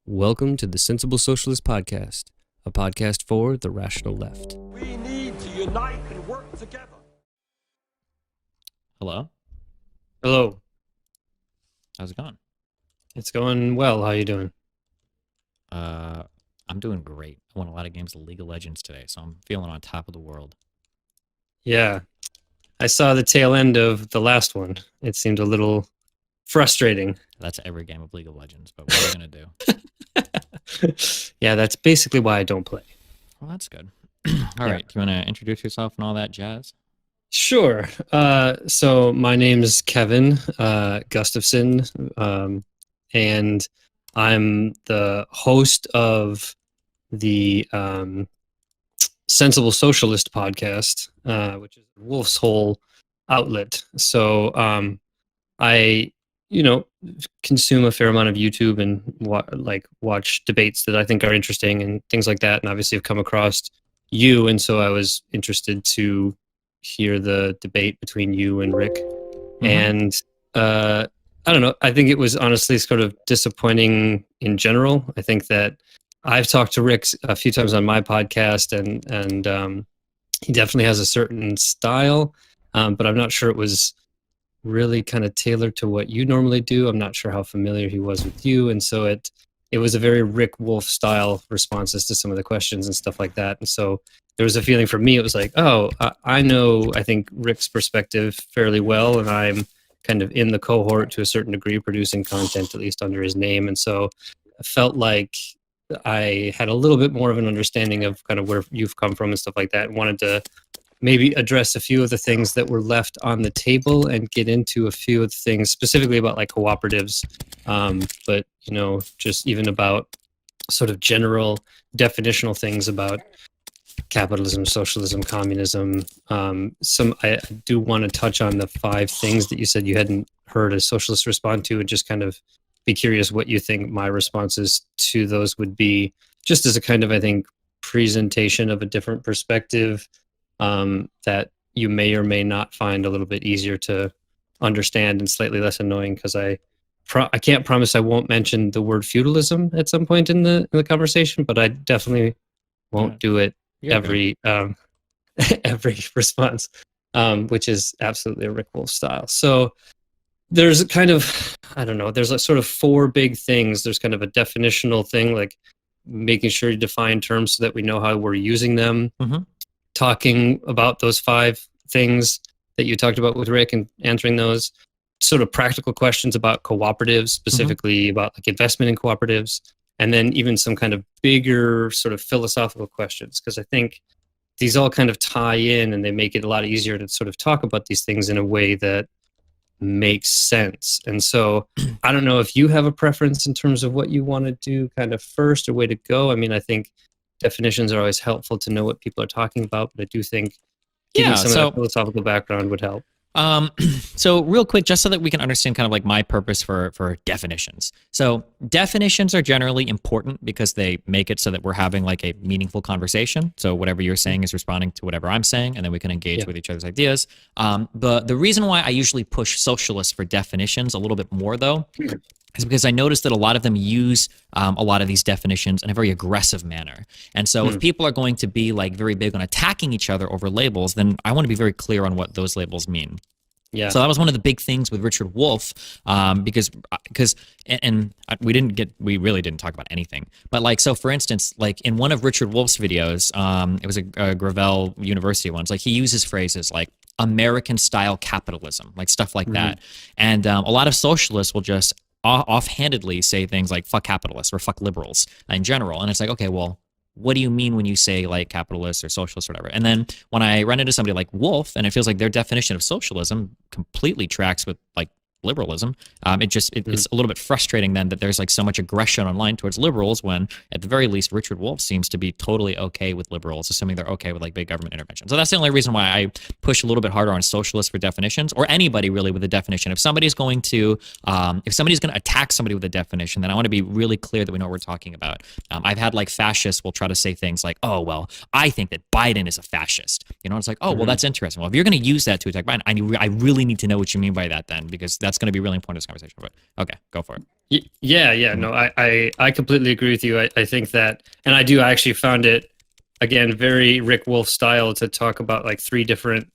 Welcome to the Sensible Socialist Podcast, a podcast for the rational left. We need to unite and work together. Hello. Hello. How's it going? It's going well. How you doing? I'm doing great. I won a lot of games of League of Legends today, so I'm feeling on top of the world. Yeah. I saw the tail end of the last one. It seemed a little frustrating. That's every game of League of Legends, but what are you going to do? Yeah, that's basically why I don't play. Well, that's good. All right. Do you want to introduce yourself and all that jazz? Sure. So my name is Kevin Gustafson, and I'm the host of the Sensible Socialist podcast, which is Wolf's Hole outlet. So I, consume a fair amount of YouTube and watch debates that I think are interesting and things like that. And obviously, I've come across you, and so I was interested to hear the debate between you and Rick. Mm-hmm. And I don't know. I think it was honestly sort of disappointing in general. I think that I've talked to Rick a few times on my podcast, and he definitely has a certain style, but I'm not sure it was really kind of tailored to what you normally do. I'm not sure how familiar he was with you, and so it was a very Rick Wolf style responses to some of the questions and stuff like that. And so there was a feeling for me, it was like, oh, I know, I think Rick's perspective fairly well, and I'm kind of in the cohort to a certain degree, producing content, at least under his name. And so I felt like I had a little bit more of an understanding of kind of where you've come from and stuff like that, and wanted to maybe address a few of the things that were left on the table and get into a few of the things specifically about like cooperatives, but just even about sort of general definitional things about capitalism, socialism, communism. I do want to touch on the 5 things that you said you hadn't heard a socialist respond to, and just kind of be curious what you think my responses to those would be, just as a kind of, I think, presentation of a different perspective that you may or may not find a little bit easier to understand and slightly less annoying, because I can't promise I won't mention the word feudalism at some point in the conversation, but I definitely won't do it every response, which is absolutely a Rick Wolf style. So there's kind of, I don't know, there's like sort of 4 big things. There's kind of a definitional thing, like making sure you define terms so that we know how we're using them. Mm-hmm. Talking about those 5 things that you talked about with Rick and answering those sort of practical questions about cooperatives, specifically about like investment in cooperatives, and then even some kind of bigger sort of philosophical questions, because I think these all kind of tie in and they make it a lot easier to sort of talk about these things in a way that makes sense. And so I don't know if you have a preference in terms of what you want to do kind of first or way to go. I mean, I think definitions are always helpful to know what people are talking about, but I do think giving some of that philosophical background would help. So real quick, just so that we can understand kind of like my purpose for definitions. So definitions are generally important because they make it so that we're having like a meaningful conversation. So whatever you're saying is responding to whatever I'm saying, and then we can engage with each other's ideas. But the reason why I usually push socialists for definitions a little bit more, though, is because I noticed that a lot of them use a lot of these definitions in a very aggressive manner. And so if people are going to be like very big on attacking each other over labels, then I want to be very clear on what those labels mean. Yeah. So that was one of the big things with Richard Wolff, because we really didn't talk about anything. But like, so for instance, like in one of Richard Wolff's videos, it was a Gravel University one. It's like he uses phrases like American style capitalism, like stuff like that. And a lot of socialists will just offhandedly say things like fuck capitalists or fuck liberals in general. And it's like, okay, well, what do you mean when you say like capitalists or socialists or whatever? And then when I run into somebody like Wolff, and it feels like their definition of socialism completely tracks with like liberalism, it's a little bit frustrating then that there's like so much aggression online towards liberals, when at the very least Richard Wolff seems to be totally okay with liberals, assuming they're okay with like big government intervention. So that's the only reason why I push a little bit harder on socialists for definitions, or anybody really with a definition. If somebody's going to attack somebody with a definition, then I want to be really clear that we know what we're talking about. I've had like fascists will try to say things like, oh, well, I think that Biden is a fascist. It's like, oh, well, that's interesting. Well, if you're going to use that to attack Biden, I really need to know what you mean by that then, because that's going to be really important in this conversation. But okay, go for it. Yeah. No, I completely agree with you. I think that, and I actually found it, again, very Rick Wolf style to talk about like three different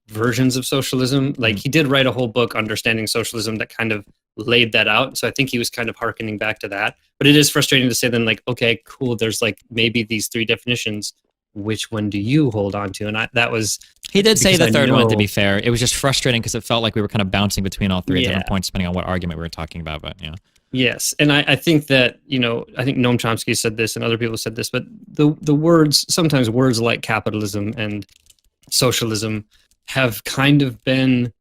versions of socialism. Like he did write a whole book, Understanding Socialism, that kind of laid that out. So I think he was kind of hearkening back to that. But it is frustrating to say then, like, okay, cool, there's like maybe these three definitions. Which one do you hold on to? And that was... He did say the third one, to be fair. It was just frustrating because it felt like we were kind of bouncing between all three at different points, depending on what argument we were talking about. But yeah. Yes, and I think that, I think Noam Chomsky said this and other people said this, but the words, sometimes words like capitalism and socialism have kind of been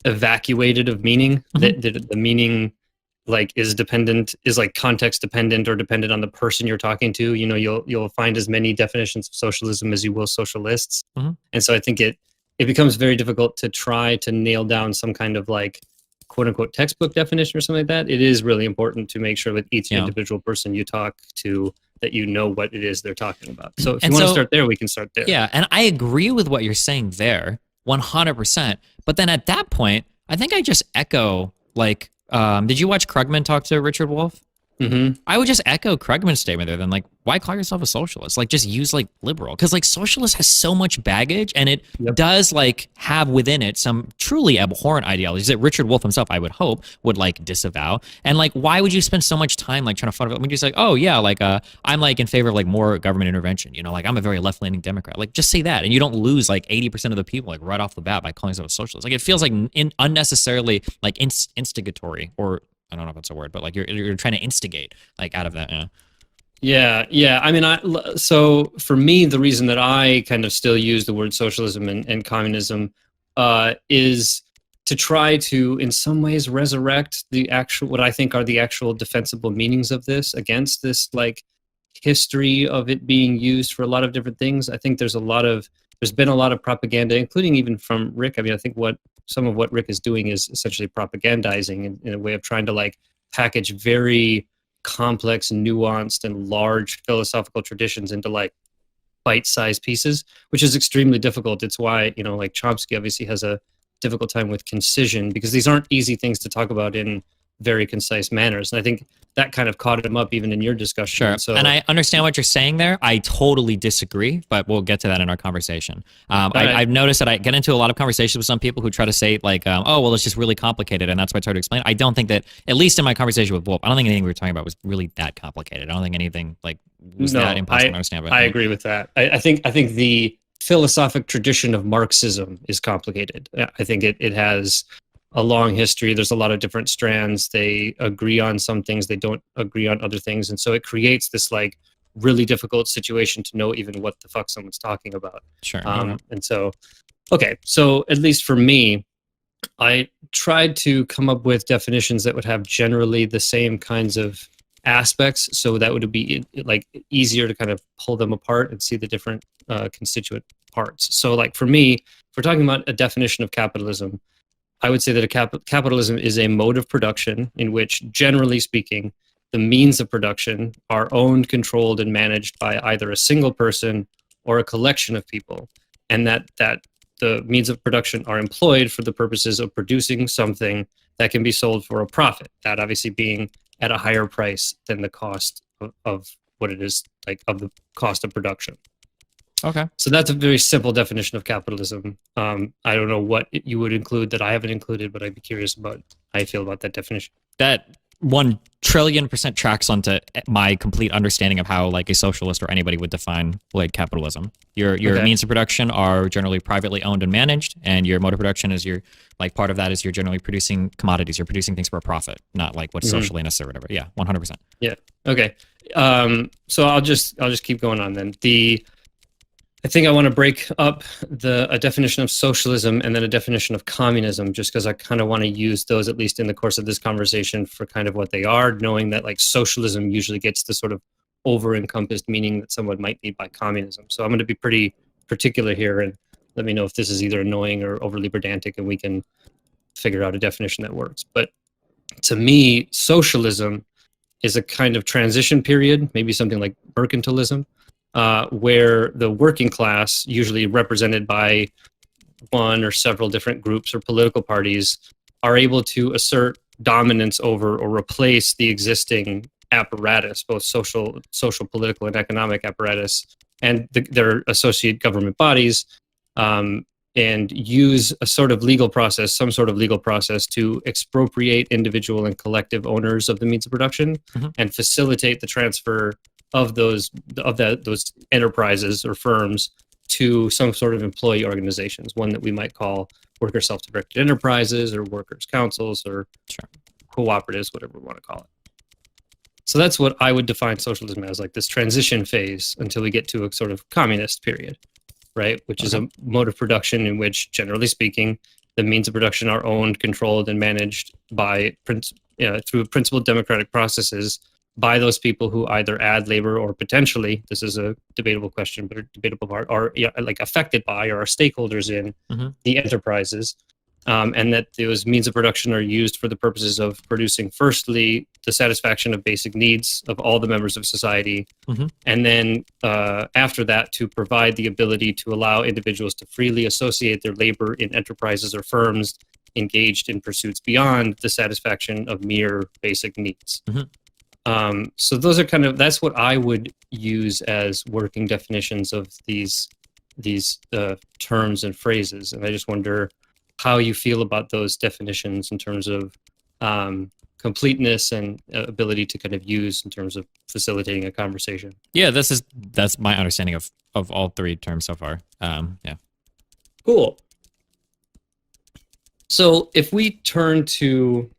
evacuated of meaning. The meaning like is like context dependent or dependent on the person you're talking to. You'll find as many definitions of socialism as you will socialists. And so I think it becomes very difficult to try to nail down some kind of like quote unquote textbook definition or something like that. It is really important to make sure with each individual person you talk to that you know what it is they're talking about. So if you want to start there, we can start there. Yeah, and I agree with what you're saying there, 100%. But then at that point, I think I just echo like, did you watch Krugman talk to Richard Wolff? I would just echo Krugman's statement there. Then, like, why call yourself a socialist? Like, just use like liberal, because like socialist has so much baggage, and it does like have within it some truly abhorrent ideologies that Richard Wolff himself, I would hope, would like disavow. And like, why would you spend so much time like trying to find? When you say, oh yeah, like I'm like in favor of like more government intervention. Like I'm a very left-leaning Democrat. Like, just say that, and you don't lose like 80% of the people like right off the bat by calling yourself a socialist. Like, it feels like unnecessarily like instigatory, or I don't know if that's a word, but like you're trying to instigate like out of that. Yeah. I mean, so for me, the reason that I kind of still use the word socialism and communism is to try to, in some ways, resurrect the actual, what I think are the actual defensible meanings of this against this like history of it being used for a lot of different things. I think there's been a lot of propaganda, including even from Rick. I mean, I think some of what Rick is doing is essentially propagandizing in a way of trying to like package very complex, nuanced, and large philosophical traditions into like bite-sized pieces, which is extremely difficult. It's why, like Chomsky obviously has a difficult time with concision, because these aren't easy things to talk about in very concise manners. And I think that kind of caught him up even in your discussion. Sure. So, and I understand what you're saying there. I totally disagree, but we'll get to that in our conversation. I've noticed that I get into a lot of conversations with some people who try to say like, oh, well, it's just really complicated. And that's why I try to explain. I don't think that, at least in my conversation with Wolf, I don't think anything we were talking about was really that complicated. I don't think anything like was that impossible to understand. I agree with that. I think the philosophic tradition of Marxism is complicated. I think it has a long history. There's a lot of different strands. They agree on some things, they don't agree on other things, and so it creates this like really difficult situation to know even what the fuck someone's talking about. Sure. And so, okay, so at least for me, I tried to come up with definitions that would have generally the same kinds of aspects, so that would be like easier to kind of pull them apart and see the different constituent parts. So like for me, if we're talking about a definition of capitalism, I would say that capitalism is a mode of production in which, generally speaking, the means of production are owned, controlled, and managed by either a single person or a collection of people, and that the means of production are employed for the purposes of producing something that can be sold for a profit, that obviously being at a higher price than the cost of what it is, like of the cost of production. Okay. So that's a very simple definition of capitalism. I don't know what you would include that I haven't included, but I'd be curious about how you feel about that definition. That 1,000,000,000% tracks onto my complete understanding of how like a socialist or anybody would define like capitalism. Your means of production are generally privately owned and managed, and your mode of production is like part of that is you're generally producing commodities. You're producing things for a profit, not like what's socially necessary or whatever. Yeah, 100%. Yeah. Okay. So I'll just keep going on then. I think I want to break up a definition of socialism and then a definition of communism, just because I kind of want to use those, at least in the course of this conversation, for kind of what they are, knowing that like socialism usually gets the sort of over-encompassed meaning that someone might need by communism. So I'm going to be pretty particular here, and let me know if this is either annoying or overly pedantic, and we can figure out a definition that works. But to me, socialism is a kind of transition period, maybe something like mercantilism, where the working class, usually represented by one or several different groups or political parties, are able to assert dominance over or replace the existing apparatus, both social, political, and economic apparatus, and their associate government bodies, and use a sort of legal process, some sort of legal process, to expropriate individual and collective owners of the means of production, and facilitate the transfer of those enterprises or firms to some sort of employee organizations, one that we might call worker self-directed enterprises or workers' councils or cooperatives, whatever we want to call it. So that's what I would define socialism as, like this transition phase until we get to a sort of communist period, right? Which is a mode of production in which, generally speaking, the means of production are owned, controlled, and managed by through principled democratic processes by those people who either add labor or potentially, this is a debatable question, but a debatable part, are like affected by or are stakeholders in the enterprises. And that those means of production are used for the purposes of producing, firstly, the satisfaction of basic needs of all the members of society, and then after that, to provide the ability to allow individuals to freely associate their labor in enterprises or firms engaged in pursuits beyond the satisfaction of mere basic needs. So those are that's what I would use as working definitions of these terms and phrases, and I just wonder how you feel about those definitions in terms of completeness and ability to kind of use in terms of facilitating a conversation. Yeah, that's my understanding of all three terms so far. Yeah. Cool. So if we turn to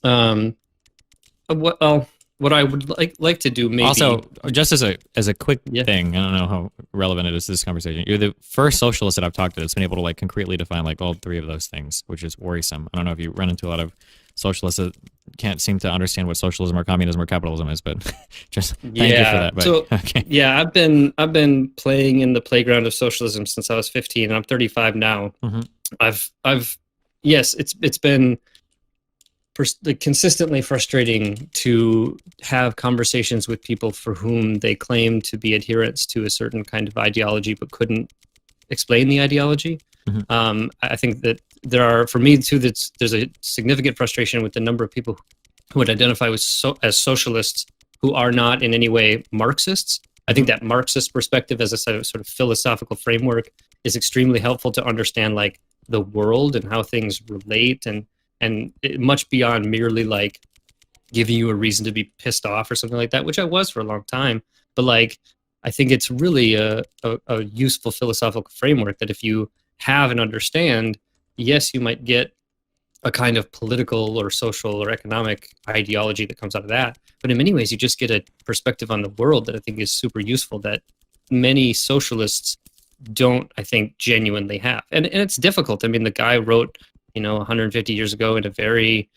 what I would like to do, maybe also just as a quick thing, I don't know how relevant it is to this conversation. You're the first socialist that I've talked to that's been able to like concretely define like all three of those things, which is worrisome. I don't know if you run into a lot of socialists that can't seem to understand what socialism or communism or capitalism is, but just thank you for that. But, so yeah, I've been playing in the playground of socialism since I was 15, and I'm 35 now. Yes, it's been consistently frustrating to have conversations with people for whom they claim to be adherents to a certain kind of ideology but couldn't explain the ideology. I think that for me too, there's a significant frustration with the number of people who would identify as socialists who are not in any way Marxists. I think that Marxist perspective as a sort of philosophical framework is extremely helpful to understand like the world and how things relate, and much beyond merely like giving you a reason to be pissed off or something like that, which I was for a long time. But like, I think it's really a useful philosophical framework that if you have and understand, yes, you might get a kind of political or social or economic ideology that comes out of that. But in many ways, you just get a perspective on the world that I think is super useful that many socialists don't, I think, genuinely have. And it's difficult. I mean, the guy wrote 150 years ago in a very,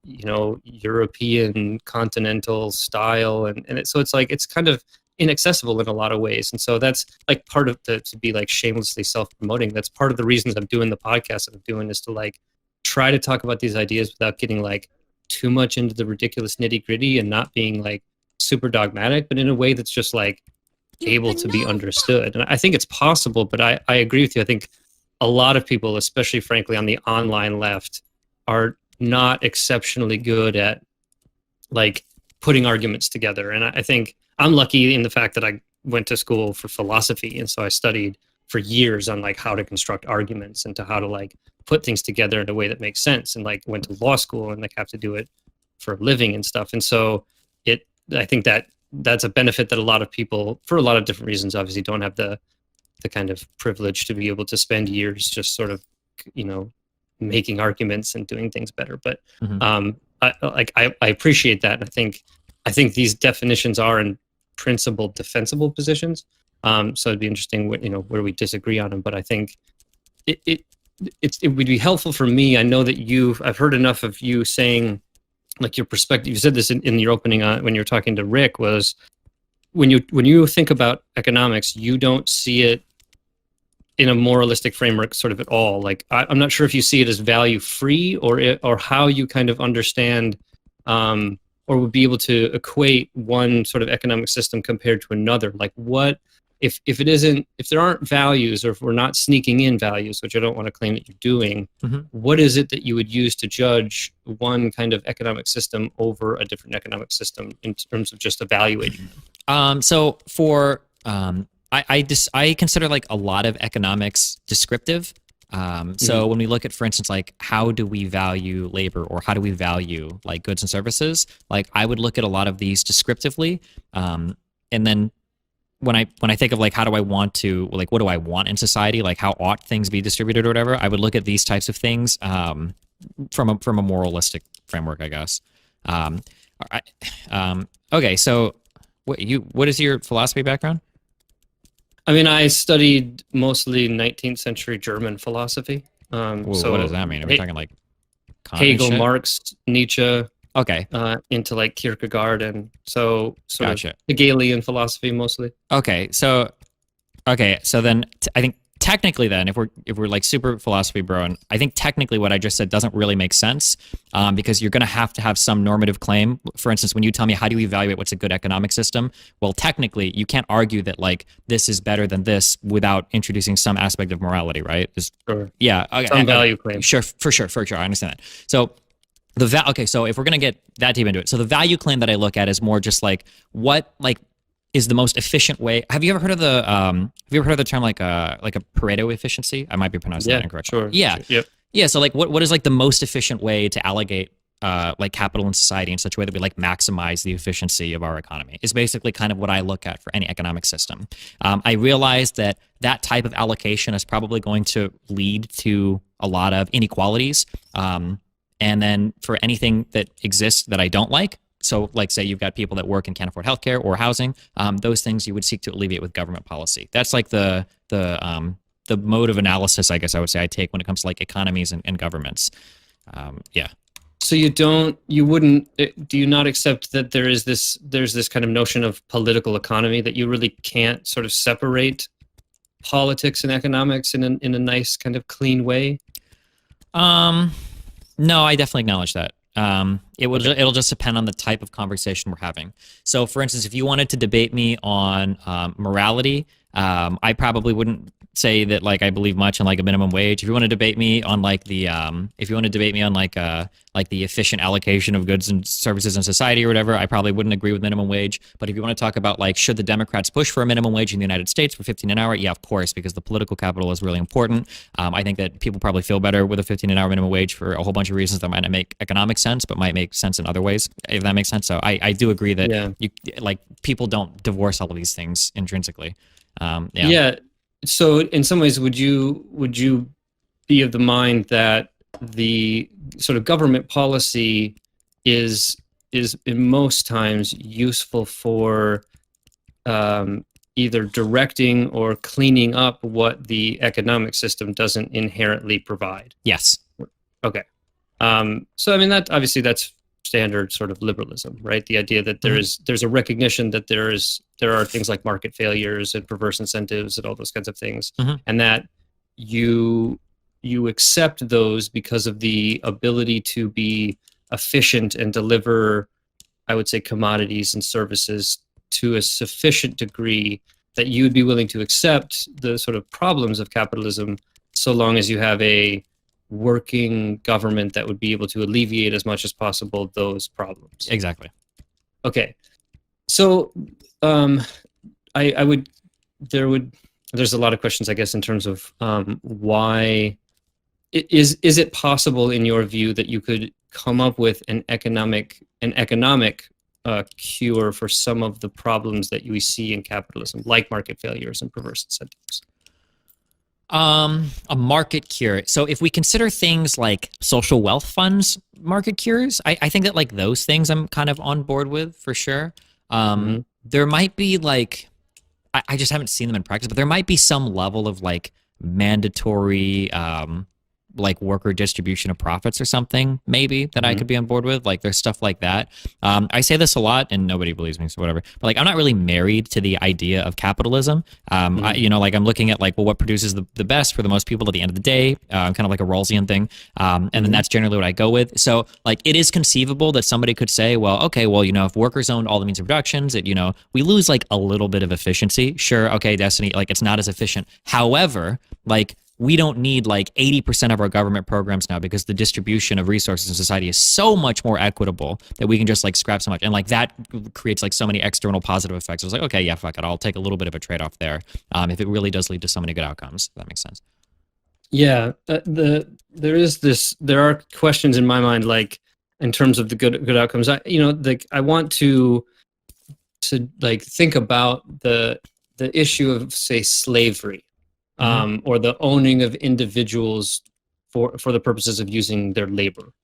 European continental style. So it's like, it's kind of inaccessible in a lot of ways. And so that's like part of to be like shamelessly self-promoting. That's part of the reasons I'm doing the podcast that I'm doing, is to like try to talk about these ideas without getting like too much into the ridiculous nitty gritty and not being like super dogmatic, but in a way that's just like able to be understood. And I think it's possible, but I agree with you. I think a lot of people, especially frankly on the online left, are not exceptionally good at like putting arguments together. And I think I'm lucky in the fact that I went to school for philosophy, and so I studied for years on like how to construct arguments and to how to like put things together in a way that makes sense, and like went to law school and like have to do it for a living and stuff. And so I think that's a benefit that a lot of people, for a lot of different reasons, obviously don't have the kind of privilege to be able to spend years just sort of, making arguments and doing things better. But I appreciate that. And I think these definitions are in principle defensible positions. So it'd be interesting where we disagree on them. But I think it would be helpful for me. I know that I've heard enough of you saying like your perspective. You said this in your opening when you were talking to Rick, was when you think about economics, you don't see it in a moralistic framework sort of at all. Like I'm not sure if you see it as value free or how you kind of understand or would be able to equate one sort of economic system compared to another. Like what if it isn't, if there aren't values, or if we're not sneaking in values, which I don't want to claim that you're doing, what is it that you would use to judge one kind of economic system over a different economic system in terms of just evaluating them? So for I consider like a lot of economics descriptive. So when we look at, for instance, like how do we value labor, or how do we value like goods and services, like I would look at a lot of these descriptively, and then when I think of like how do I want to, like what do I want in society, like how ought things be distributed or whatever, I would look at these types of things from a moralistic framework, I guess. Okay, so what is your philosophy background? I mean, I studied mostly 19th century German philosophy. So what does that mean? Are we talking like Kant and Hegel, shit? Marx, Nietzsche, Okay. into like Kierkegaard, and so sort Gotcha. of Hegelian philosophy mostly. Okay, so then I think technically then if we're like super philosophy bro, and I think technically what I just said doesn't really make sense, because you're going to have some normative claim. For instance, when you tell me how do you evaluate what's a good economic system, well, technically you can't argue that like this is better than this without introducing some aspect of morality, right? Sure. Yeah, okay, Some value claim. Sure, for sure, I understand that. So okay, so if we're gonna get that deep into it, so the value claim that I look at is more just like what like is the most efficient way. Have you ever heard of the term like a Pareto efficiency? I might be pronouncing that incorrectly. Sure. Yeah. Sure. Yep. Yeah. So like what is like the most efficient way to allocate like capital in society in such a way that we like maximize the efficiency of our economy is basically kind of what I look at for any economic system. I realize that type of allocation is probably going to lead to a lot of inequalities. And then for anything that exists that I don't like, so like say you've got people that work and can't afford healthcare or housing, those things you would seek to alleviate with government policy. That's like the mode of analysis, I guess I would say, I take when it comes to like economies and governments. Yeah. So you wouldn't, do you not accept that there's this kind of notion of political economy, that you really can't sort of separate politics and economics in a nice kind of clean way? No, I definitely acknowledge that. It'll just depend on the type of conversation we're having. So, for instance, if you wanted to debate me on morality, I probably wouldn't say that like I believe much in like a minimum wage. If you want to debate me on like the efficient allocation of goods and services in society or whatever, I probably wouldn't agree with minimum wage. But if you want to talk about like should the Democrats push for a minimum wage in the United States for 15 an hour, yeah, of course, because the political capital is really important. I think that people probably feel better with a 15 an hour minimum wage for a whole bunch of reasons that might not make economic sense, but might make sense in other ways, if that makes sense. So I do agree that you like people don't divorce all of these things intrinsically. Yeah. So in some ways, would you be of the mind that the sort of government policy is in most times useful for either directing or cleaning up what the economic system doesn't inherently provide? Yes. Okay. So I mean that's standard sort of liberalism, right? The idea that there's a recognition that there are things like market failures and perverse incentives and all those kinds of things, and that you accept those because of the ability to be efficient and deliver, I would say, commodities and services to a sufficient degree that you would be willing to accept the sort of problems of capitalism, so long as you have a working government that would be able to alleviate as much as possible those problems. Exactly. Okay. So there's a lot of questions, I guess, in terms of why is it possible in your view that you could come up with an economic cure for some of the problems that we see in capitalism, like market failures and perverse incentives? A market cure. So if we consider things like social wealth funds market cures, I think that like those things I'm kind of on board with for sure. There might be like, I just haven't seen them in practice, but there might be some level of like mandatory like worker distribution of profits or something, maybe that I could be on board with. Like there's stuff like that. I say this a lot and nobody believes me, so whatever. But like I'm not really married to the idea of capitalism. Like I'm looking at like, well, what produces the best for the most people at the end of the day, kind of like a Rawlsian thing. And then that's generally what I go with. So like it is conceivable that somebody could say, well, okay, well, if workers owned all the means of productions, we lose like a little bit of efficiency. Sure, okay, Destiny, like it's not as efficient. However, like we don't need like 80% of our government programs now because the distribution of resources in society is so much more equitable that we can just like scrap so much. And like that creates like so many external positive effects. I was like, okay, yeah, fuck it. I'll take a little bit of a trade-off there if it really does lead to so many good outcomes. If that makes sense. Yeah, there are questions in my mind, like in terms of the good outcomes. I want to like think about the issue of, say, slavery. Or the owning of individuals for the purposes of using their labor.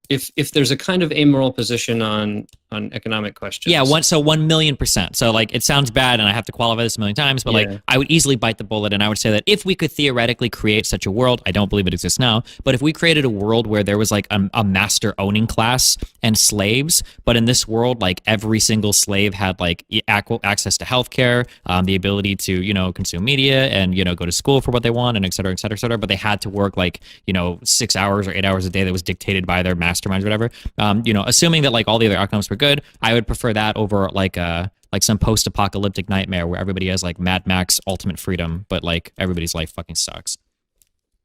If there's a kind of amoral position on economic questions. Yeah, 1,000,000%. So like it sounds bad and I have to qualify this a million times, but like I would easily bite the bullet and I would say that if we could theoretically create such a world, I don't believe it exists now, but if we created a world where there was like a master owning class and slaves, but in this world like every single slave had like access to healthcare, the ability to, consume media and, go to school for what they want and et cetera, et cetera, et cetera, but they had to work like, 6 hours or 8 hours a day that was dictated by their masterminds or whatever. Assuming that like all the other outcomes were good, I would prefer that over like some post-apocalyptic nightmare where everybody has like Mad Max ultimate freedom, but like everybody's life fucking sucks.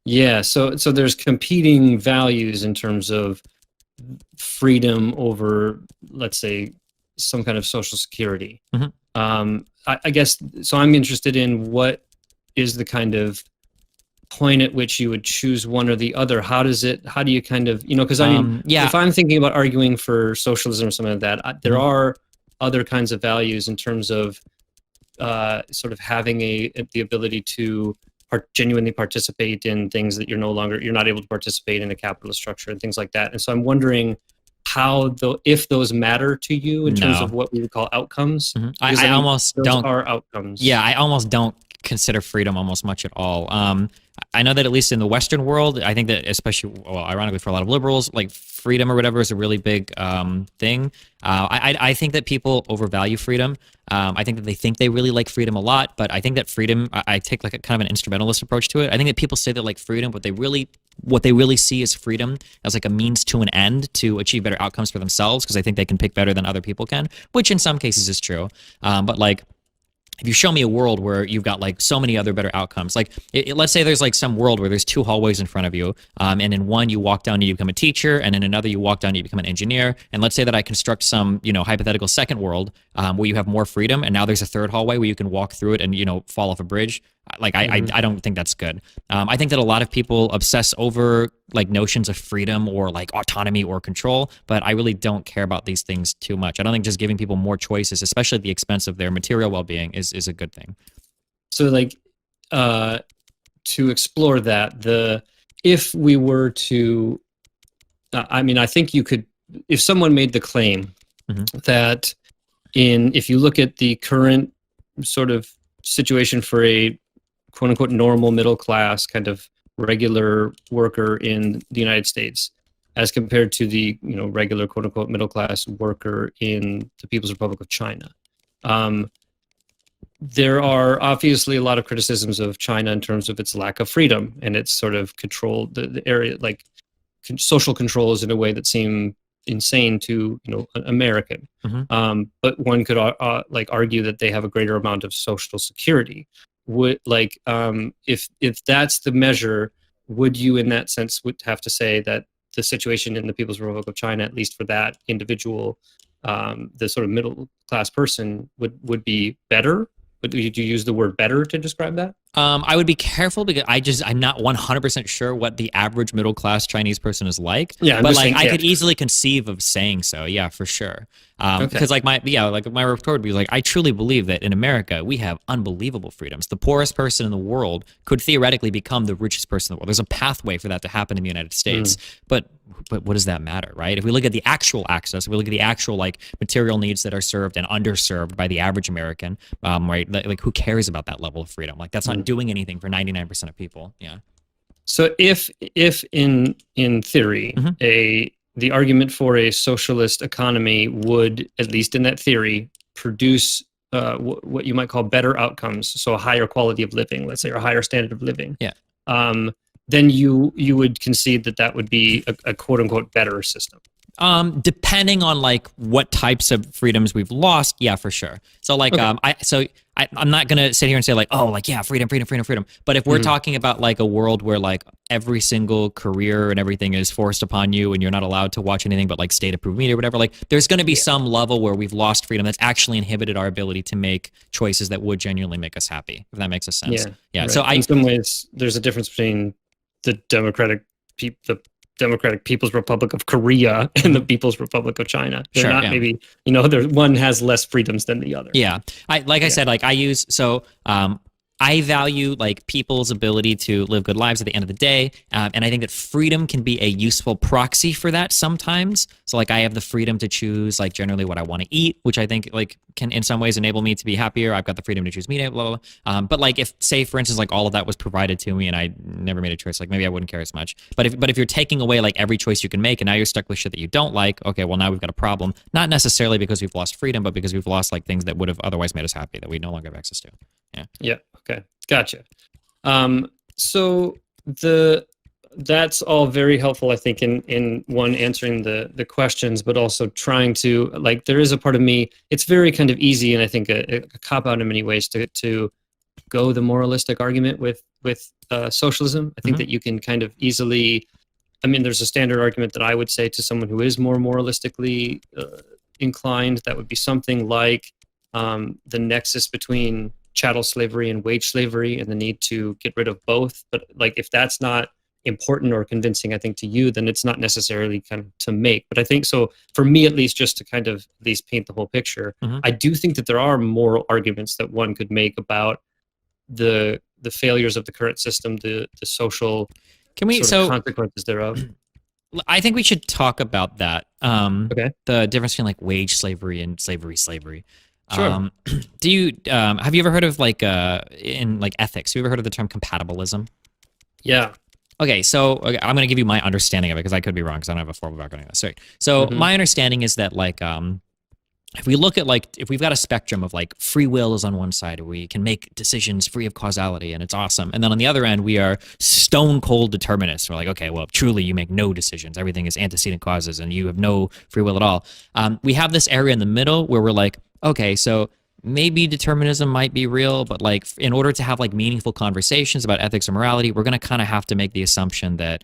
Yeah, so there's competing values in terms of freedom over, let's say, some kind of social security. I guess so. I'm interested in what is the kind of point at which you would choose one or the other. How do you kind of, because if I'm thinking about arguing for socialism or something like that, there are other kinds of values in terms of sort of having the ability to genuinely participate in things that you're not able to participate in a capitalist structure and things like that. And so I'm wondering if those matter to you in terms of what we would call outcomes. I almost don't. Are outcomes. Yeah, I almost don't consider freedom almost much at all. I know that at least in the Western world, I think that especially, ironically for a lot of liberals, like freedom or whatever is a really big thing. I think that people overvalue freedom. I think that they think they really like freedom a lot, but I think that freedom, I take like a kind of an instrumentalist approach to it. I think that people say they like freedom, but what they really see is freedom as like a means to an end to achieve better outcomes for themselves because I think they can pick better than other people can, which in some cases is true. But like, if you show me a world where you've got like so many other better outcomes, like let's say there's like some world where there's 2 hallways in front of you, and in one you walk down and you become a teacher, and in another you walk down and you become an engineer. And let's say that I construct some, hypothetical second world where you have more freedom, and now there's a third hallway where you can walk through it and fall off a bridge. Like I don't think that's good. I think that a lot of people obsess over like notions of freedom or like autonomy or control, but I really don't care about these things too much. I don't think just giving people more choices, especially at the expense of their material well-being, is a good thing. So like to explore that, if we were to, I think you could, if someone made the claim that if you look at the current sort of situation for a quote unquote normal middle class kind of regular worker in the United States as compared to the regular quote unquote middle class worker in the People's Republic of China. There are obviously a lot of criticisms of China in terms of its lack of freedom and its sort of control, the area, like social controls in a way that seem insane to an American. But one could argue that they have a greater amount of social security. If that's the measure, would you in that sense would have to say that the situation in the People's Republic of China, at least for that individual, the sort of middle class person, would be better? But would you use the word better to describe that? I would be careful because I'm not 100% sure what the average middle class Chinese person is like. Yeah, but like I could easily conceive of saying so. Yeah, for sure. Because like my retort would be like, I truly believe that in America we have unbelievable freedoms. The poorest person in the world could theoretically become the richest person in the world. There's a pathway for that to happen in the United States. But what does that matter, right? If we look at the actual access, if we look at the actual like material needs that are served and underserved by the average American, right? Like who cares about that level of freedom? Like that's not not doing anything for 99% of people. Yeah. So if in theory the argument for a socialist economy would, at least in that theory, produce what you might call better outcomes, so a higher quality of living, let's say, or a higher standard of living. Yeah. Then you would concede that would be a quote unquote better system. Depending on like what types of freedoms we've lost, yeah, for sure. So like, I'm not gonna sit here and say like, oh, like yeah, freedom. But if we're talking about like a world where like every single career and everything is forced upon you, and you're not allowed to watch anything but like state-approved media or whatever, like there's going to be some level where we've lost freedom that's actually inhibited our ability to make choices that would genuinely make us happy. If that makes a sense. Yeah. Right. So in some ways, there's a difference between the Democratic People's Republic of Korea and the People's Republic of China. They're not maybe, one has less freedoms than the other. Yeah. I said, like I value like people's ability to live good lives at the end of the day. And I think that freedom can be a useful proxy for that sometimes. So like I have the freedom to choose like generally what I want to eat, which I think like can in some ways enable me to be happier. I've got the freedom to choose media, blah, blah, blah. But like if, say, for instance, like all of that was provided to me and I never made a choice, like maybe I wouldn't care as much. But if you're taking away like every choice you can make and now you're stuck with shit that you don't like, okay, well now we've got a problem. Not necessarily because we've lost freedom, but because we've lost like things that would have otherwise made us happy that we no longer have access to. Yeah. Yeah. Okay. Gotcha. So that's all very helpful, I think, in one, answering the questions, but also trying to, like, there is a part of me, it's very kind of easy, and I think a cop-out in many ways to go the moralistic argument with socialism. I think that you can kind of easily, I mean, there's a standard argument that I would say to someone who is more moralistically inclined, that would be something like the nexus between chattel slavery and wage slavery and the need to get rid of both. But like, if that's not important or convincing, I think, to you, then it's not necessarily kind of to make. But I think, so for me at least, just to kind of at least paint the whole picture, I do think that there are moral arguments that one could make about the failures of the current system, the social consequences thereeof. I think we should talk about that. Okay. The difference between like wage slavery and slavery. Sure. Do you have you ever heard of like in like ethics? Have you ever heard of the term compatibilism? Yeah. Okay, so I'm going to give you my understanding of it because I could be wrong because I don't have a formal background on this. Sorry. So my understanding is that like if we look at like, if we've got a spectrum of like free will is on one side, we can make decisions free of causality and it's awesome. And then on the other end, we are stone cold determinists. We're like, okay, well, truly you make no decisions. Everything is antecedent causes and you have no free will at all. We have this area in the middle where we're like, okay, so maybe determinism might be real, but like in order to have like meaningful conversations about ethics or morality, we're going to kind of have to make the assumption that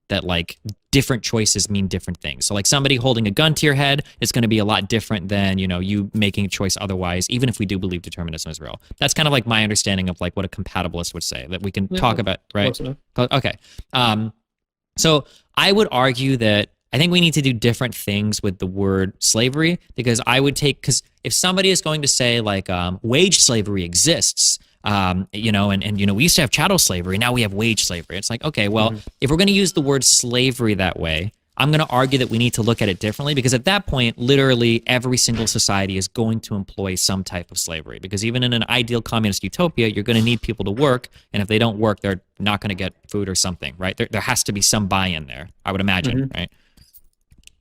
that like different choices mean different things. So like somebody holding a gun to your head is going to be a lot different than, you making a choice otherwise, even if we do believe determinism is real. That's kind of like my understanding of like what a compatibilist would say that we can talk about, right? Okay. So I would argue that I think we need to do different things with the word slavery, because because if somebody is going to say like wage slavery exists, and we used to have chattel slavery, now we have wage slavery. It's like, okay, well, if we're going to use the word slavery that way, I'm going to argue that we need to look at it differently, because at that point, literally every single society is going to employ some type of slavery, because even in an ideal communist utopia, you're going to need people to work, and if they don't work, they're not going to get food or something, right? There has to be some buy-in there, I would imagine, right?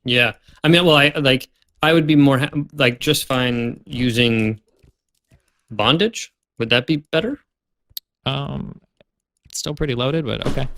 Yeah, I mean, well, I would be more just fine using bondage. Would that be better? It's still pretty loaded, but okay.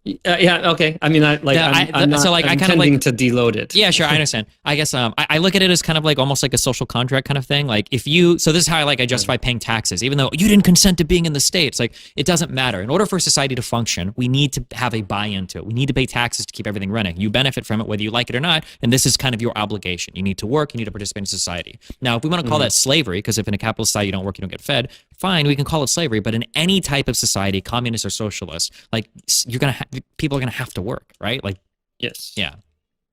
Yeah. Okay. I mean, I'm not intending to deload it. Yeah, sure. I understand. I guess I look at it as kind of like almost like a social contract kind of thing. Like so this is how I justify paying taxes, even though you didn't consent to being in the States. Like it doesn't matter. In order for society to function, we need to have a buy-in to it. We need to pay taxes to keep everything running. You benefit from it whether you like it or not, and this is kind of your obligation. You need to work. You need to participate in society. Now, if we want to call that slavery, because if in a capitalist society you don't work, you don't get fed, fine, we can call it slavery. But in any type of society, communist or socialist, like people are gonna have to work, right? Like, yes, yeah,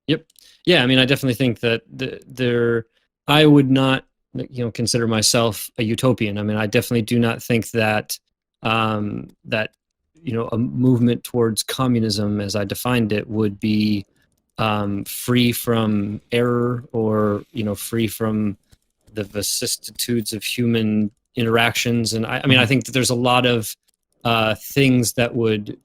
yep, yeah. I mean, I definitely think that I would not, consider myself a utopian. I mean, I definitely do not think that that a movement towards communism, as I defined it, would be free from error or free from the vicissitudes of human interactions. And I mean, I think that there's a lot of things that would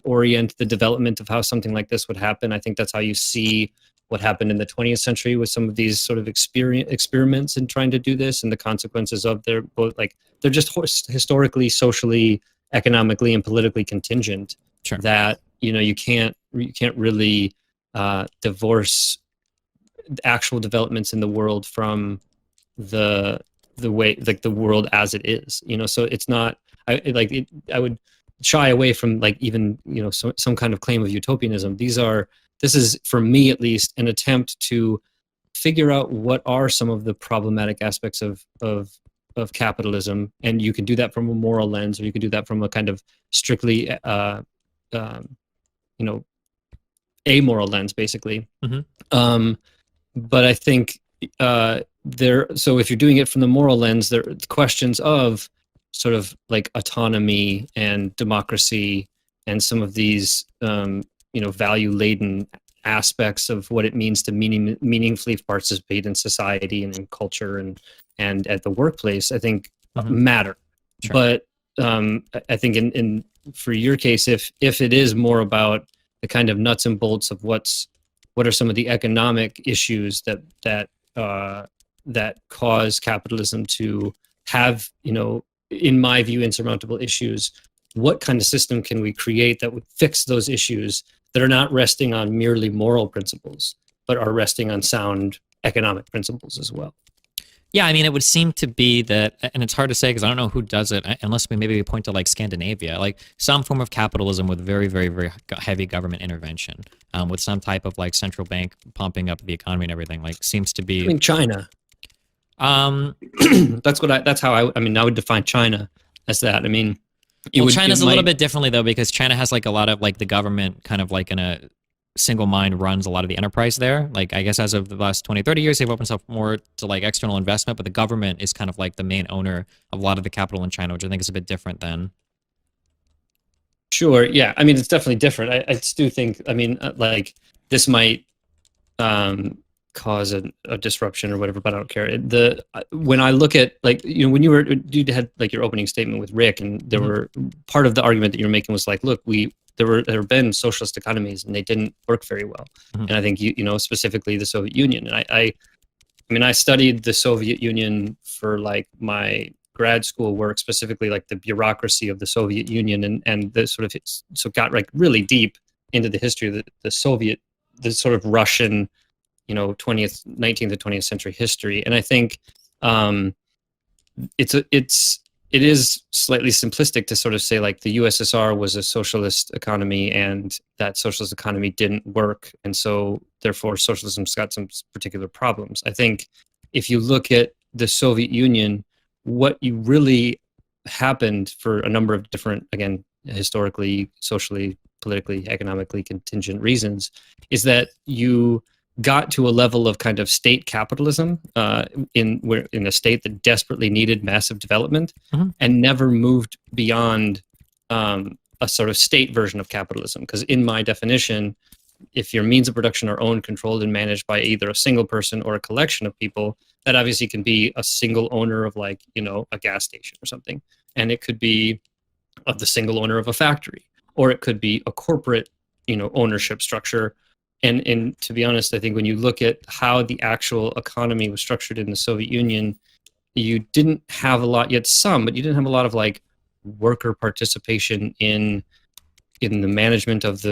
orient the development of how something like this would happen. I think that's how you see what happened in the 20th century with some of these sort of experiments in trying to do this, and the consequences of their both, like, they're just historically, socially, economically, and politically contingent. Sure. That, you know, you can't really divorce actual developments in the world from the way, like, the world as it is, you know. So it's not, I would shy away from, like, even, you know, some kind of claim of utopianism. This is, for me at least, an attempt to figure out what are some of the problematic aspects of capitalism, and you can do that from a moral lens, or you can do that from a kind of strictly you know, amoral lens, basically. But I think so if you're doing it from the moral lens, there are questions of sort of like autonomy and democracy and some of these you know, value laden aspects of what it means to meaningfully participate in society and in culture and at the workplace, I think matter. Sure. But I think in for your case, if it is more about the kind of nuts and bolts of what are some of the economic issues that cause capitalism to have, you know, in my view, insurmountable issues, what kind of system can we create that would fix those issues that are not resting on merely moral principles, but are resting on sound economic principles as well? Yeah, I mean, it would seem to be that, and it's hard to say because I don't know who does it, unless we point to like Scandinavia, like some form of capitalism with very, very, very heavy government intervention, with some type of like central bank pumping up the economy and everything. Like, seems to be. I mean, China. That's how I mean, I would define China as that. I mean, China's a little bit differently though, because China has like a lot of like the government kind of like in a single mind runs a lot of the enterprise there. Like, I guess as of the last 20, 30 years, they've opened up more to like external investment, but the government is kind of like the main owner of a lot of the capital in China, which I think is a bit different than. Sure. Yeah. I mean, it's definitely different. I do think, I mean, like, this might cause a disruption or whatever, but I don't care. When I look at, like, you know, when you had like your opening statement with Rick, and there were part of the argument that you were making was like, look, there have been socialist economies and they didn't work very well. And I think, you know, specifically the Soviet Union. And I mean, I studied the Soviet Union for like my grad school work, specifically like the bureaucracy of the Soviet Union, and the sort of, so got like really deep into the history of the Soviet, the sort of Russian, you know, 19th to 20th century history. And I think it is slightly simplistic to sort of say like the USSR was a socialist economy and that socialist economy didn't work, and so therefore socialism's got some particular problems. I think if you look at the Soviet Union, what you really happened for a number of different, again, historically, socially, politically, economically contingent reasons, is that you got to a level of kind of state capitalism in a state that desperately needed massive development, and never moved beyond a sort of state version of capitalism. Because in my definition, if your means of production are owned, controlled, and managed by either a single person or a collection of people, that obviously can be a single owner of, like, you know, a gas station or something, and it could be of the single owner of a factory, or it could be a corporate, you know, ownership structure. And to be honest, I think when you look at how the actual economy was structured in the Soviet Union, you didn't have a lot, yet some, but you didn't have a lot of like worker participation in the management of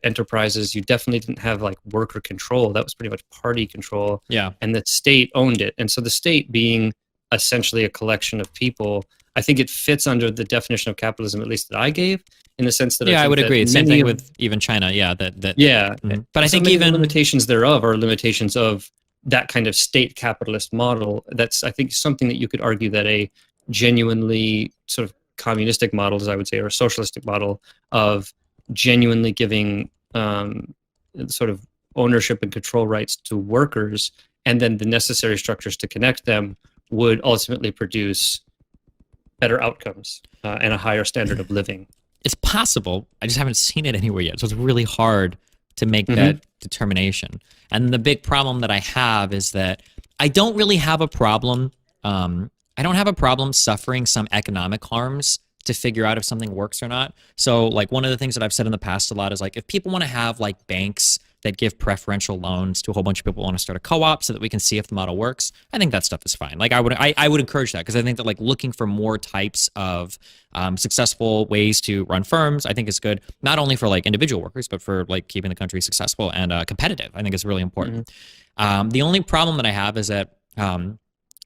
enterprises. You definitely didn't have like worker control. That was pretty much party control. Yeah. And the state owned it. And so the state being essentially a collection of people, I think it fits under the definition of capitalism, at least that I gave, in the sense that I would agree. Same thing with even China. Yeah. Yeah. But I think even limitations thereof are limitations of that kind of state capitalist model. That's, I think, something that you could argue that a genuinely sort of communistic model, as I would say, or a socialistic model of genuinely giving sort of ownership and control rights to workers, and then the necessary structures to connect them, would ultimately produce better outcomes and a higher standard of living. It's possible. I just haven't seen it anywhere yet. So it's really hard to make that determination. And the big problem that I have is that I don't really have a problem I don't have a problem suffering some economic harms to figure out if something works or not. So like one of the things that I've said in the past a lot is like if people want to have like banks that give preferential loans to a whole bunch of people who want to start a co-op so that we can see if the model works, I think that stuff is fine. Like I would encourage that because I think that like looking for more types of successful ways to run firms, I think is good, not only for like individual workers, but for like keeping the country successful and competitive. I think is really important. The only problem that I have is that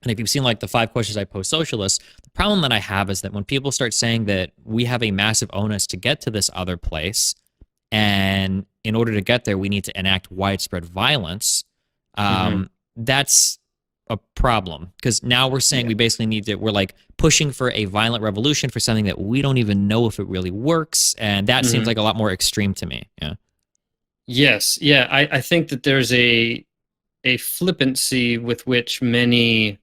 and if you've seen like the 5 questions I post Socialist, the problem that I have is that when people start saying that we have a massive onus to get to this other place, and in order to get there, we need to enact widespread violence, that's a problem. Because now we're saying we basically need to, we're like pushing for a violent revolution for something that we don't even know if it really works. And that seems like a lot more extreme to me. Yeah. Yes. Yeah. I think that there's a flippancy with which many,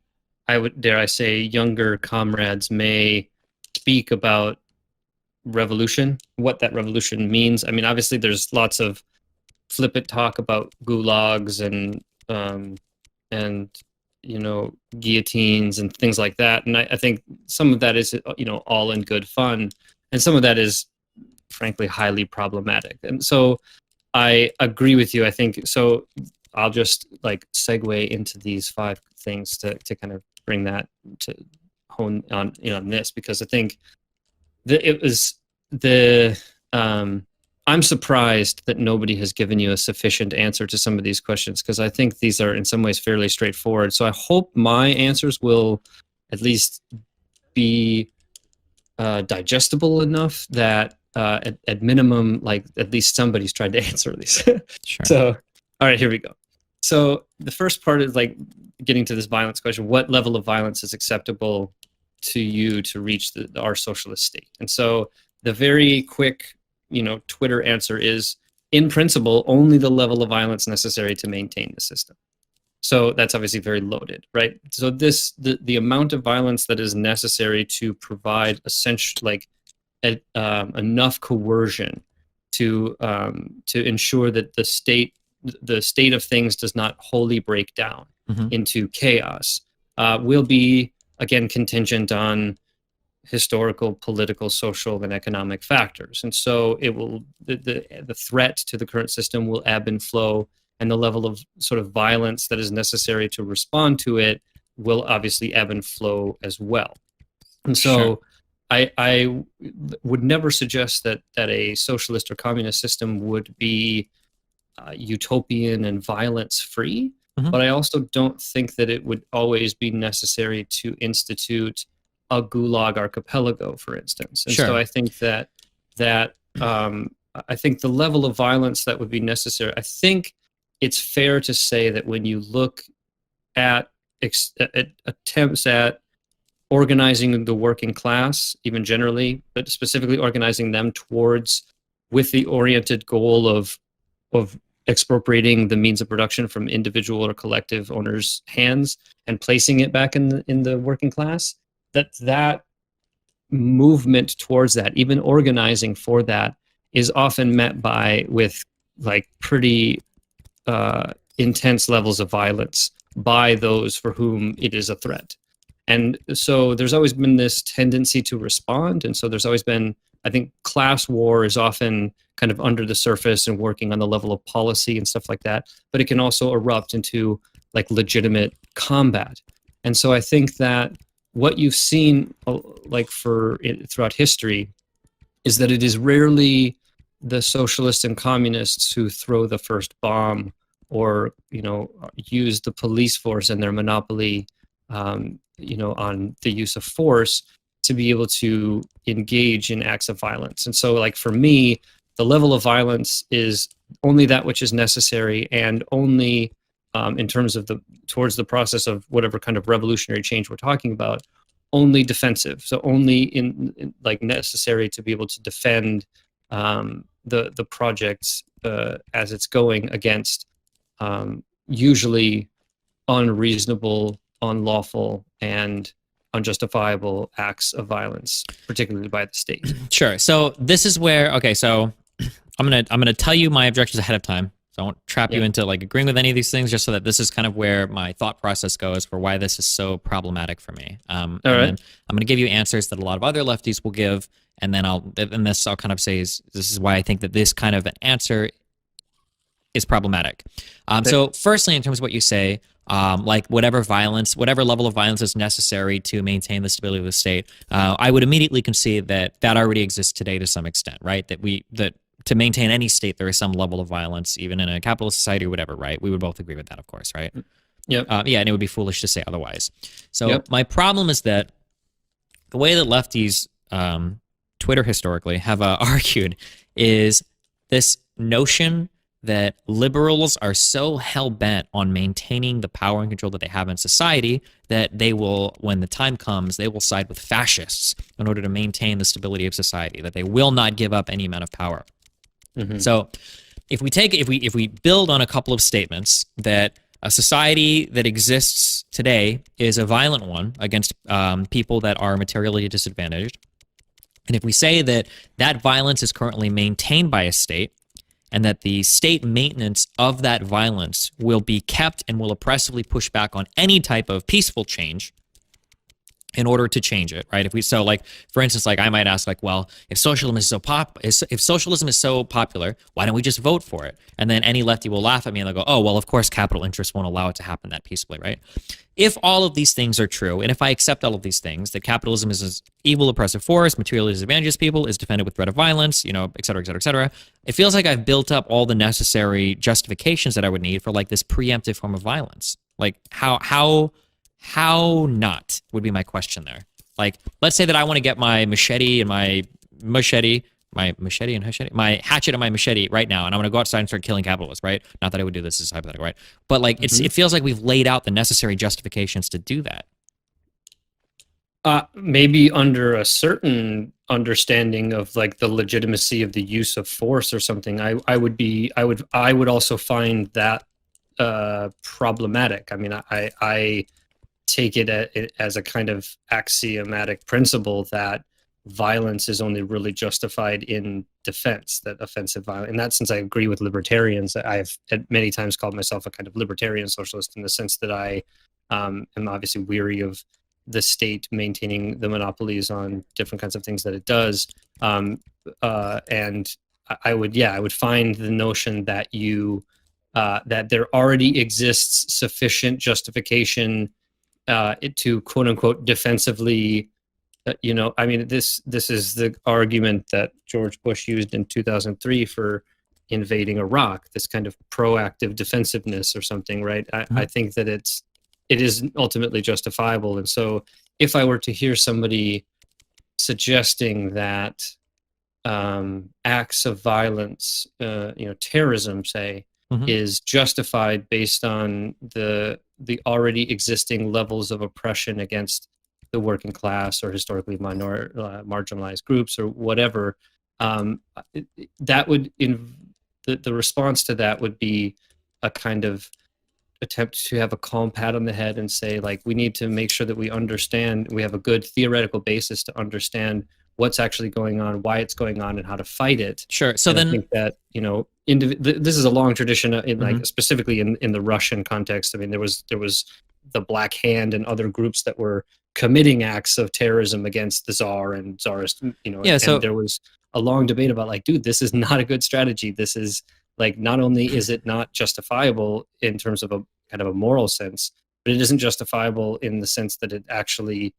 I would dare I say, younger comrades may speak about revolution, what that revolution means. I mean, obviously, there's lots of flippant talk about gulags and guillotines and things like that. And I think some of that is all in good fun, and some of that is frankly highly problematic. And so I agree with you. I think so. I'll just like segue into these 5 things to kind of bring that to hone on on this, because I think I'm surprised that nobody has given you a sufficient answer to some of these questions, because I think these are in some ways fairly straightforward. So I hope my answers will at least be digestible enough that at minimum, like at least somebody's tried to answer these. Sure. So, all right, here we go. So the first part is like getting to this violence question. What level of violence is acceptable to you to reach our socialist state? And so the very quick, Twitter answer is, in principle, only the level of violence necessary to maintain the system. So that's obviously very loaded, right? So the amount of violence that is necessary to provide enough coercion to ensure that the state of things does not wholly break down into chaos will be, again, contingent on historical, political, social, and economic factors. And so it will the threat to the current system will ebb and flow, and the level of sort of violence that is necessary to respond to it will obviously ebb and flow as well. And so Sure. I would never suggest that a socialist or communist system would be utopian and violence free, but I also don't think that it would always be necessary to institute a gulag archipelago, for instance. And Sure. so I think that I think the level of violence that would be necessary, I think it's fair to say that when you look at attempts at organizing the working class, even generally, but specifically organizing them with the oriented goal of expropriating the means of production from individual or collective owners' hands and placing it back in the working class, that movement towards that, even organizing for that, is often met with like pretty intense levels of violence by those for whom it is a threat. And so there's always been this tendency to respond. And so there's always been, I think, class war is often kind of under the surface and working on the level of policy and stuff like that. But it can also erupt into like legitimate combat. And so I think that what you've seen throughout history is that it is rarely the socialists and communists who throw the first bomb or use the police force and their monopoly on the use of force to be able to engage in acts of violence. And so like for me, the level of violence is only that which is necessary, and only in terms of towards the process of whatever kind of revolutionary change we're talking about, only defensive. So only in like necessary to be able to defend the projects as it's going against usually unreasonable, unlawful, and unjustifiable acts of violence, particularly by the state. Sure. So this is where, okay, so I'm gonna tell you my objections ahead of time, So I won't trap you into like agreeing with any of these things, just so that this is kind of where my thought process goes for why this is so problematic for me. And then I'm going to give you answers that a lot of other lefties will give, and then I'll kind of say this is why I think that this kind of an answer is problematic. So firstly, in terms of what you say, like whatever level of violence is necessary to maintain the stability of the state, I would immediately concede that already exists today to some extent, right? That to maintain any state, there is some level of violence, even in a capitalist society or whatever, right? We would both agree with that, of course, right? Yep. Yeah, and it would be foolish to say otherwise. So my problem is that the way that lefties, Twitter historically, have argued is this notion that liberals are so hell-bent on maintaining the power and control that they have in society that they will, when the time comes, they will side with fascists in order to maintain the stability of society, that they will not give up any amount of power. So if we build on a couple of statements that a society that exists today is a violent one against people that are materially disadvantaged, and if we say that violence is currently maintained by a state, and that the state maintenance of that violence will be kept and will oppressively push back on any type of peaceful change in order to change it, right? For instance, like I might ask, like, well, if socialism is so popular, why don't we just vote for it? And then any lefty will laugh at me and they'll go, oh, well, of course, capital interests won't allow it to happen that peacefully, right? If all of these things are true, and if I accept all of these things, that capitalism is an evil, oppressive force, materially disadvantages people, is defended with threat of violence, et cetera, et cetera, et cetera, it feels like I've built up all the necessary justifications that I would need for like this preemptive form of violence. Like how not would be my question there. Like, let's say that I want to get my hatchet and my machete right now, and I want to go outside and start killing capitalists, right? Not that I would do this, as hypothetical, right? But like, it feels like we've laid out the necessary justifications to do that. Maybe under a certain understanding of like the legitimacy of the use of force or something, I would also find that problematic. I mean, I take it as a kind of axiomatic principle that violence is only really justified in defense, that offensive violence. In that sense, I agree with libertarians. I've at many times called myself a kind of libertarian socialist in the sense that I am obviously weary of the state maintaining the monopolies on different kinds of things that it does. And I would find the notion that that there already exists sufficient justification to quote unquote defensively, I mean, this is the argument that George Bush used in 2003 for invading Iraq, this kind of proactive defensiveness or something, right? I think that it is ultimately justifiable. And so if I were to hear somebody suggesting that acts of violence, terrorism, say, is justified based on the already existing levels of oppression against the working class or historically marginalized groups or whatever, that would the response to that would be a kind of attempt to have a calm pat on the head and say, like, we need to make sure that we understand, we have a good theoretical basis to understand what's actually going on, why it's going on, and how to fight it. Sure. So and then I think that, this is a long tradition in like specifically in the Russian context. I mean, there was the Black Hand and other groups that were committing acts of terrorism against the Tsar and Tsarist, and there was a long debate about, like, dude, this is not a good strategy. This is like, not only is it not justifiable in terms of a kind of a moral sense, but it isn't justifiable in the sense that it actually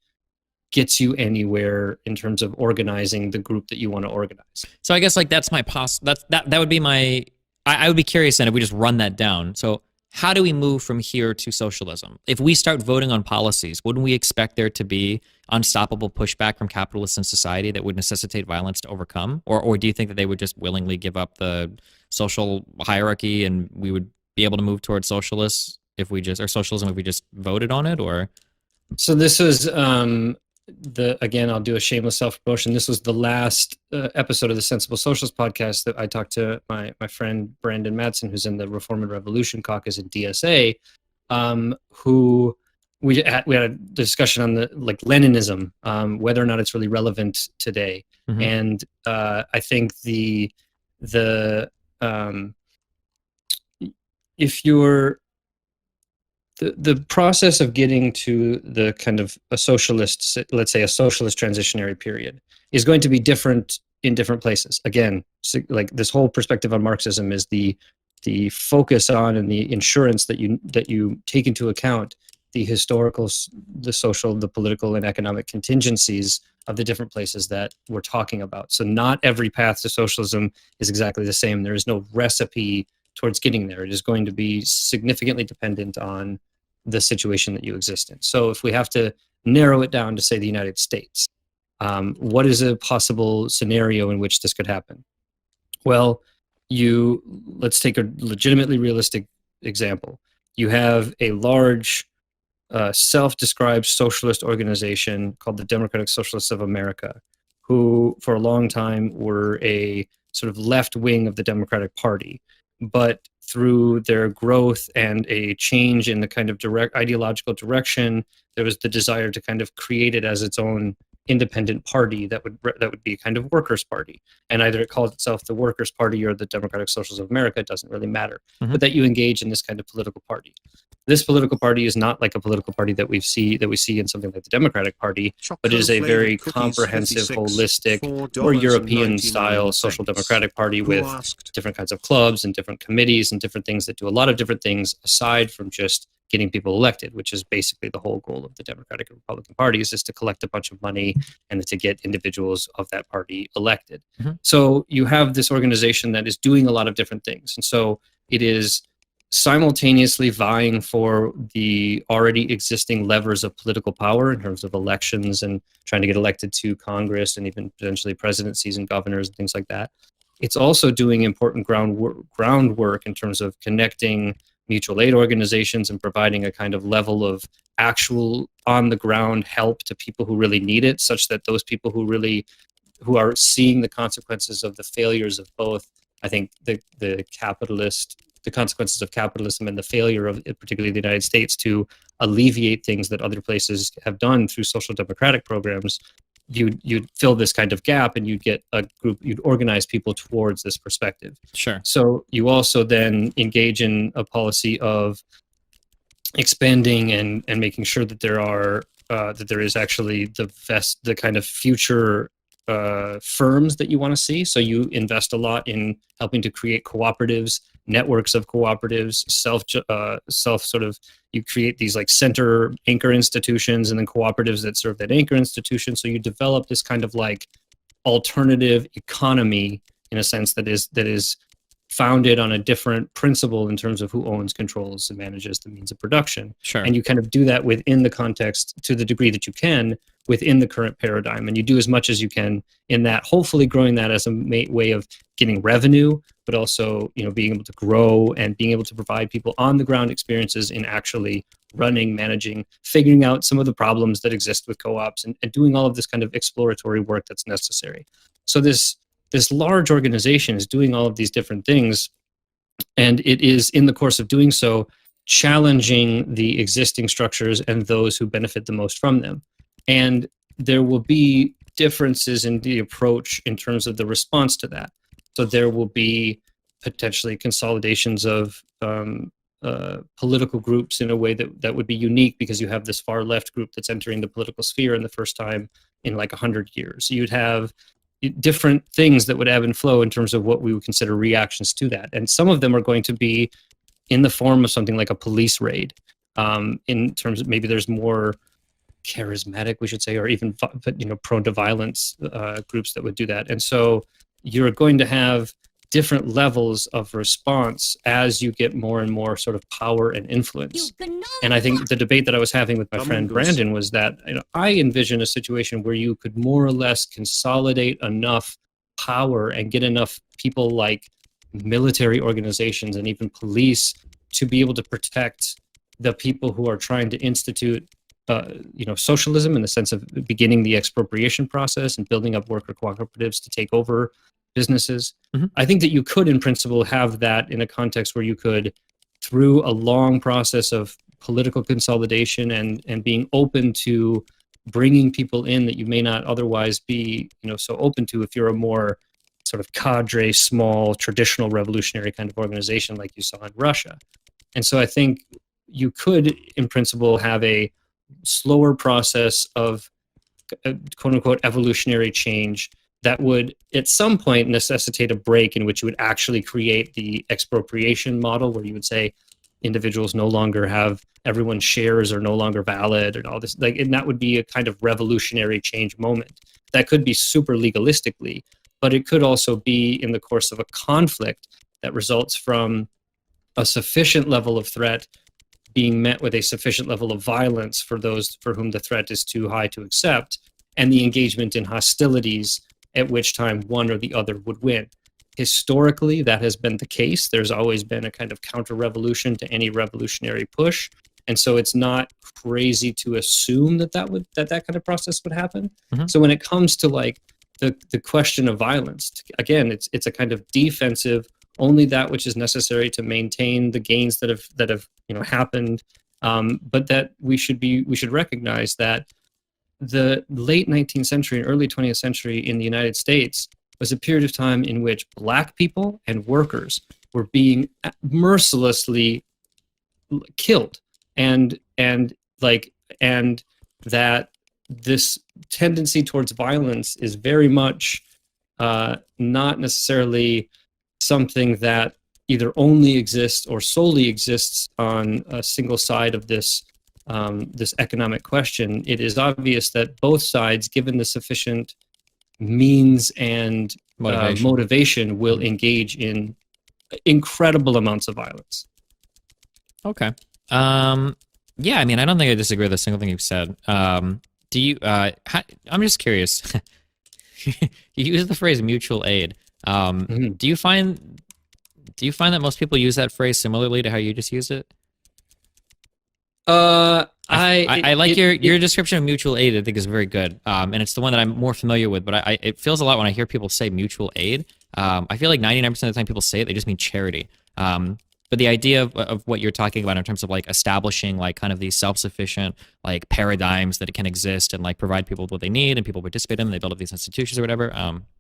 gets you anywhere in terms of organizing the group that you want to organize. So I guess like that's my that would be my, I would be curious then if we just run that down. So how do we move from here to socialism? If we start voting on policies, wouldn't we expect there to be unstoppable pushback from capitalists in society that would necessitate violence to overcome? Or do you think that they would just willingly give up the social hierarchy and we would be able to move towards socialism if we just voted on it? Or so this was again, I'll do a shameless self-promotion. This was the last episode of the Sensible Socialist podcast that I talked to my friend Brandon Madsen, who's in the Reform and Revolution Caucus at DSA, who we had a discussion on the Leninism, whether or not it's really relevant today. And I think the if you're the process of getting to the kind of a socialist, let's say a socialist transitionary period, is going to be different in different places. Again, like this whole perspective on Marxism is the focus on and the insurance that you take into account the historical, the social, the political, and economic contingencies of the different places that we're talking about. So not every path to socialism is exactly the same. There is no recipe towards getting there. It is going to be significantly dependent on the situation that you exist in. So if we have to narrow it down to, say, the United States, what is a possible scenario in which this could happen? Well, let's take a legitimately realistic example. You have a large self-described socialist organization called the Democratic Socialists of America, who for a long time were a sort of left wing of the Democratic Party. But through their growth and a change in the kind of direct ideological direction, there was the desire to kind of create it as its own independent party that would be a kind of workers' party. And either it calls itself the Workers' Party or the Democratic Socialists of America, it doesn't really matter. But that you engage in this kind of political party. This political party is not like a political party that we see in something like the Democratic Party, but it is a very comprehensive, holistic, more European-style social democratic party with different kinds of clubs and different committees and different things that do a lot of different things aside from just getting people elected, which is basically the whole goal of the Democratic and Republican parties, is to collect a bunch of money and to get individuals of that party elected. So you have this organization that is doing a lot of different things. And so it is simultaneously vying for the already existing levers of political power in terms of elections and trying to get elected to Congress and even potentially presidencies and governors and things like that. It's also doing important groundwork in terms of connecting mutual aid organizations and providing a kind of level of actual on the ground help to people who really need it, such that those people who are seeing the consequences of the failures of both, I think, the consequences of capitalism and the failure of particularly the United States to alleviate things that other places have done through social democratic programs, you'd fill this kind of gap and you'd get a group, you'd organize people towards this perspective. Sure. So you also then engage in a policy of expanding and making sure that there is actually the kind of future firms that you want to see. So you invest a lot in helping to create cooperatives, networks of cooperatives, you create these like center anchor institutions and then cooperatives that serve that anchor institution. So you develop this kind of like alternative economy in a sense that is founded on a different principle in terms of who owns, controls, and manages the means of production. Sure. And you kind of do that within the context to the degree that you can within the current paradigm. And you do as much as you can in that, hopefully growing that as a way of getting revenue, but also, being able to grow and being able to provide people on the ground experiences in actually running, managing, figuring out some of the problems that exist with co-ops and doing all of this kind of exploratory work that's necessary. So this large organization is doing all of these different things, and it is in the course of doing so challenging the existing structures and those who benefit the most from them. And there will be differences in the approach in terms of the response to that. So there will be potentially consolidations of political groups in a way that would be unique, because you have this far left group that's entering the political sphere in the first time in like 100 years. You'd have different things that would ebb and flow in terms of what we would consider reactions to that. And some of them are going to be in the form of something like a police raid, in terms of maybe there's more charismatic, we should say, or even prone to violence groups that would do that. And so you're going to have different levels of response as you get more and more sort of power and influence. And I think the debate that I was having with my friend Brandon was that I envision a situation where you could more or less consolidate enough power and get enough people like military organizations and even police to be able to protect the people who are trying to institute socialism, in the sense of beginning the expropriation process and building up worker cooperatives to take over businesses. I think that you could, in principle, have that in a context where you could, through a long process of political consolidation and being open to bringing people in that you may not otherwise be, so open to if you're a more sort of cadre, small, traditional revolutionary kind of organization like you saw in Russia. And so I think you could, in principle, have a slower process of quote unquote evolutionary change that would at some point necessitate a break in which you would actually create the expropriation model where you would say individuals no longer have, everyone's shares are no longer valid and all this, like, and that would be a kind of revolutionary change moment. That could be super legalistically, but it could also be in the course of a conflict that results from a sufficient level of threat being met with a sufficient level of violence for those for whom the threat is too high to accept, and the engagement in hostilities at which time one or the other would win. Historically, that has been the case. There's always been a kind of counter-revolution to any revolutionary push, and so it's not crazy to assume that that kind of process would happen. So when it comes to like the question of violence, again, it's a kind of defensive, only that which is necessary to maintain the gains that have happened, but that we should recognize that the late 19th century and early 20th century in the United States was a period of time in which Black people and workers were being mercilessly killed, and that this tendency towards violence is very much not necessarily something that either only exists or solely exists on a single side of this this economic question. It is obvious that both sides, given the sufficient means and motivation, will engage in incredible amounts of violence. Okay. Yeah, I mean, I don't think I disagree with a single thing you've said. Do you? I'm just curious. You use the phrase mutual aid. Do you find that most people use that phrase similarly to how you just used it? I like your description of mutual aid. I think is very good, and it's the one that I'm more familiar with. But it feels a lot when I hear people say mutual aid. I feel like 99% of the time people say it, they just mean charity. But the idea of what you're talking about in terms of like establishing like kind of these self-sufficient like paradigms that it can exist and like provide people with what they need and people participate in them, they build up these institutions or whatever,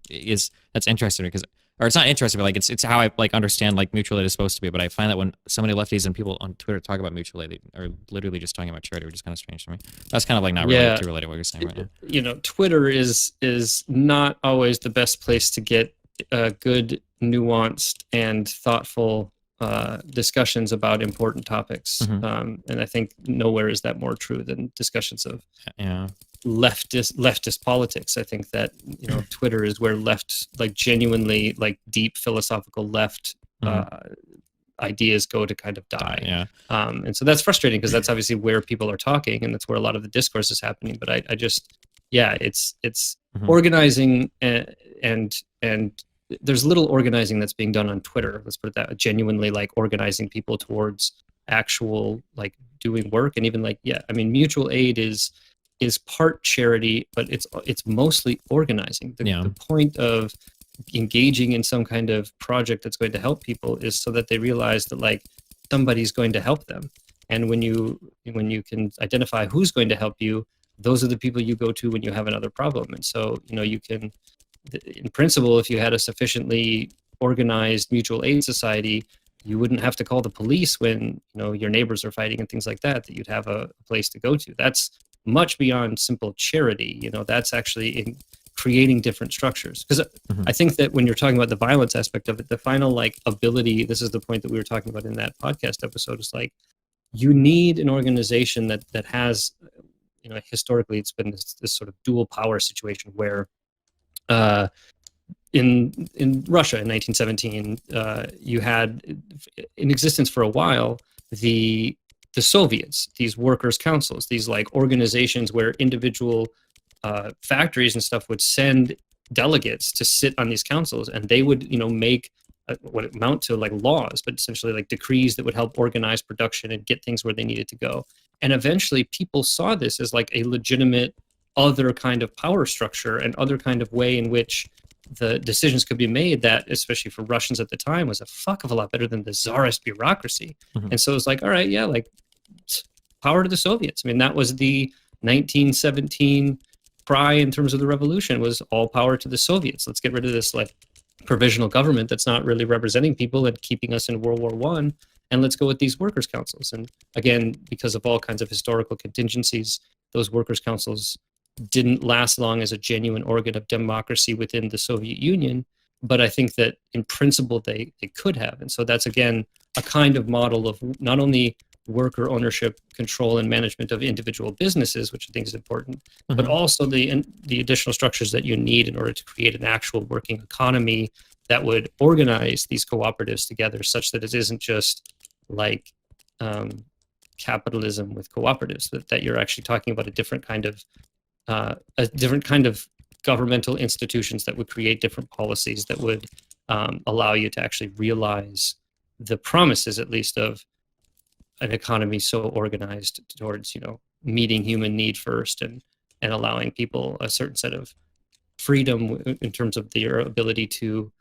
that's interesting because, or it's not interesting, but like it's how I like understand like mutual aid is supposed to be. But I find that when so many lefties and people on Twitter talk about mutual aid, they are literally just talking about charity, which is kind of strange to me. That's kind of like not really too related to what you're saying right now. Twitter is not always the best place to get good, nuanced, and thoughtful discussions about important topics, and I think nowhere is that more true than discussions of leftist politics. I think that Twitter is where left, like genuinely like deep philosophical left ideas go to kind of die. And so that's frustrating because that's obviously where people are talking and that's where a lot of the discourse is happening. But I just it's organizing and there's little organizing that's being done on Twitter. Let's put it that way. Genuinely like organizing people towards actual like doing work. And even like, I mean, mutual aid is part charity, but it's mostly organizing. The point of engaging in some kind of project that's going to help people is so that they realize that like somebody's going to help them. And when you can identify who's going to help you, those are the people you go to when you have another problem. And so, you can, in principle, if you had a sufficiently organized mutual aid society, you wouldn't have to call the police when your neighbors are fighting and things like that. That you'd have a place to go to. That's much beyond simple charity. That's actually in creating different structures. Because I think that when you're talking about the violence aspect of it, the final like ability. This is the point that we were talking about in that podcast episode. Is like you need an organization that has, historically it's been this sort of dual power situation where. In Russia in 1917, you had in existence for a while the Soviets, these workers' councils, these like organizations where individual factories and stuff would send delegates to sit on these councils, and they would make what it amount to like laws, but essentially like decrees that would help organize production and get things where they needed to go. And eventually, people saw this as like a legitimate other kind of power structure and other kind of way in which the decisions could be made that, especially for Russians at the time, was a fuck of a lot better than the czarist bureaucracy. And so it's like, all right, like power to the Soviets. I mean, that was the 1917 cry in terms of the revolution, was all power to the Soviets. Let's get rid of this like provisional government that's not really representing people and keeping us in World War I. and let's go with these workers' councils. And again, because of all kinds of historical contingencies, those workers' councils didn't last long as a genuine organ of democracy within the Soviet Union. But I think that in principle, they could have. And so that's, again, a kind of model of not only worker ownership, control, and management of individual businesses, which I think is important, but also the additional structures that you need in order to create an actual working economy that would organize these cooperatives together, such that it isn't just like capitalism with cooperatives, that you're actually talking about a different kind of governmental institutions that would create different policies that would allow you to actually realize the promises, at least, of an economy so organized towards, meeting human need first, and allowing people a certain set of freedom in terms of their ability to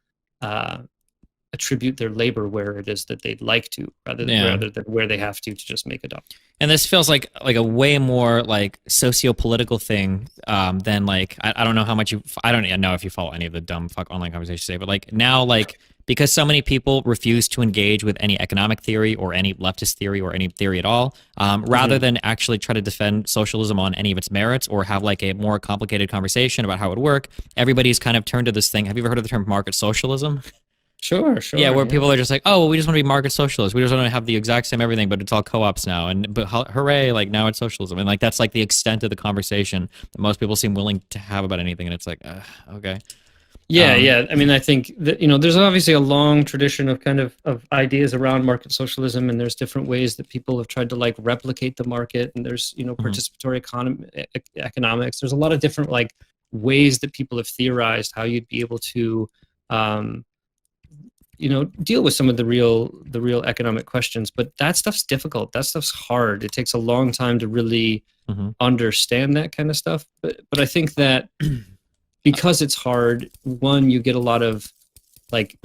attribute their labor where it is that they'd like to, rather than where they have to just make a dollar. And this feels like a way more like socio-political thing than like, I don't know how much I don't even know if you follow any of the dumb fuck online conversations today, but like now, like, because so many people refuse to engage with any economic theory or any leftist theory or any theory at all, rather than actually try to defend socialism on any of its merits or have like a more complicated conversation about how it would work, everybody's kind of turned to this thing. Have you ever heard of the term market socialism? Sure. Yeah, where people are just like, oh, well, we just want to be market socialists. We just want to have the exact same everything, but it's all co-ops now. But hooray, like now it's socialism. And like that's like the extent of the conversation that most people seem willing to have about anything. And it's like, okay. Yeah. I mean, I think that, there's obviously a long tradition of kind of ideas around market socialism, and there's different ways that people have tried to like replicate the market. And there's, participatory economics. There's a lot of different like ways that people have theorized how you'd be able to, deal with some of the real economic questions. But that stuff's difficult. That stuff's hard. It takes a long time to really understand that kind of stuff. But I think that because it's hard, one, you get a lot of like,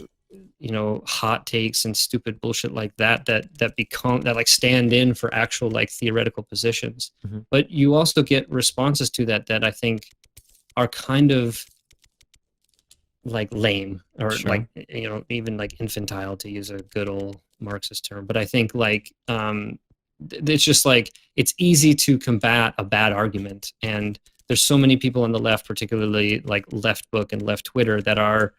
hot takes and stupid bullshit like that like stand in for actual like theoretical positions. But you also get responses to that I think are kind of like lame, or like, even like infantile, to use a good old Marxist term. But I think like it's just like it's easy to combat a bad argument, and there's so many people on the left, particularly like left book and left Twitter, that are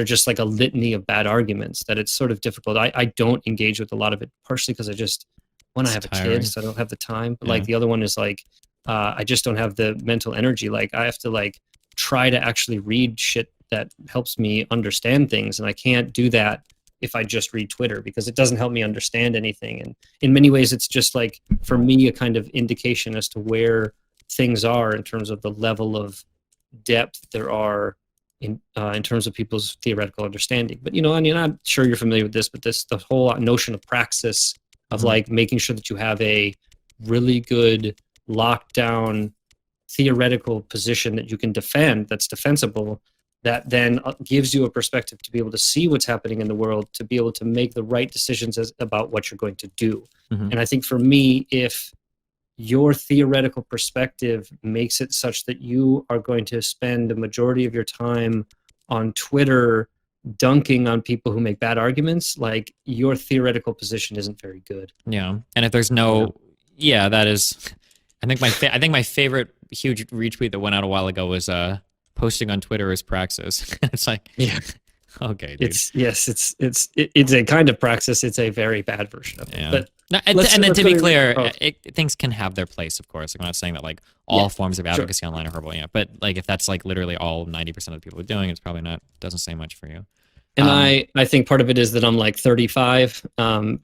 just like a litany of bad arguments, that it's sort of difficult. I don't engage with a lot of it, partially because I just want to have a kid, so I don't have the time. But like the other one is like I just don't have the mental energy. Like I have to like try to actually read shit that helps me understand things, and I can't do that if I just read Twitter, because it doesn't help me understand anything. And in many ways, it's just like, for me, a kind of indication as to where things are in terms of the level of depth there are in terms of people's theoretical understanding. But I'm not sure you're familiar with this, but the whole notion of praxis of like making sure that you have a really good lockdown theoretical position that you can defend, that's defensible, that then gives you a perspective to be able to see what's happening in the world, to be able to make the right decisions about what you're going to do. And I think for me, if your theoretical perspective makes it such that you are going to spend the majority of your time on Twitter dunking on people who make bad arguments, like your theoretical position isn't very good. Yeah. And if there's that is, I think my favorite huge retweet that went out a while ago was posting on Twitter is praxis. It's like, okay, dude. It's a kind of praxis. It's a very bad version of it. Yeah. But and then to be clear, things can have their place, of course. Like, I'm not saying that like all forms of advocacy online are horrible. Yeah, but like if that's like literally all 90% of the people are doing, it's probably doesn't say much for you. And I think part of it is that I'm like 35,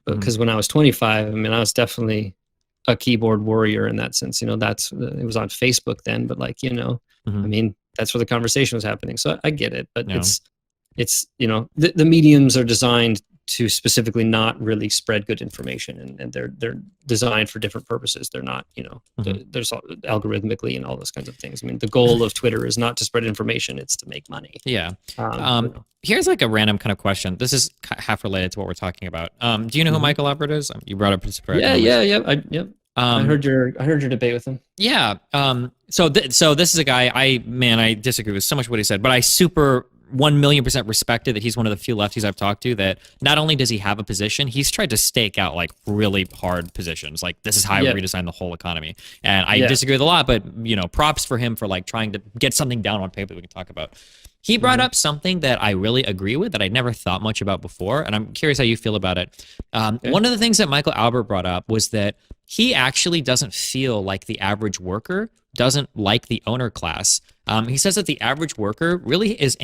because when I was 25, I mean, I was definitely a keyboard warrior in that sense. It was on Facebook then, but like, I mean, that's where the conversation was happening. So I get it, but it's the mediums are designed to specifically not really spread good information, and they're designed for different purposes. They're not, there's algorithmically and all those kinds of things. I mean, the goal of Twitter is not to spread information; it's to make money. Yeah. Here's like a random kind of question. This is half related to what we're talking about. Do you know who Michael Albert is? You brought up Christopher. Yeah. I heard your debate with him. Yeah. So this is a guy. I disagree with so much what he said, but I super 1,000,000% respected that he's one of the few lefties I've talked to that not only does he have a position, he's tried to stake out like really hard positions. Like, this is how I redesign the whole economy. And I disagree with a lot, but props for him for like trying to get something down on paper that we can talk about. He brought up something that I really agree with that I'd never thought much about before, and I'm curious how you feel about it. One of the things that Michael Albert brought up was that he actually doesn't feel like the average worker doesn't like the owner class. He says that the average worker really is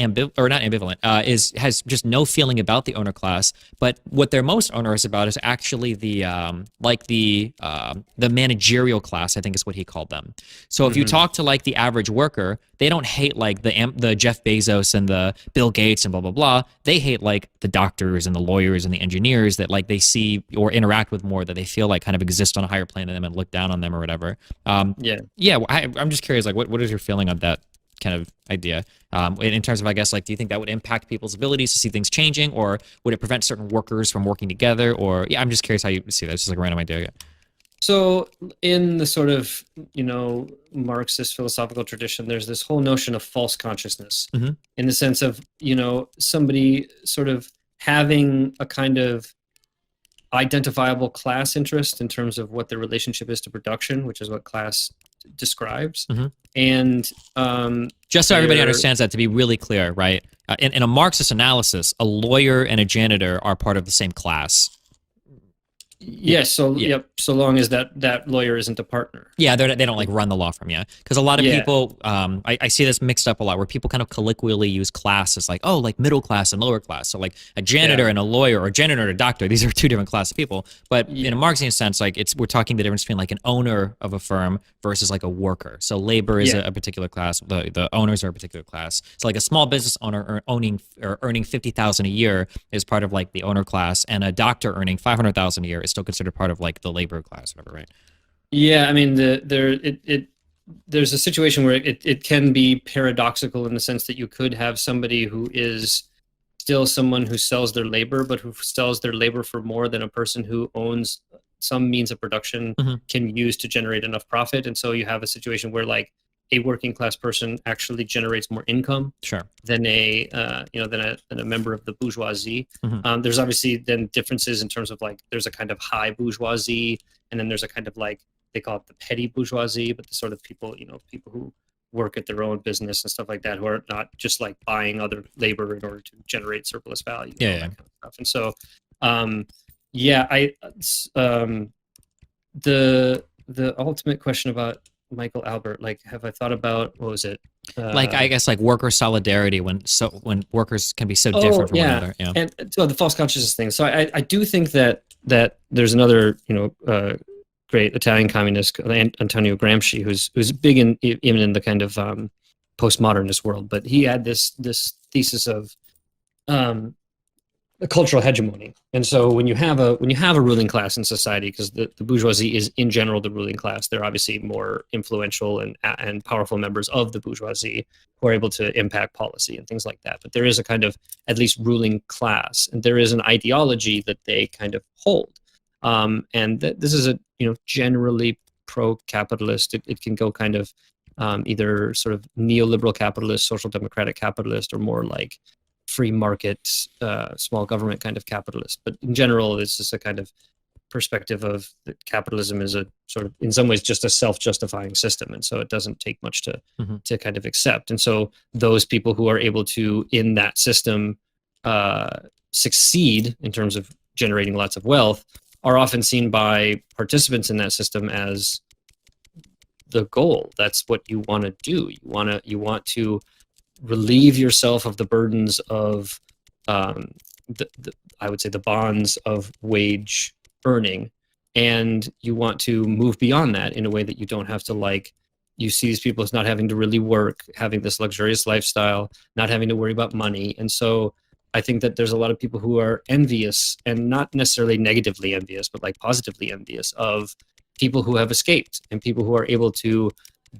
has just no feeling about the owner class, but what they're most onerous about is actually the managerial class, I think is what he called them. So if you talk to like the average worker, they don't hate like the Jeff Bezos and the Bill Gates and blah blah blah. They hate like the doctors and the lawyers and the engineers that like they see or interact with more, that they feel like kind of exist on a higher plane than them and look down on them or whatever. I'm just curious, like what is your feeling of that kind of idea in terms of, I guess, like, do you think that would impact people's abilities to see things changing, or would it prevent certain workers from working together? Or I'm just curious how you see that. It's just like a random idea. So in the sort of Marxist philosophical tradition, there's this whole notion of false consciousness, in the sense of somebody sort of having a kind of identifiable class interest in terms of what their relationship is to production, which is what class describes. And just so everybody understands that, to be really clear, right? In a Marxist analysis, a lawyer and a janitor are part of the same class. Yes. So so long as that lawyer isn't a partner. Yeah, they don't like run the law firm. Yeah, because a lot of people, I see this mixed up a lot, where people kind of colloquially use class as like, oh, like middle class and lower class. So like a janitor and a lawyer, or a janitor and a doctor, these are two different classes of people. But in a Marxian sense, like we're talking the difference between like an owner of a firm versus like a worker. So labor is a particular class. The owners are a particular class. So like a small business owner earning $50,000 a year is part of like the owner class, and a doctor earning $500,000 a year is still considered part of like the labor class, whatever, right? Yeah, I mean, there's a situation where it can be paradoxical, in the sense that you could have somebody who is still someone who sells their labor, but who sells their labor for more than a person who owns some means of production can use to generate enough profit. And so you have a situation where like a working class person actually generates more income than a member of the bourgeoisie. There's obviously then differences in terms of like, there's a kind of high bourgeoisie, and then there's a kind of like, they call it the petty bourgeoisie, but the sort of people who work at their own business and stuff like that, who are not just like buying other labor in order to generate surplus value. That kind of stuff. And so, the ultimate question about Michael Albert, like, have I thought about, what was it? Like, I guess like worker solidarity, when workers can be so different from one another. Yeah. And so the false consciousness thing. So I do think that there's another, great Italian communist, Antonio Gramsci, who's big even in the kind of postmodernist world, but he had this thesis of a cultural hegemony. And so when you have a ruling class in society, because the bourgeoisie is in general the ruling class, they're obviously more influential and powerful members of the bourgeoisie who are able to impact policy and things like that. But there is a kind of at least ruling class, and there is an ideology that they kind of hold. And this is a generally pro-capitalist. It can go kind of either sort of neoliberal capitalist, social democratic capitalist, or more like free market, small government kind of capitalist. But in general, this is a kind of perspective of that capitalism is a sort of, in some ways, just a self-justifying system, and so it doesn't take much to kind of accept. And so those people who are able to, in that system, succeed in terms of generating lots of wealth, are often seen by participants in that system as the goal. That's what you want to do. You want to relieve yourself of the burdens of I would say the bonds of wage earning, and you want to move beyond that in a way that you don't have to, like, you see these people as not having to really work, having this luxurious lifestyle, not having to worry about money. And so I think that there's a lot of people who are envious, and not necessarily negatively envious, but like positively envious of people who have escaped, and people who are able to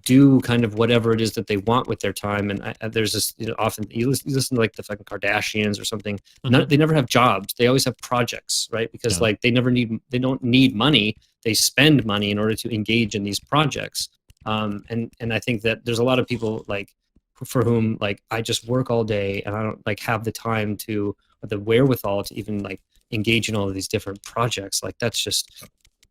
do kind of whatever it is that they want with their time. And there's this, often you listen to like the fucking Kardashians or something. They never have jobs. They always have projects, right? Because like they don't need money. They spend money in order to engage in these projects. And I think that there's a lot of people like for whom like I just work all day and I don't like have the time to or the wherewithal to even like engage in all of these different projects. Like that's just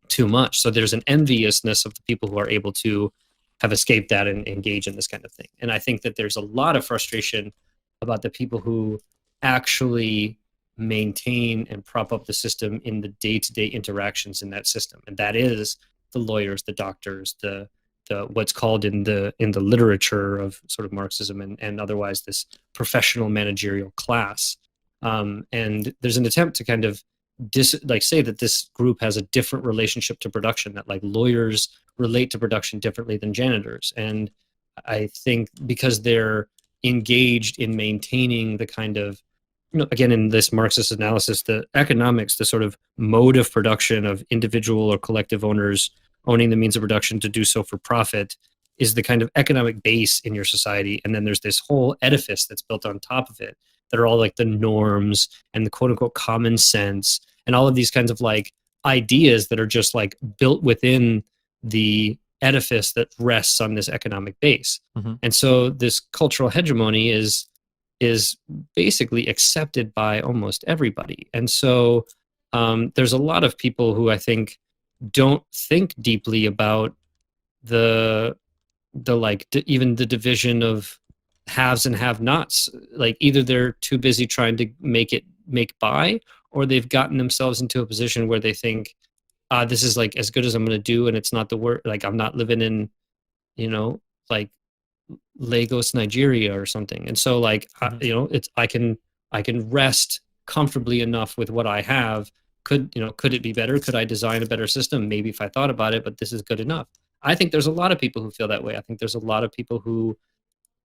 too much. So there's an enviousness of the people who are able to have escaped that and engage in this kind of thing. And I think that there's a lot of frustration about the people who actually maintain and prop up the system in the day-to-day interactions in that system. And that is the lawyers, the doctors, the what's called in the literature of sort of Marxism and otherwise this professional managerial class. And there's an attempt to kind of say that this group has a different relationship to production, that like lawyers relate to production differently than janitors. And I think because they're engaged in maintaining the kind of, again, in this Marxist analysis, the economics, the sort of mode of production of individual or collective owners owning the means of production to do so for profit is the kind of economic base in your society. And then there's this whole edifice that's built on top of it that are all like the norms and the quote unquote common sense and all of these kinds of like ideas that are just like built within the edifice that rests on this economic base. Mm-hmm. And so this cultural hegemony is basically accepted by almost everybody. And so there's a lot of people who I think don't think deeply about the even the division of haves and have-nots. Like either they're too busy trying to make by, or they've gotten themselves into a position where they think, this is like as good as I'm going to do, and it's not the work. Like I'm not living in, like Lagos, Nigeria, or something. And so like I can rest comfortably enough with what I have. Could it be better? Could I design a better system? Maybe if I thought about it, but this is good enough. I think there's a lot of people who feel that way. I think there's a lot of people who,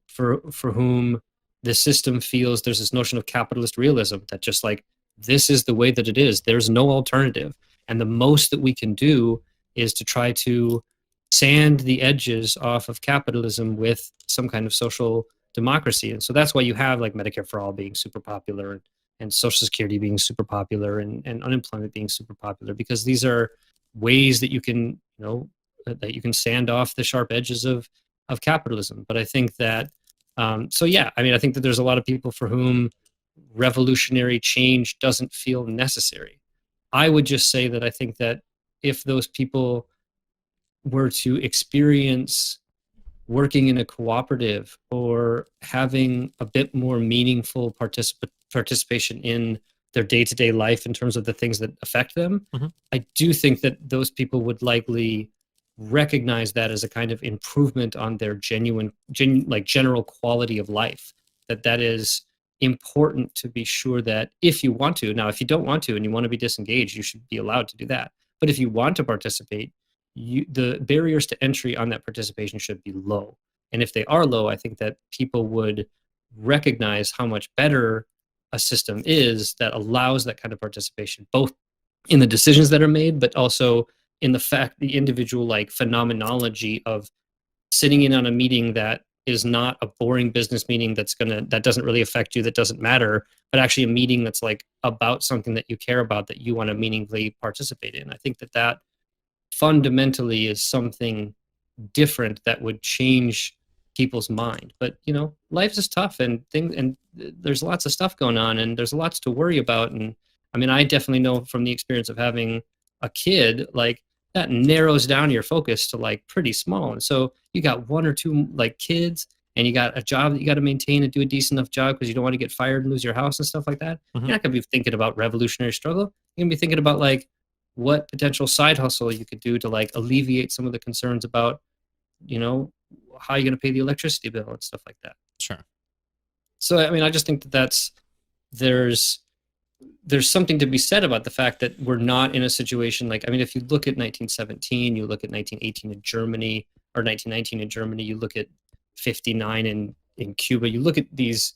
for whom the system feels there's this notion of capitalist realism that just like, this is the way that it is. There's no alternative. And the most that we can do is to try to sand the edges off of capitalism with some kind of social democracy. And so that's why you have like Medicare for all being super popular and Social Security being super popular and unemployment being super popular, because these are ways that you can, that you can sand off the sharp edges of capitalism. But I think that, I think that there's a lot of people for whom revolutionary change doesn't feel necessary. I would just say that I think that if those people were to experience working in a cooperative or having a bit more meaningful participation in their day-to-day life in terms of the things that affect them, mm-hmm. I do think that those people would likely recognize that as a kind of improvement on their general quality of life. That is important to be sure that if you want to, now if you don't want to and you want to be disengaged, you should be allowed to do that. But if you want to participate, the barriers to entry on that participation should be low. And if they are low, I think that people would recognize how much better a system is that allows that kind of participation, both in the decisions that are made, but also in the individual like phenomenology of sitting in on a meeting that is not a boring business meeting that doesn't really affect you, that doesn't matter, but actually a meeting that's like about something that you care about, that you want to meaningfully participate in. I think that fundamentally is something different that would change people's mind. But life is tough and there's lots of stuff going on and there's lots to worry about. And I mean, I definitely know from the experience of having a kid, like that narrows down your focus to like pretty small. And so you got one or two like kids and you got a job that you got to maintain and do a decent enough job because you don't want to get fired and lose your house and stuff like that. Mm-hmm. You're not going to be thinking about revolutionary struggle. You're going to be thinking about like what potential side hustle you could do to like alleviate some of the concerns about, how you're going to pay the electricity bill and stuff like that. Sure. So, I mean, I just think that there's something to be said about the fact that we're not in a situation like, I mean, if you look at 1917, you look at 1918 in Germany, or 1919 in Germany, you look at 59 in Cuba, you look at these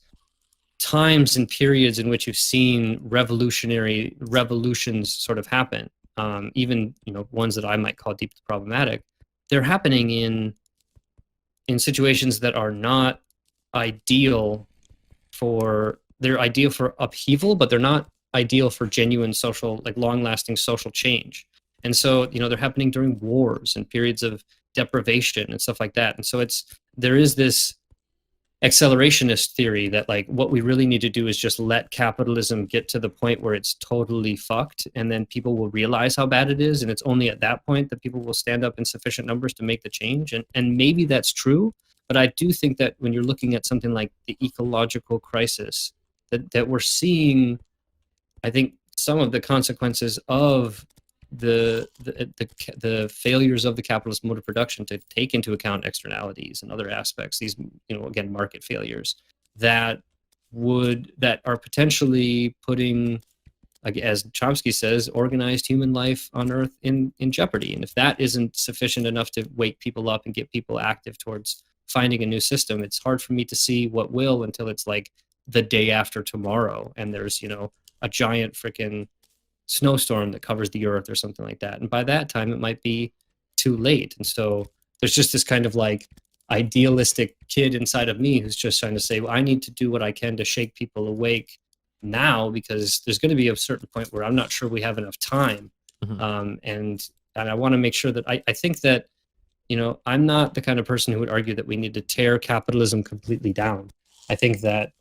times and periods in which you've seen revolutions sort of happen, even, ones that I might call deeply problematic. They're happening in situations that are not ideal they're ideal for upheaval, but they're not ideal for genuine social, like long-lasting social change. And so, they're happening during wars and periods of deprivation and stuff like that. And so there is this accelerationist theory that like what we really need to do is just let capitalism get to the point where it's totally fucked, and then people will realize how bad it is, and it's only at that point that people will stand up in sufficient numbers to make the change. And maybe that's true, but I do think that when you're looking at something like the ecological crisis, that we're seeing, I think, some of the consequences of the failures of the capitalist mode of production to take into account externalities and other aspects, these, again, market failures that are potentially putting, like, as Chomsky says, organized human life on Earth in jeopardy. And if that isn't sufficient enough to wake people up and get people active towards finding a new system, it's hard for me to see what will, until it's like the day after tomorrow and there's a giant freaking snowstorm that covers the earth or something like that. And by that time, it might be too late. And so there's just this kind of like idealistic kid inside of me who's just trying to say, well, I need to do what I can to shake people awake now, because there's going to be a certain point where I'm not sure we have enough time. And I want to make sure that I think that, I'm not the kind of person who would argue that we need to tear capitalism completely down. I think that,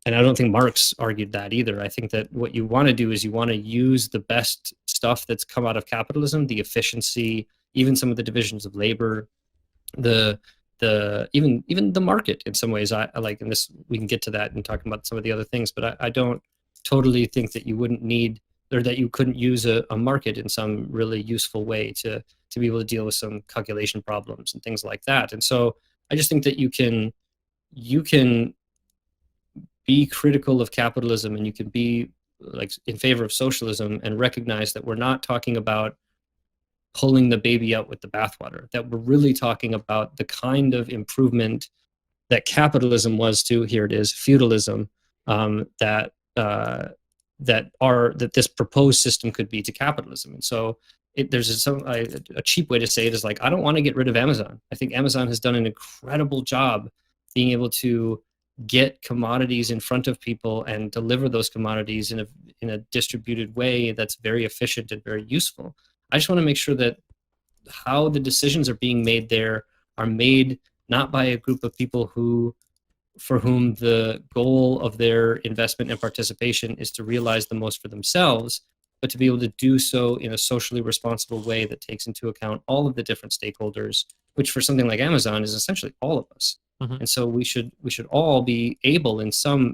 and I don't think Marx argued that either. I think that what you want to do is you want to use the best stuff that's come out of capitalism, the efficiency, even some of the divisions of labor, even the market in some ways. I like, and this, we can get to that and talk about some of the other things, but I don't totally think that you wouldn't need, or that you couldn't use a market in some really useful way to be able to deal with some calculation problems and things like that. And so I just think that you can be critical of capitalism, and you can be like in favor of socialism, and recognize that we're not talking about pulling the baby out with the bathwater, that we're really talking about the kind of improvement that capitalism was to, here it is, feudalism, that this proposed system could be to capitalism. And so there's a cheap way to say it is like, I don't want to get rid of Amazon. I think Amazon has done an incredible job being able to get commodities in front of people and deliver those commodities in a distributed way that's very efficient and very useful. I just want to make sure that how the decisions are being made there are made not by a group of people for whom the goal of their investment and participation is to realize the most for themselves, but to be able to do so in a socially responsible way that takes into account all of the different stakeholders, which for something like Amazon is essentially all of us. And so we should all be able, in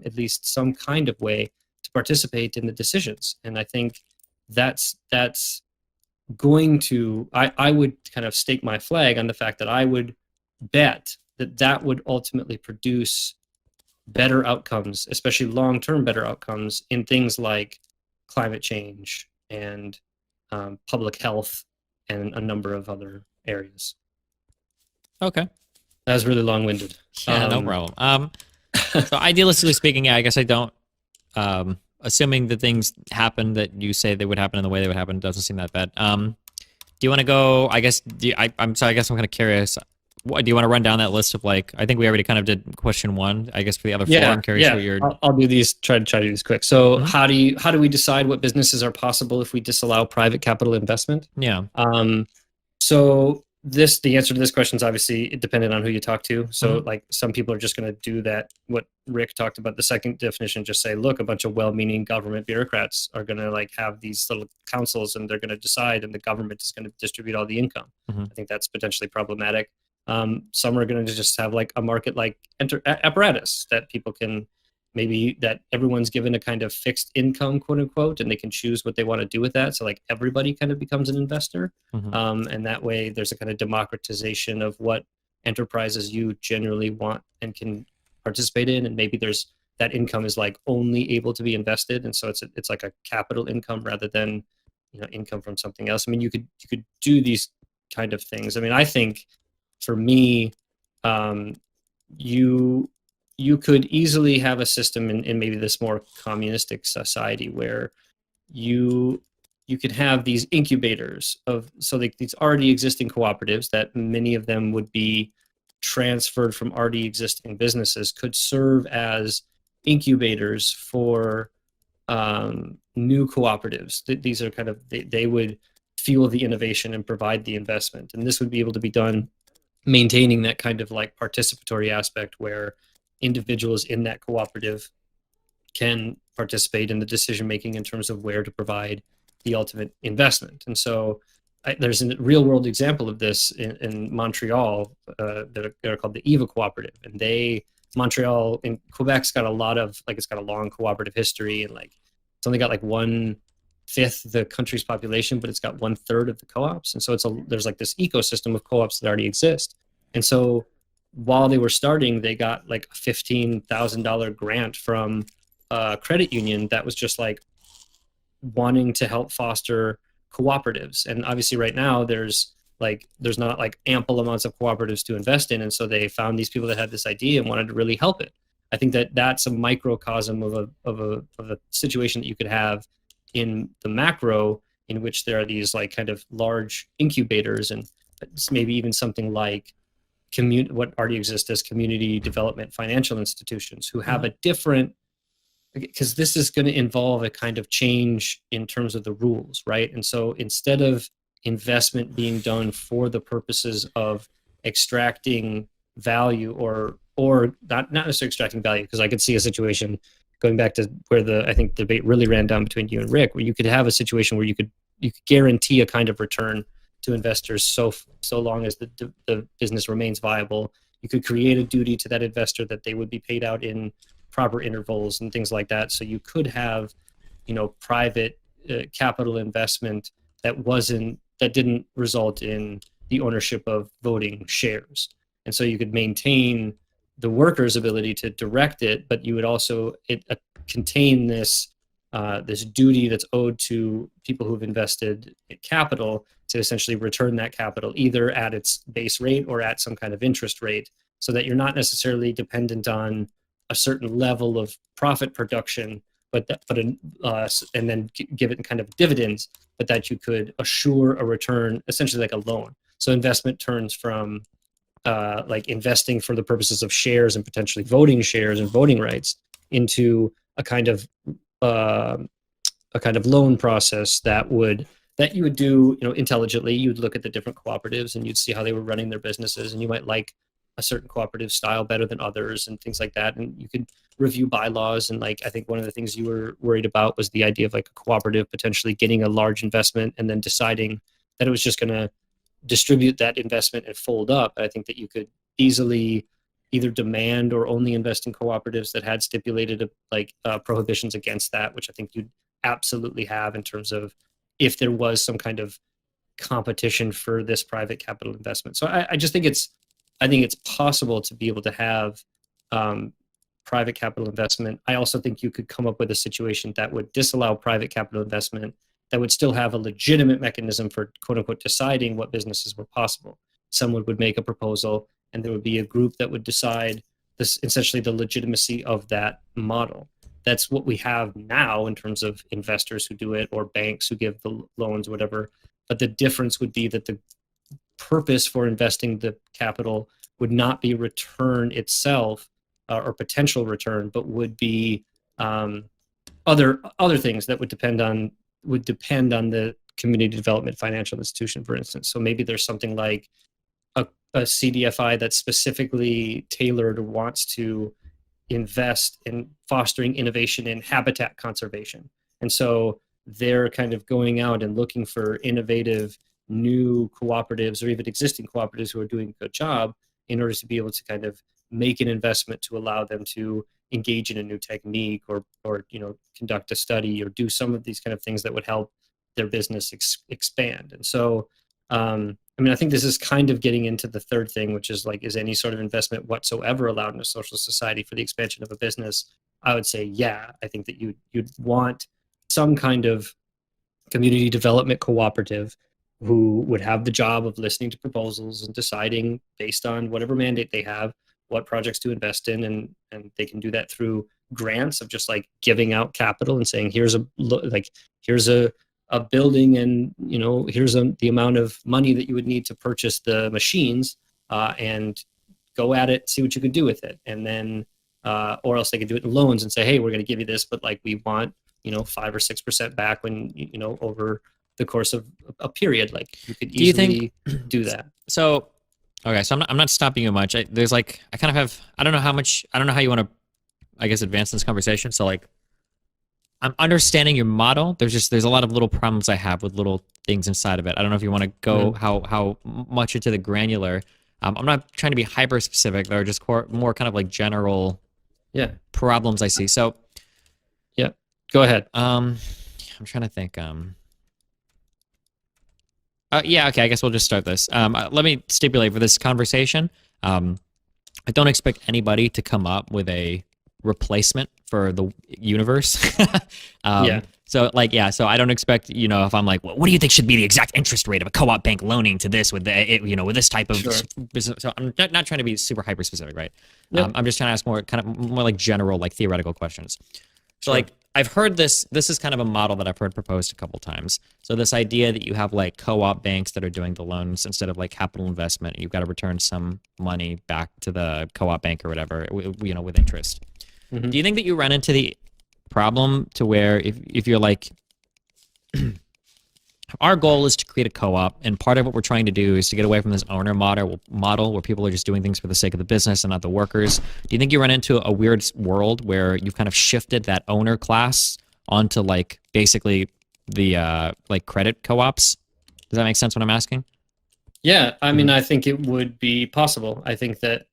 at least some kind of way, to participate in the decisions. And I think that's going to, I would kind of stake my flag on the fact that I would bet that would ultimately produce better outcomes, especially long-term better outcomes, in things like climate change and public health and a number of other areas. Okay. That was really long-winded. Yeah, no problem. So idealistically speaking, yeah, I guess I don't, assuming the things happen that you say they would happen in the way they would happen, doesn't seem that bad. Do you want to go, I guess, I'm sorry, I guess I'm kind of curious. Do you want to run down that list of, like, I think we already kind of did question one, I guess, for the other four. I'm curious what you're... I'll do these, try to do these quick. So how do we decide what businesses are possible if we disallow private capital investment? Yeah. So the answer to this question is obviously dependent on who you talk to. So like some people are just going to do that, what Rick talked about, the second definition, just say, look, a bunch of well-meaning government bureaucrats are going to like have these little councils and they're going to decide, and the government is going to distribute all the income. I think that's potentially problematic. Some are going to just have like a market like apparatus that people can, maybe that everyone's given a kind of fixed income, quote unquote, and they can choose what they want to do with that. So like everybody kind of becomes an investor. And that way there's a kind of democratization of what enterprises you generally want and can participate in. And maybe there's that income is like only able to be invested. And so it's like a capital income rather than, income from something else. I mean, you could do these kind of things. I mean, I think for me, you could easily have a system in maybe this more communistic society where you could have these incubators of, so like these already existing cooperatives that many of them would be transferred from already existing businesses, could serve as incubators for new cooperatives. These are kind of, they would fuel the innovation and provide the investment. And this would be able to be done maintaining that kind of like participatory aspect where individuals in that cooperative can participate in the decision making in terms of where to provide the ultimate investment. And so there's a real world example of this in Montreal that are called the EVA Cooperative, and Montreal in Quebec's got a lot of it's got a long cooperative history, and it's only got 1/5 the country's population, but it's got 1/3 of the co-ops, and so there's this ecosystem of co-ops that already exist. And so while they were starting, they got a $15,000 grant from a credit union that was just wanting to help foster cooperatives. And obviously right now there's not ample amounts of cooperatives to invest in, and so they found these people that had this idea and wanted to really help it. I think that that's a microcosm of a situation that you could have in the macro, in which there are these kind of large incubators, and maybe even something like what already exists as community development financial institutions, who have a different, because this is going to involve a kind of change in terms of the rules, right? And so instead of investment being done for the purposes of extracting value, or not necessarily extracting value, because I could see a situation going back to where I think the debate really ran down between you and Rick, where you could have a situation where you could guarantee a kind of return to investors so long as the business remains viable. You could create a duty to that investor that they would be paid out in proper intervals and things like that. So you could have, private capital investment that didn't result in the ownership of voting shares. And so you could maintain the workers' ability to direct it, but you would also contain this duty that's owed to people who've invested capital to essentially return that capital either at its base rate or at some kind of interest rate, so that you're not necessarily dependent on a certain level of profit production, and then give it kind of dividends, but that you could assure a return essentially like a loan. So investment turns from investing for the purposes of shares and potentially voting shares and voting rights into a kind of loan process that you would do intelligently. You'd look at the different cooperatives and you'd see how they were running their businesses, and you might like a certain cooperative style better than others and things like that. And you could review bylaws. And I think one of the things you were worried about was the idea of a cooperative potentially getting a large investment and then deciding that it was just going to distribute that investment and fold up. I think that you could easily either demand or only invest in cooperatives that had stipulated prohibitions against that, which I think you'd absolutely have in terms of if there was some kind of competition for this private capital investment. So I just think it's possible to be able to have private capital investment. I also think you could come up with a situation that would disallow private capital investment, that would still have a legitimate mechanism for quote unquote deciding what businesses were possible. Someone would make a proposal and there would be a group that would decide this, essentially the legitimacy of that model. That's what we have now in terms of investors who do it, or banks who give the loans or whatever. But the difference would be that the purpose for investing the capital would not be return itself or potential return, but would be other things that would depend on the community development financial institution, for instance. So maybe there's something like a CDFI that's specifically tailored or wants to invest in fostering innovation in habitat conservation. And so they're kind of going out and looking for innovative new cooperatives or even existing cooperatives who are doing a good job in order to be able to kind of make an investment to allow them to engage in a new technique or conduct a study or do some of these kind of things that would help their business expand. And so I think this is kind of getting into the third thing, which is is any sort of investment whatsoever allowed in a social society for the expansion of a business? I would say, yeah, I think that you'd want some kind of community development cooperative who would have the job of listening to proposals and deciding based on whatever mandate they have what projects to invest in, and they can do that through grants of just giving out capital and saying here's a building, and here's the amount of money that you would need to purchase the machines, and go at it, see what you can do with it. And then or else they could do it in loans and say, hey, we're going to give you this, but we want 5 or 6% back when over the course of a period. You could easily do that. So Okay, so I'm not stopping you much. There's like I kind of have I don't know how you want to I guess advance this conversation. So like I'm understanding your model. There's a lot of little problems I have with little things inside of it. I don't know if you want to go how much into the granular. I'm not trying to be hyper specific. They're just more kind of like general problems I see. So yeah, go ahead. I'm trying to think. Yeah, okay. I guess we'll just start this. Let me stipulate for this conversation. I don't expect anybody to come up with a replacement for the universe. So like, yeah. So I don't expect, if I'm like, well, what do you think should be the exact interest rate of a co-op bank loaning to this with with this type of business? So I'm not trying to be super hyper specific, right? Yep. I'm just trying to ask more like general, like theoretical questions. So like, I've heard this is kind of a model that I've heard proposed a couple times. So this idea that you have like co-op banks that are doing the loans instead of like capital investment, you've got to return some money back to the co-op bank or whatever, with interest. Mm-hmm. Do you think that you run into the problem to where if you're like, our goal is to create a co-op, and part of what we're trying to do is to get away from this owner model where people are just doing things for the sake of the business and not the workers. Do you think you run into a weird world where you've kind of shifted that owner class onto like basically the like credit co-ops? Does that make sense what I'm asking? Yeah, I mean, I think it would be possible. I think that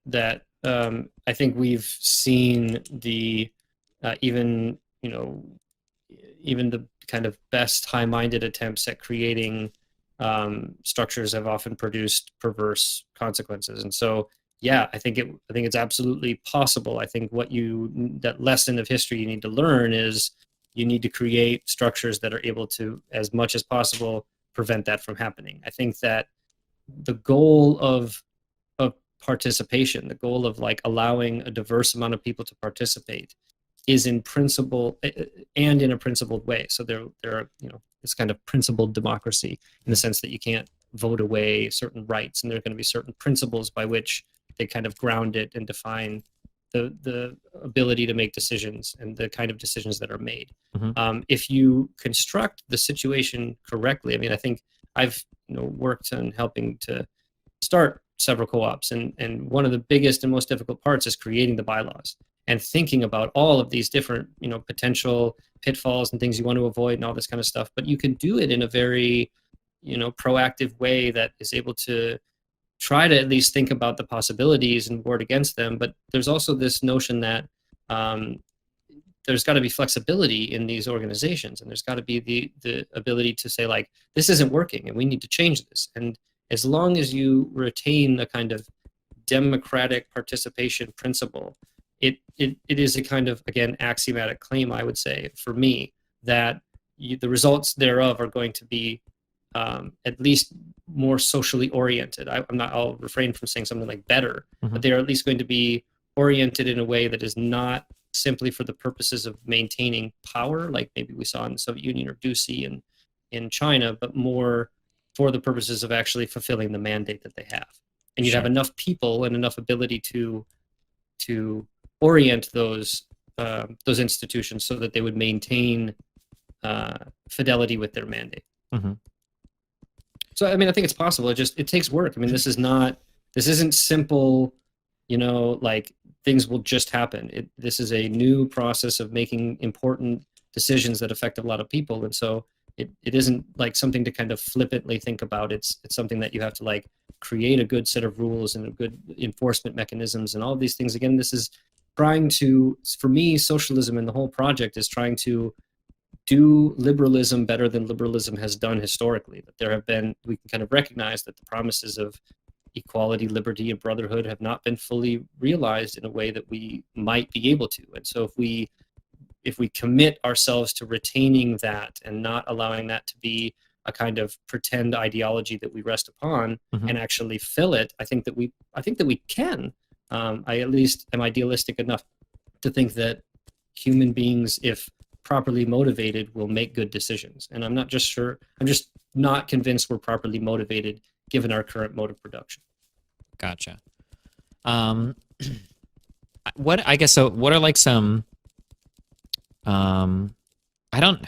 I think we've seen the even the kind of best high-minded attempts at creating structures have often produced perverse consequences. And so, yeah, I think it's absolutely possible. I think that lesson of history you need to learn is you need to create structures that are able to, as much as possible, prevent that from happening. I think that the goal of participation, the goal of like allowing a diverse amount of people to participate, is in principle and in a principled way. So there are this kind of principled democracy in the sense that you can't vote away certain rights, and there are going to be certain principles by which they kind of ground it and define the ability to make decisions and the kind of decisions that are made. Mm-hmm. If you construct the situation correctly, I mean, I think I've worked on helping to start several co-ops, and one of the biggest and most difficult parts is creating the bylaws and thinking about all of these different potential pitfalls and things you want to avoid and all this kind of stuff. But you can do it in a very proactive way that is able to try to at least think about the possibilities and ward against them. But there's also this notion that there's got to be flexibility in these organizations, and there's got to be the ability to say, like, this isn't working and we need to change this. And as long as you retain a kind of democratic participation principle, it is a kind of, again, axiomatic claim, I would say, for me, that the results thereof are going to be at least more socially oriented. I'll refrain from saying something like better, but they are at least going to be oriented in a way that is not simply for the purposes of maintaining power, like maybe we saw in the Soviet Union or Ducey in China, but more for the purposes of actually fulfilling the mandate that they have. And you'd have enough people and enough ability to orient those institutions so that they would maintain fidelity with their mandate. Mm-hmm. So, I mean, I think it's possible. It takes work. I mean, this isn't simple, like things will just happen. This is a new process of making important decisions that affect a lot of people. And so it isn't like something to kind of flippantly think about. It's something that you have to like create a good set of rules and a good enforcement mechanisms and all of these things. Again, this is trying to, for me, socialism and the whole project is trying to do liberalism better than liberalism has done historically. That we can kind of recognize that the promises of equality, liberty, and brotherhood have not been fully realized in a way that we might be able to. And so if we commit ourselves to retaining that and not allowing that to be a kind of pretend ideology that we rest upon and actually fill it, I think that we can. I at least am idealistic enough to think that human beings, if properly motivated, will make good decisions. And I'm just not convinced we're properly motivated given our current mode of production. Gotcha. What are like some I don't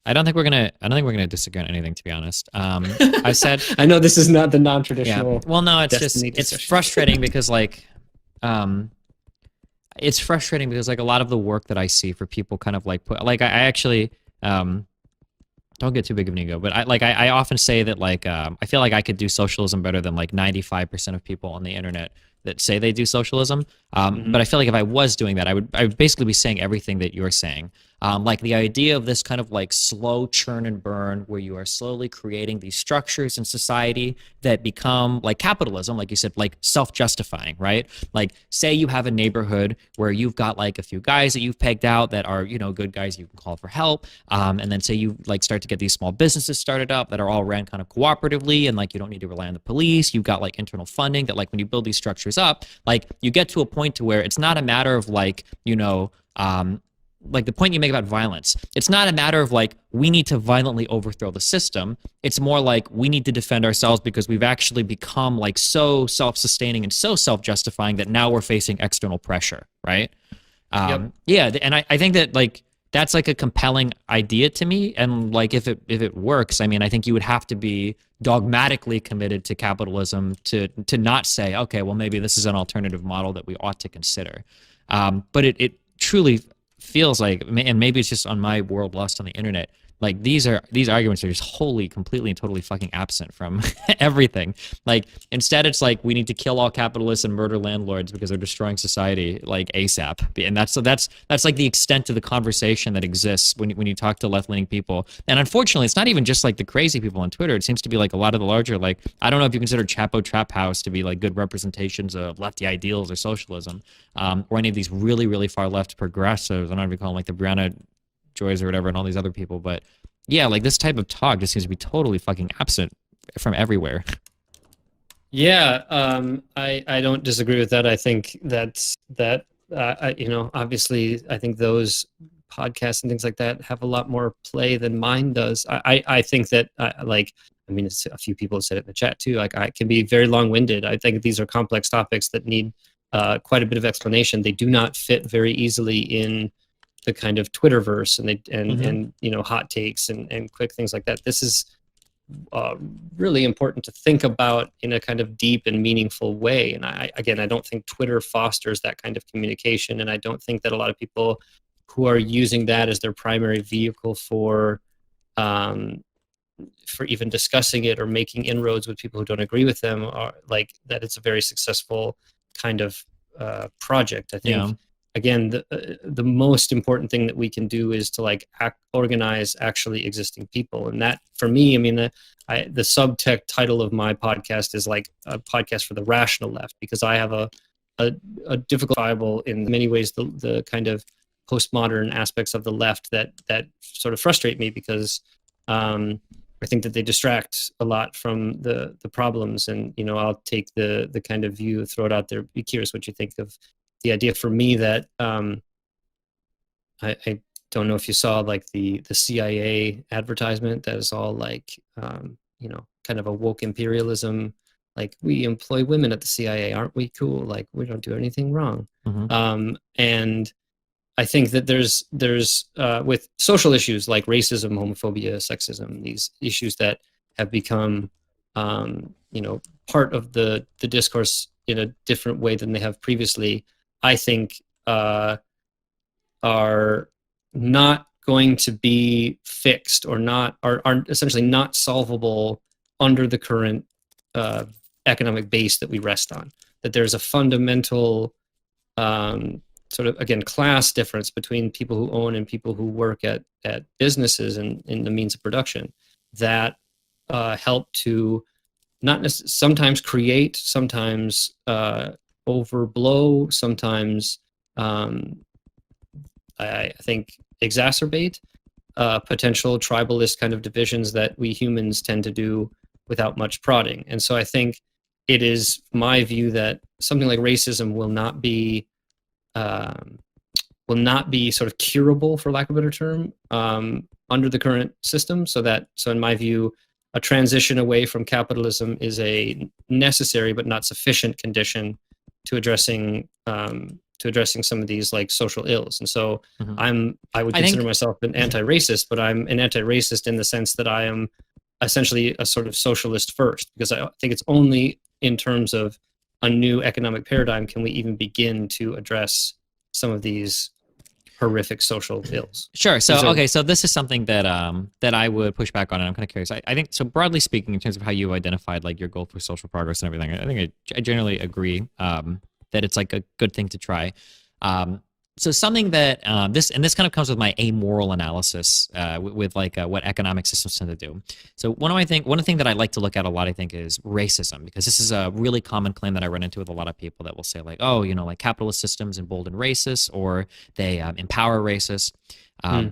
I don't think we're gonna disagree on anything, to be honest. I said, I know this is not the yeah. non-traditional. Well, no, it's just Destiny it's discussion. frustrating because like, it's frustrating because like a lot of the work that I see for people kind of like put like I actually don't get too big of an ego, but I often say that like I feel like I could do socialism better than like 95% of people on the internet that say they do socialism. But I feel like if I was doing that, I would basically be saying everything that you're saying. Like the idea of this kind of like slow churn and burn where you are slowly creating these structures in society that become like capitalism, like you said, like self-justifying, right? Like say you have a neighborhood where you've got like a few guys that you've pegged out that are, you know, good guys you can call for help. And then say you like start to get these small businesses started up that are all ran kind of cooperatively and like you don't need to rely on the police. You've got like internal funding that like when you build these structures up, like you get to a point to where it's not a matter of like, you know, like the point you make about violence, it's not a matter of like we need to violently overthrow the system. It's more like we need to defend ourselves because we've actually become like so self-sustaining and so self-justifying that now we're facing external pressure, right? Yeah, and I think that like that's like a compelling idea to me, and like if it works, I mean, I think you would have to be dogmatically committed to capitalism to not say, okay, well maybe this is an alternative model that we ought to consider. But it truly feels like, and maybe it's just on my world lost on the internet, like these arguments are just wholly, completely, and totally fucking absent from everything. Like instead, it's like we need to kill all capitalists and murder landlords because they're destroying society like ASAP. And that's like the extent of the conversation that exists when you talk to left-leaning people. And unfortunately, it's not even just like the crazy people on Twitter. It seems to be like a lot of the larger, like I don't know if you consider Chapo Trap House to be like good representations of lefty ideals or socialism, or any of these really, really far left progressives. I don't know if you call them like the Brianna Joys or whatever, and all these other people. But yeah, like this type of talk just seems to be totally fucking absent from everywhere. Yeah, I don't disagree with that. I think that you know, obviously, I think those podcasts and things like that have a lot more play than mine does. I think that like, I mean, it's, a few people have said it in the chat too. Like, I can be very long-winded. I think these are complex topics that need quite a bit of explanation. They do not fit very easily in the kind of Twitterverse and you know, hot takes and quick things like that. This is really important to think about in a kind of deep and meaningful way. And I don't think Twitter fosters that kind of communication, and I don't think that a lot of people who are using that as their primary vehicle for even discussing it or making inroads with people who don't agree with them are like that. It's a very successful kind of project. I think. Yeah. Again, the most important thing that we can do is to like organize actually existing people, and that for me, I mean, the subtext title of my podcast is like a podcast for the rational left, because I have a difficult Bible in many ways, the kind of postmodern aspects of the left that sort of frustrate me, because I think that they distract a lot from the problems, and you know, I'll take the kind of view, throw it out there. Be curious what you think of the idea for me that I don't know if you saw like the CIA advertisement that is all like you know, kind of a woke imperialism, like we employ women at the CIA, aren't we cool? Like we don't do anything wrong. And I think that there's with social issues like racism, homophobia, sexism, these issues that have become you know, part of the discourse in a different way than they have previously, I think are not going to be fixed, or are essentially not solvable under the current economic base that we rest on. That there's a fundamental sort of, again, class difference between people who own and people who work at businesses and in the means of production that help to not sometimes create, sometimes overblow, sometimes I think exacerbate potential tribalist kind of divisions that we humans tend to do without much prodding. And so I think it is my view that something like racism will not be sort of curable, for lack of a better term, under the current system. So in my view, a transition away from capitalism is a necessary but not sufficient condition to addressing addressing some of these like social ills. And so Mhm. I would I think- consider myself an anti-racist, but I'm an anti-racist in the sense that I am essentially a sort of socialist first, because I think it's only in terms of a new economic paradigm can we even begin to address some of these horrific social ills. Sure. So So- okay, so this is something that that I would push back on, and I'm kind of curious. I think so. Broadly speaking, in terms of how you identified like your goal for social progress and everything, I think I generally agree that it's like a good thing to try. So something that this kind of comes with my amoral analysis with like what economic systems tend to do. So one thing that I like to look at a lot, I think, is racism, because this is a really common claim that I run into with a lot of people that will say like, oh, like capitalist systems embolden racists, or they empower racists.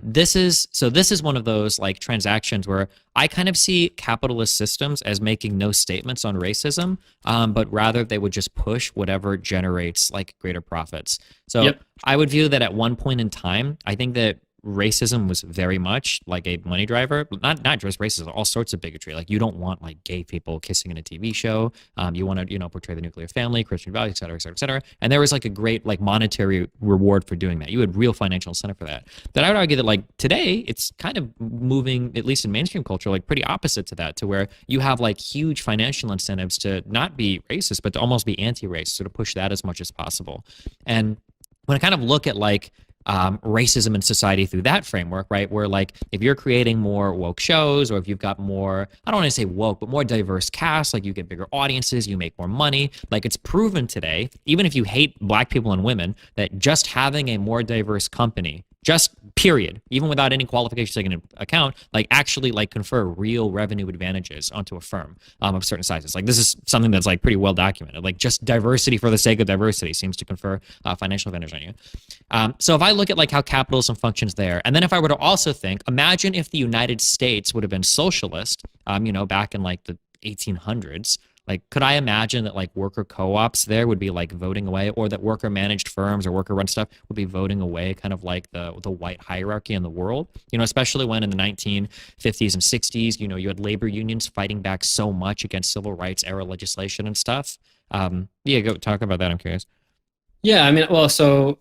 This is one of those like transactions where I kind of see capitalist systems as making no statements on racism, but rather they would just push whatever generates like greater profits. So Yep. I would view that at one point in time, I think that racism was very much like a money driver. Not just racism, all sorts of bigotry. Like you don't want like gay people kissing in a TV show. You want to portray the nuclear family, Christian values, et cetera, et cetera, et cetera. And there was like a great like monetary reward for doing that. You had real financial incentive for that. Then I would argue that like today it's kind of moving, at least in mainstream culture, like pretty opposite to that, to where you have like huge financial incentives to not be racist, but to almost be anti-racist, so to push that as much as possible. And when I kind of look at like racism in society through that framework, right? Where like if you're creating more woke shows, or if you've got more, I don't want to say woke, but more diverse casts, like you get bigger audiences, you make more money. Like it's proven today, even if you hate black people and women, that just having a more diverse company, just period, even without any qualifications taken into account, like actually like confer real revenue advantages onto a firm of certain sizes. Like this is something that's like pretty well documented. Like just diversity for the sake of diversity seems to confer financial advantage on you. So if I look at like how capitalism functions there, and then if I were to also think, imagine if the United States would have been socialist, back in like the 1800s. Like, could I imagine that like worker co-ops there would be like voting away, or that worker managed firms or worker run stuff would be voting away kind of like the white hierarchy in the world, especially when in the 1950s and 60s, you had labor unions fighting back so much against civil rights era legislation and stuff. Go talk about that. I'm curious. Yeah, I mean, well, so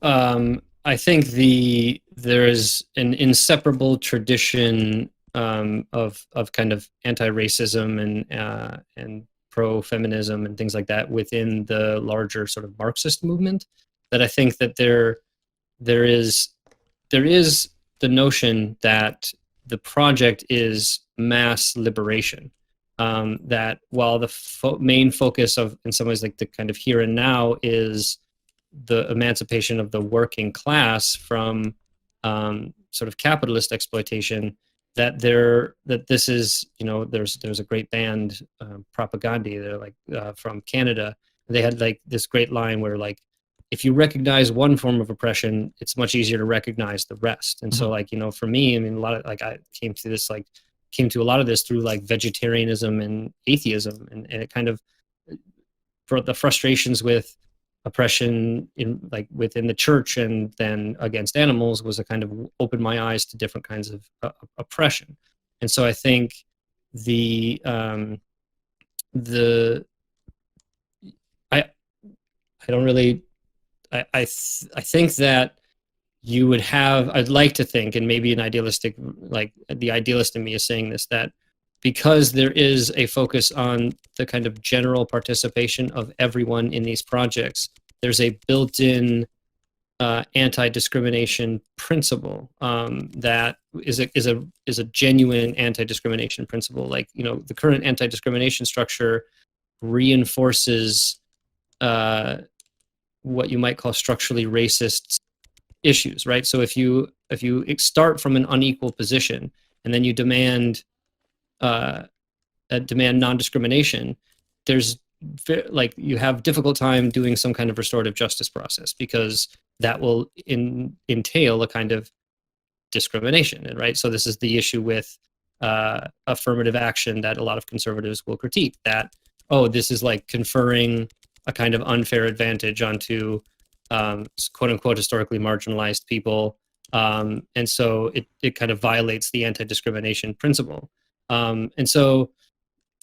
I think there is an inseparable tradition of kind of anti-racism and pro-feminism and things like that within the larger sort of Marxist movement. That I think that there is the notion that the project is mass liberation. That while the main focus of, in some ways, like the kind of here and now is the emancipation of the working class from sort of capitalist exploitation, that this is, there's a great band, Propaganda, they're like from Canada. They had like this great line where like, if you recognize one form of oppression, it's much easier to recognize the rest. And so like, for me, I mean, a lot of like, I came to a lot of this through like vegetarianism and atheism, and it kind of brought the frustrations with oppression in like within the church and then against animals was a kind of opened my eyes to different kinds of oppression. And so I think I don't really I think that you would have, I'd like to think, and maybe an idealistic, like the idealist in me is saying this, that because there is a focus on the kind of general participation of everyone in these projects, there's a built-in anti-discrimination principle that is a genuine anti-discrimination principle. Like, the current anti-discrimination structure reinforces what you might call structurally racist issues, right? So if you start from an unequal position and then you demand non-discrimination, there's like you have difficult time doing some kind of restorative justice process, because that will entail a kind of discrimination, right? So this is the issue with affirmative action that a lot of conservatives will critique, that, oh, this is like conferring a kind of unfair advantage onto quote unquote historically marginalized people. And so it kind of violates the anti-discrimination principle. And so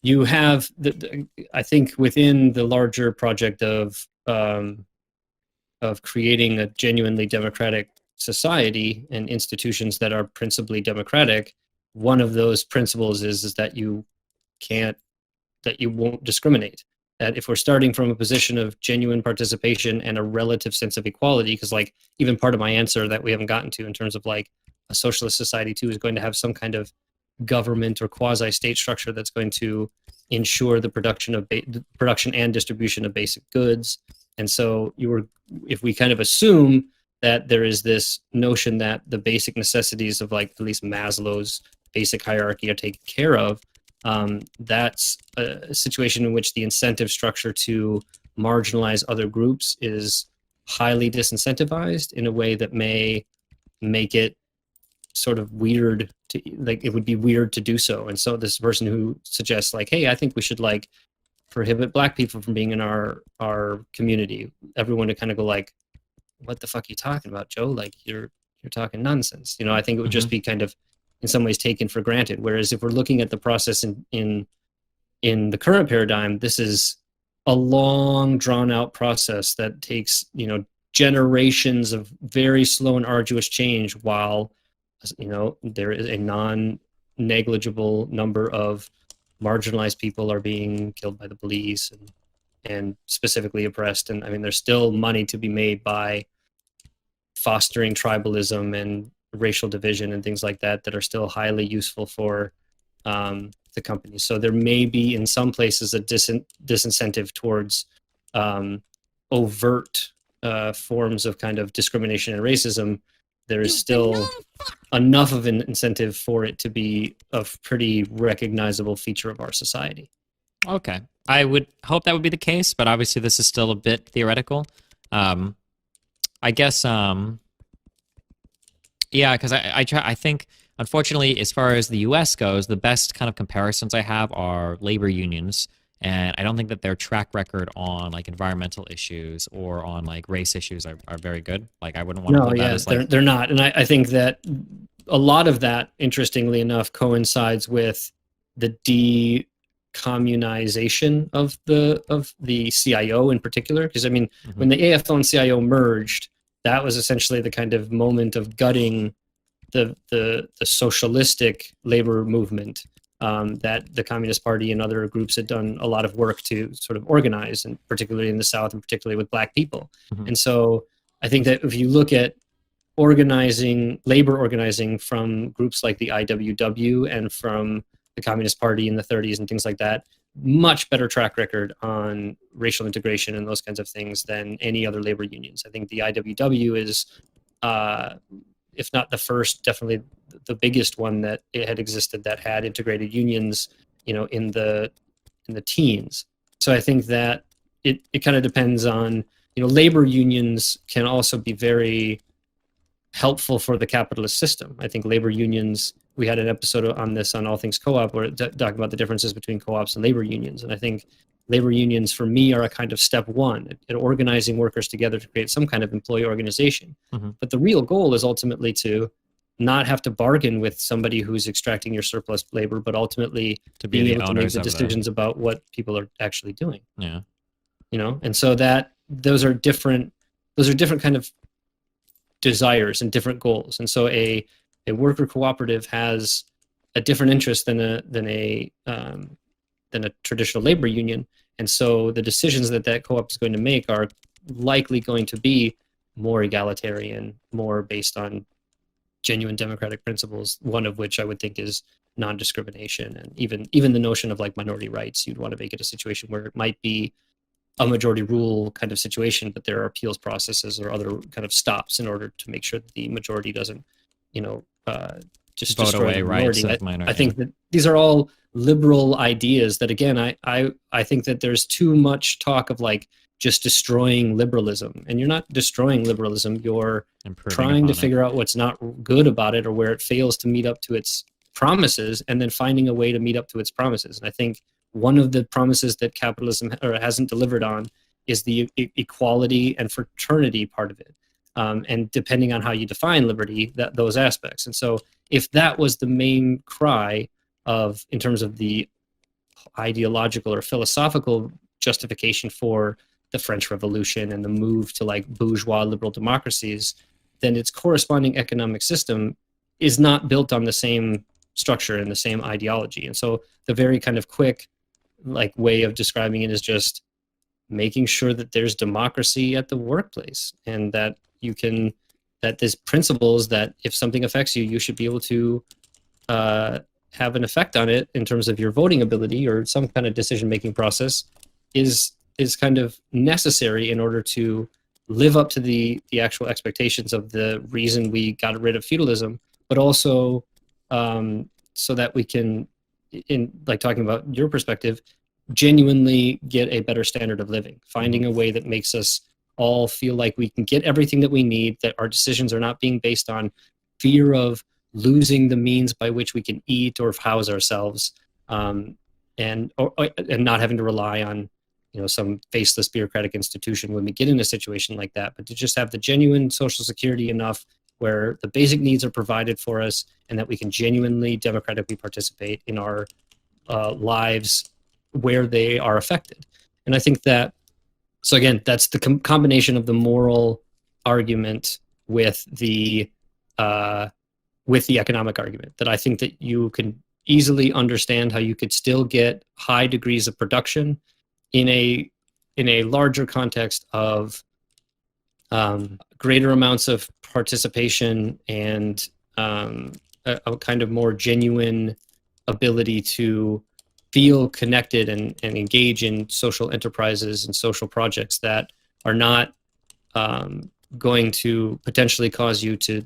you have, I think within the larger project of of creating a genuinely democratic society and institutions that are principally democratic, one of those principles is that you won't discriminate. That if we're starting from a position of genuine participation and a relative sense of equality, because like even part of my answer that we haven't gotten to in terms of like a socialist society too is going to have some kind of government or quasi-state structure that's going to ensure the production and distribution of basic goods. And so if we kind of assume that there is this notion that the basic necessities of like at least Maslow's basic hierarchy are taken care of, that's a situation in which the incentive structure to marginalize other groups is highly disincentivized in a way that may make it sort of weird to, like, it would be weird to do so. And so this person who suggests like, hey, I think we should like prohibit Black people from being in our community, everyone to kind of go like, what the fuck are you talking about, Joe? Like you're talking nonsense. You know, I think it would just be kind of in some ways taken for granted. Whereas if we're looking at the process in the current paradigm, this is a long drawn out process that takes, you know, generations of very slow and arduous change, while, you know, there is a non-negligible number of marginalized people are being killed by the police and specifically oppressed. And I mean, there's still money to be made by fostering tribalism and racial division and things like that are still highly useful for the companies. So there may be in some places a disincentive towards overt forms of kind of discrimination and racism. There is still enough of an incentive for it to be a pretty recognizable feature of our society. Okay. I would hope that would be the case, but obviously this is still a bit theoretical. I guess, yeah, because I think, unfortunately, as far as the U.S. goes, the best kind of comparisons I have are labor unions, and I don't think that their track record on like environmental issues or on like race issues are very good. Like I wouldn't want to put that as like they're not, and I think that a lot of that, interestingly enough, coincides with the decommunization of the CIO in particular. Because I mean, when the AFL and CIO merged, that was essentially the kind of moment of gutting the socialistic labor movement that the Communist Party and other groups had done a lot of work to sort of organize, and particularly in the South and particularly with Black people. And so I think that if you look at labor organizing from groups like the IWW and from the Communist Party in the 30s and things like that, much better track record on racial integration and those kinds of things than any other labor unions. I think the IWW is, if not the first, definitely the biggest one that it had existed that had integrated unions, you know, in the teens. So I think that it kind of depends on, you know, labor unions can also be very helpful for the capitalist system. I think labor unions, we had an episode on this on All Things Co-op where talking about the differences between co-ops and labor unions. And I think labor unions for me are a kind of step one at organizing workers together to create some kind of employee organization. But the real goal is ultimately to not have to bargain with somebody who's extracting your surplus labor, but ultimately to being able to make the decisions about what people are actually doing. Yeah. You know, and so that those are different kind of desires and different goals. And so a worker cooperative has a different interest than a traditional labor union. And so the decisions that co-op is going to make are likely going to be more egalitarian, more based on genuine democratic principles, one of which I would think is non-discrimination. And even the notion of like minority rights, you'd want to make it a situation where it might be a majority rule kind of situation, but there are appeals processes or other kind of stops in order to make sure that the majority doesn't, you know, just vote destroy away the minority. rights of minority. I think that these are all liberal ideas that, again, I think that there's too much talk of like just destroying liberalism, and you're not destroying liberalism. You're trying to figure out what's not good about it or where it fails to meet up to its promises, and then finding a way to meet up to its promises. And I think one of the promises that capitalism hasn't delivered on is the equality and fraternity part of it. And depending on how you define liberty, those aspects. And so if that was the main cry in terms of the ideological or philosophical justification for the French Revolution and the move to like bourgeois liberal democracies, then its corresponding economic system is not built on the same structure and the same ideology. And so the very kind of quick like way of describing it is just making sure that there's democracy at the workplace, and that you can, that this principles that if something affects you, you should be able to have an effect on it in terms of your voting ability or some kind of decision-making process is kind of necessary in order to live up to the actual expectations of the reason we got rid of feudalism, but also so that we can, in like talking about your perspective, genuinely get a better standard of living, finding a way that makes us all feel like we can get everything that we need, that our decisions are not being based on fear of losing the means by which we can eat or house ourselves, and not having to rely on, you know, some faceless bureaucratic institution when we get in a situation like that, but to just have the genuine social security enough where the basic needs are provided for us and that we can genuinely democratically participate in our lives where they are affected. And I think that, so again, that's the combination of the moral argument with the economic argument, that I think that you can easily understand how you could still get high degrees of production in a larger context of greater amounts of participation and a kind of more genuine ability to feel connected and engage in social enterprises and social projects that are not going to potentially cause you to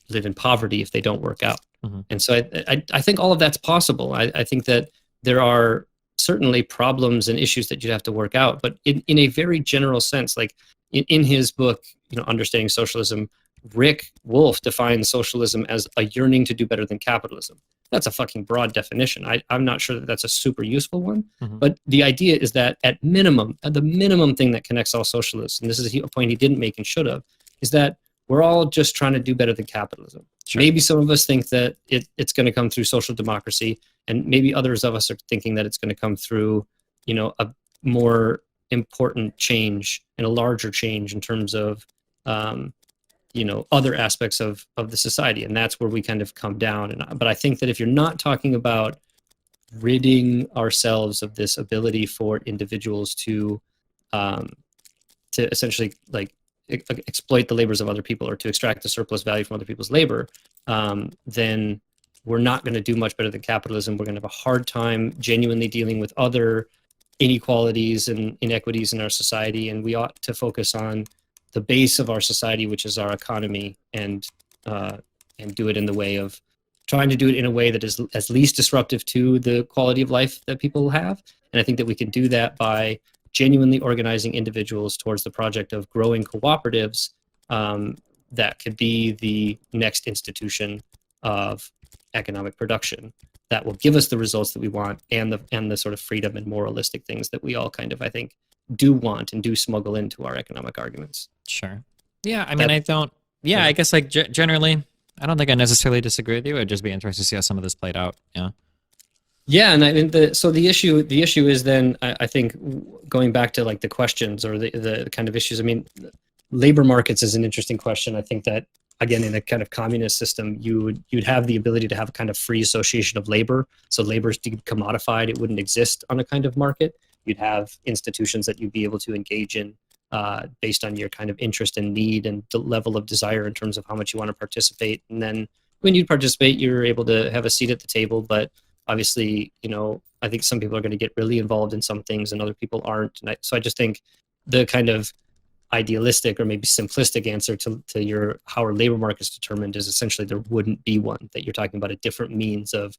live in poverty if they don't work out. Mm-hmm. And so I think all of that's possible. I think that there are certainly problems and issues that you have to work out, but in a very general sense, like in his book, you know, Understanding Socialism, Rick Wolff defines socialism as a yearning to do better than capitalism. That's a fucking broad definition. I'm not sure that that's a super useful one, mm-hmm. but the idea is that at the minimum thing that connects all socialists, and this is a point he didn't make and should have, is that we're all just trying to do better than capitalism. Sure. Maybe some of us think that it's going to come through social democracy, and maybe others of us are thinking that it's going to come through, you know, a more important change and a larger change in terms of, you know, other aspects of the society. And that's where we kind of come down. But I think that if you're not talking about ridding ourselves of this ability for individuals to essentially like exploit the labors of other people or to extract the surplus value from other people's labor, then we're not going to do much better than capitalism. We're going to have a hard time genuinely dealing with other inequalities and inequities in our society. And we ought to focus on the base of our society, which is our economy, and do it in the way of trying to do it in a way that is as least disruptive to the quality of life that people have. And I think that we can do that by genuinely organizing individuals towards the project of growing cooperatives that could be the next institution of economic production that will give us the results that we want, and the sort of freedom and moralistic things that we all kind of, I think, do want and do smuggle into our economic arguments. Sure. Yeah, I mean, I guess like generally, I don't think I necessarily disagree with you. I'd just be interested to see how some of this played out. Yeah. Yeah, and I mean, the issue is then, I think, going back to like the questions or the kind of issues. I mean, labor markets is an interesting question. I think that, again, in a kind of communist system, you'd have the ability to have a kind of free association of labor. So labor's commodified; it wouldn't exist on a kind of market. You'd have institutions that you'd be able to engage in based on your kind of interest and need and the level of desire in terms of how much you want to participate. And then when you participate, you're able to have a seat at the table. But obviously, you know, I think some people are going to get really involved in some things and other people aren't. And so I just think the kind of idealistic or maybe simplistic answer to your how are labor markets determined is essentially there wouldn't be one, that you're talking about a different means of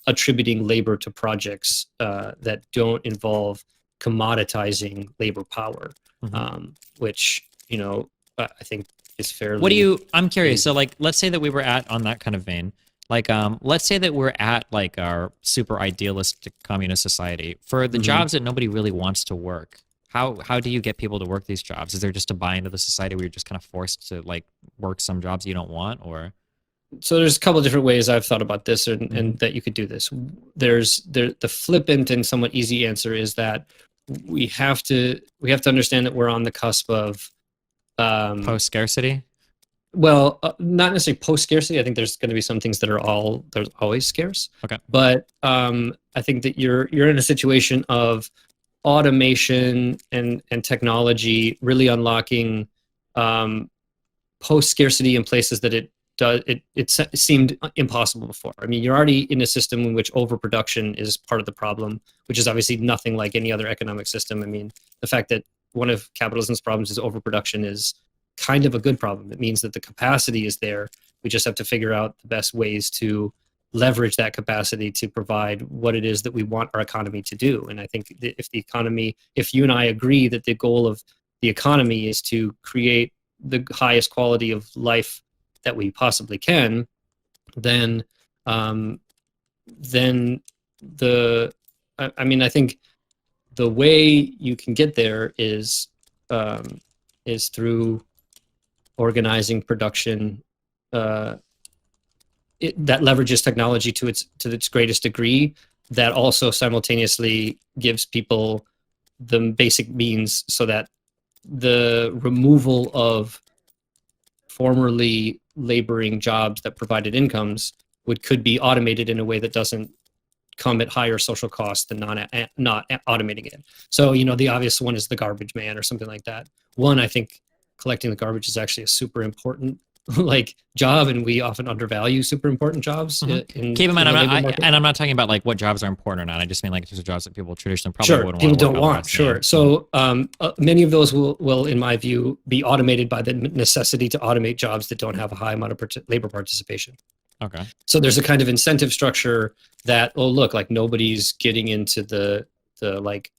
attributing labor to projects that don't involve commoditizing labor power, which, you know, I think is fairly... I'm curious. So like, let's say that we were on that kind of vein, like, let's say that we're at like our super idealistic communist society for the jobs that nobody really wants to work. How do you get people to work these jobs? Is there just to buy into the society where you're just kind of forced to like work some jobs you don't want, or? So there's a couple of different ways I've thought about this and that you could do this. There's the flippant and somewhat easy answer is that we have to understand that we're on the cusp of Post scarcity. well, not necessarily post scarcity. I think there's going to be some things that there's always scarce. Okay. But I think that you're in a situation of automation and technology really unlocking post scarcity in places that it seemed impossible before. I mean, you're already in a system in which overproduction is part of the problem, which is obviously nothing like any other economic system. I mean, the fact that one of capitalism's problems is overproduction is kind of a good problem. It means that the capacity is there. We just have to figure out the best ways to leverage that capacity to provide what it is that we want our economy to do. And I think that if you and I agree that the goal of the economy is to create the highest quality of life that we possibly can, then I think the way you can get there is through organizing production that leverages technology to its greatest degree, that also simultaneously gives people the basic means so that the removal of formerly laboring jobs that provided incomes could be automated in a way that doesn't come at higher social costs than not automating it. So, the obvious one is the garbage man or something like that. One, I think collecting the garbage is actually a super important job, and we often undervalue super important jobs. Mm-hmm. Keep in mind, I'm not talking about like what jobs are important or not. I just mean like these are jobs that people traditionally probably wouldn't want. People don't want. Sure. So many of those will, in my view, be automated by the necessity to automate jobs that don't have a high amount of labor participation. Okay. So there's a kind of incentive structure that, look, like nobody's getting into the like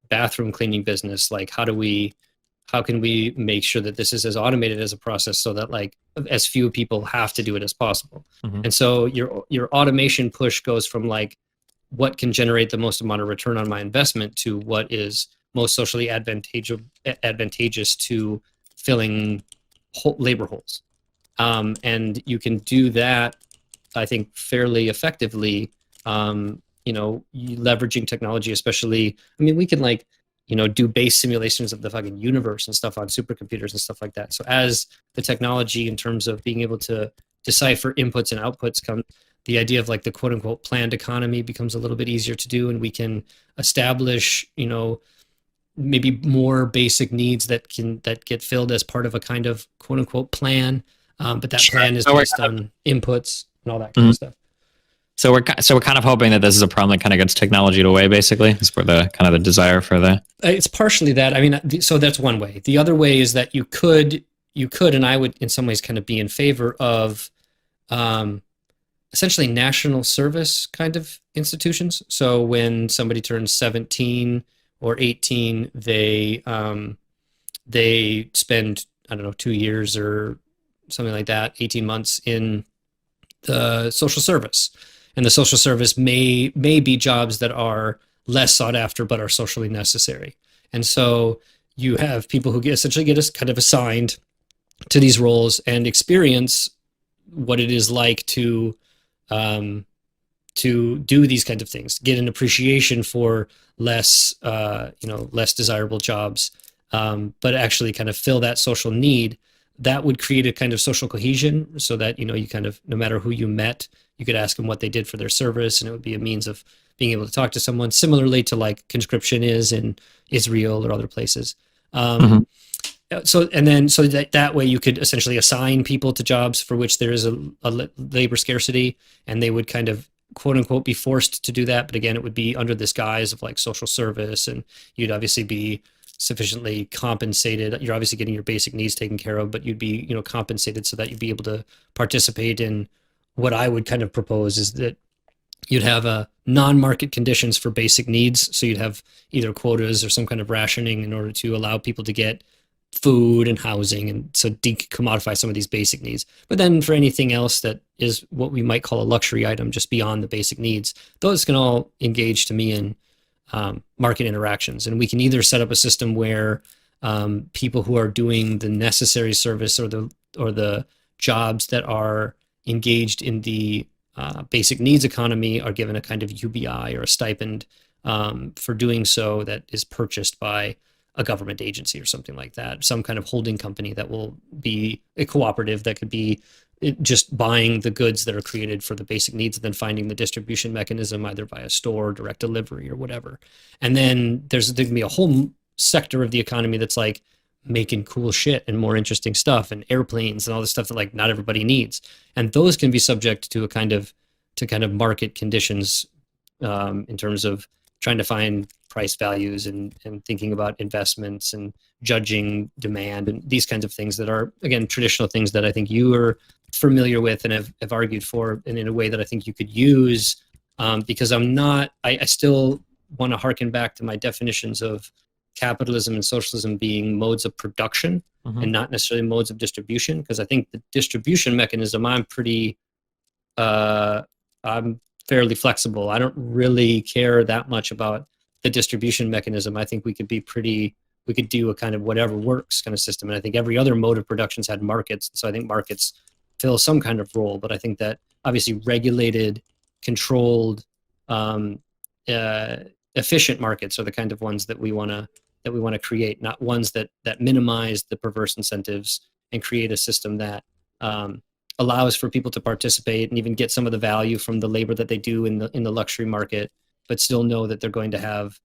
bathroom cleaning business. Like, how can we make sure that this is as automated as a process so that like as few people have to do it as possible? Mm-hmm. And so your automation push goes from like what can generate the most amount of return on my investment to what is most socially advantageous to filling labor holes. And you can do that, I think, fairly effectively, leveraging technology, especially, I mean, we can like, do base simulations of the fucking universe and stuff on supercomputers and stuff like that. So as the technology in terms of being able to decipher inputs and outputs come, the idea of like the quote unquote planned economy becomes a little bit easier to do. And we can establish, maybe more basic needs that get filled as part of a kind of quote unquote plan. But that plan is based on inputs and all that kind of stuff. So we're kind of hoping that this is a problem that kind of gets technology away, basically. Is for the kind of the desire for the. It's partially that. I mean, so that's one way. The other way is that you could, and I would in some ways kind of be in favor of, essentially national service kind of institutions. So when somebody turns 17 or 18, they spend, I don't know, 2 years or something like that, 18 months in the social service. And the social service may be jobs that are less sought after, but are socially necessary. And so you have people who essentially get kind of assigned to these roles and experience what it is like to do these kinds of things, get an appreciation for less desirable jobs, but actually kind of fill that social need. That would create a kind of social cohesion so that, you kind of, no matter who you met, you could ask them what they did for their service, and it would be a means of being able to talk to someone, similarly to like conscription is in Israel or other places. So that way you could essentially assign people to jobs for which there is a labor scarcity, and they would kind of quote unquote be forced to do that. But again, it would be under this guise of like social service, and you'd obviously be sufficiently compensated. You're obviously getting your basic needs taken care of, but you'd be, compensated so that you'd be able to participate in what I would kind of propose is that you'd have a non-market conditions for basic needs. So you'd have either quotas or some kind of rationing in order to allow people to get food and housing, and so decommodify some of these basic needs. But then for anything else that is what we might call a luxury item, just beyond the basic needs, those can all engage to me in market interactions. And we can either set up a system where people who are doing the necessary service or the jobs that are engaged in the basic needs economy are given a kind of UBI or a stipend for doing so that is purchased by a government agency or something like that, some kind of holding company that will be a cooperative that could be just buying the goods that are created for the basic needs and then finding the distribution mechanism either by a store, direct delivery, or whatever. And then there can be a whole sector of the economy that's like making cool shit and more interesting stuff and airplanes and all this stuff that like not everybody needs. And those can be subject to kind of market conditions in terms of trying to find price values and thinking about investments and judging demand and these kinds of things that are, again, traditional things that I think you are familiar with and have argued for, and in a way that I think you could use, because I still want to harken back to my definitions of capitalism and socialism being modes of production and not necessarily modes of distribution, because I think the distribution mechanism, I'm fairly flexible. I don't really care that much about the distribution mechanism. I think we could do a kind of whatever works kind of system. And I think every other mode of production's had markets. So I think markets fill some kind of role, but I think that obviously regulated, controlled, efficient markets are the kind of ones that we want to create, not ones that minimize the perverse incentives and create a system that allows for people to participate and even get some of the value from the labor that they do in the luxury market, but still know that they're going to have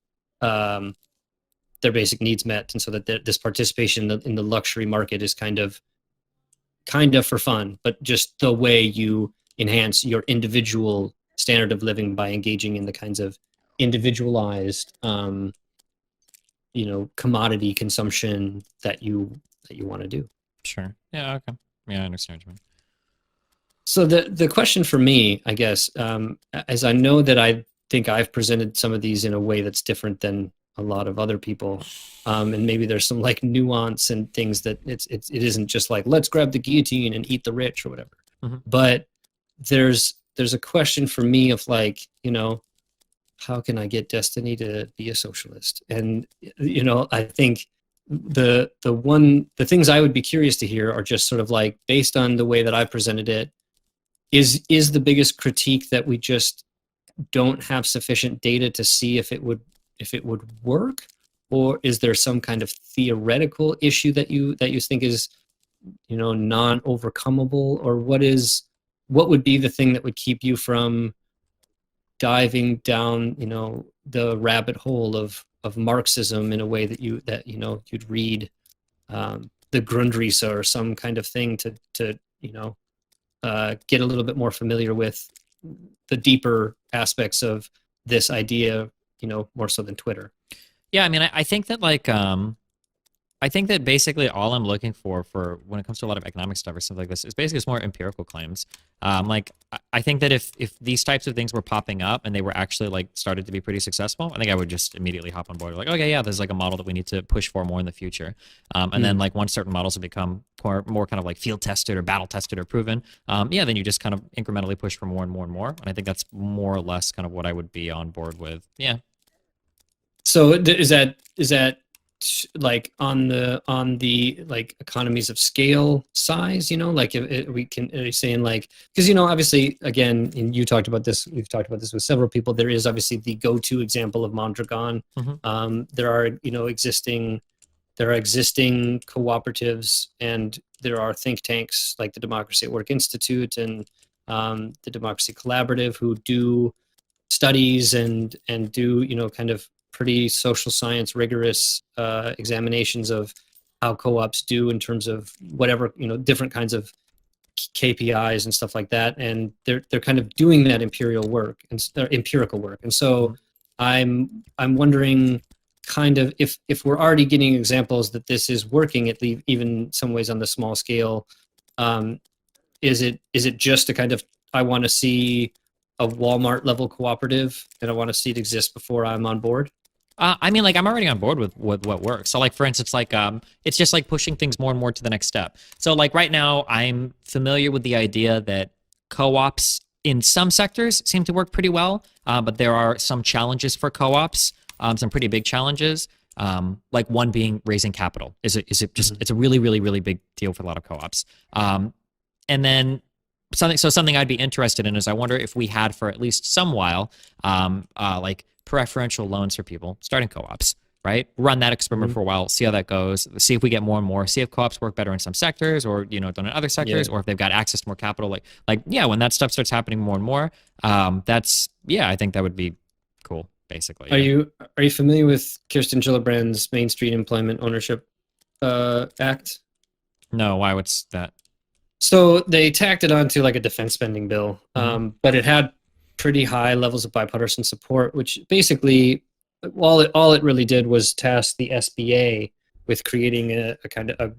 their basic needs met, and so that this participation in the luxury market is kind of for fun, but just the way you enhance your individual standard of living by engaging in the kinds of individualized commodity consumption that you want to do. Sure. Yeah. Okay. Yeah, I understand what you mean. So the question for me, I guess, as I know that I think I've presented some of these in a way that's different than a lot of other people, and maybe there's some like nuance and things that it isn't just like let's grab the guillotine and eat the rich or whatever. But there's a question for me of like, how can I get Destiny to be a socialist? And I think the things I would be curious to hear are just sort of like, based on the way that I presented it, is the biggest critique that we just don't have sufficient data to see if it would work, or is there some kind of theoretical issue that you think is non-overcomable, or what would be the thing that would keep you from diving down the rabbit hole of Marxism in a way that you'd read the Grundrisse or some kind of thing to get a little bit more familiar with the deeper aspects of this idea, more so than Twitter. Yeah, I mean, I think that I think that basically all I'm looking for when it comes to a lot of economic stuff or stuff like this is basically just more empirical claims. I think that if these types of things were popping up and they were actually like started to be pretty successful, I think I would just immediately hop on board. Like, okay, yeah, there's like a model that we need to push for more in the future. And then like once certain models have become more kind of like field tested or battle tested or proven, then you just kind of incrementally push for more and more and more. And I think that's more or less kind of what I would be on board with. Yeah. So is that like on the like economies of scale size, like if we can, are you saying like, because obviously again, and we've talked about this with several people, there is obviously the go-to example of Mondragon. There are existing cooperatives, and there are think tanks like the Democracy at Work Institute and the Democracy Collaborative who do studies and do kind of pretty social science rigorous examinations of how co-ops do in terms of whatever different kinds of KPIs and stuff like that, and they're kind of doing that empirical work, and so I'm wondering kind of if we're already getting examples that this is working at least even some ways on the small scale, is it just a kind of, I want to see a Walmart level cooperative and I want to see it exist before I'm on board? I mean, like I'm already on board with what works. So like, for instance, like it's just like pushing things more and more to the next step. So like right now I'm familiar with the idea that co-ops in some sectors seem to work pretty well, but there are some challenges for co-ops, some pretty big challenges. Like one being raising capital is it just, it's a really, really, really big deal for a lot of co-ops. And then something I'd be interested in is I wonder if we had for at least some while, like preferential loans for people starting co-ops, right? Run that experiment for a while, see how that goes, see if we get more and more, see if co-ops work better in some sectors or, don't in other sectors, or if they've got access to more capital. When that stuff starts happening more and more, I think that would be cool, basically. Are you familiar with Kirsten Gillibrand's Main Street Employment Ownership Act? No, why? What's that? So they tacked it onto like a defense spending bill, but it had pretty high levels of bipartisan support, which basically all it really did was task the SBA with creating a kind of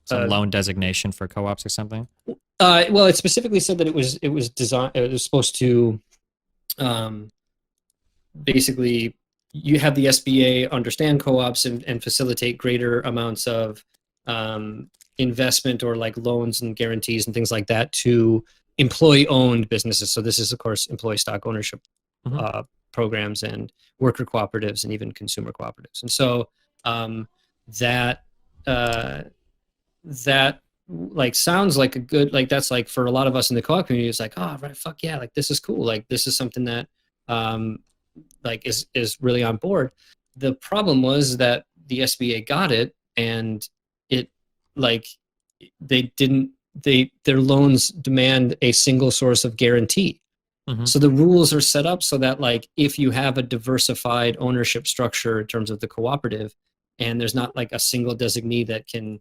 some loan designation for co-ops or something. Well, it specifically said that it was designed. It was supposed to basically you have the SBA understand co-ops and facilitate greater amounts of investment or like loans and guarantees and things like that to employee-owned businesses. So this is, of course, employee stock ownership programs and worker cooperatives and even consumer cooperatives. And so that like sounds like a good, like that's like for a lot of us in the co-op community, it's like, oh, right, fuck yeah, like this is cool. Like this is something that like is really on board. The problem was that the SBA got it and it like their loans demand a single source of guarantee. So the rules are set up so that like if you have a diversified ownership structure in terms of the cooperative and there's not like a single designee that can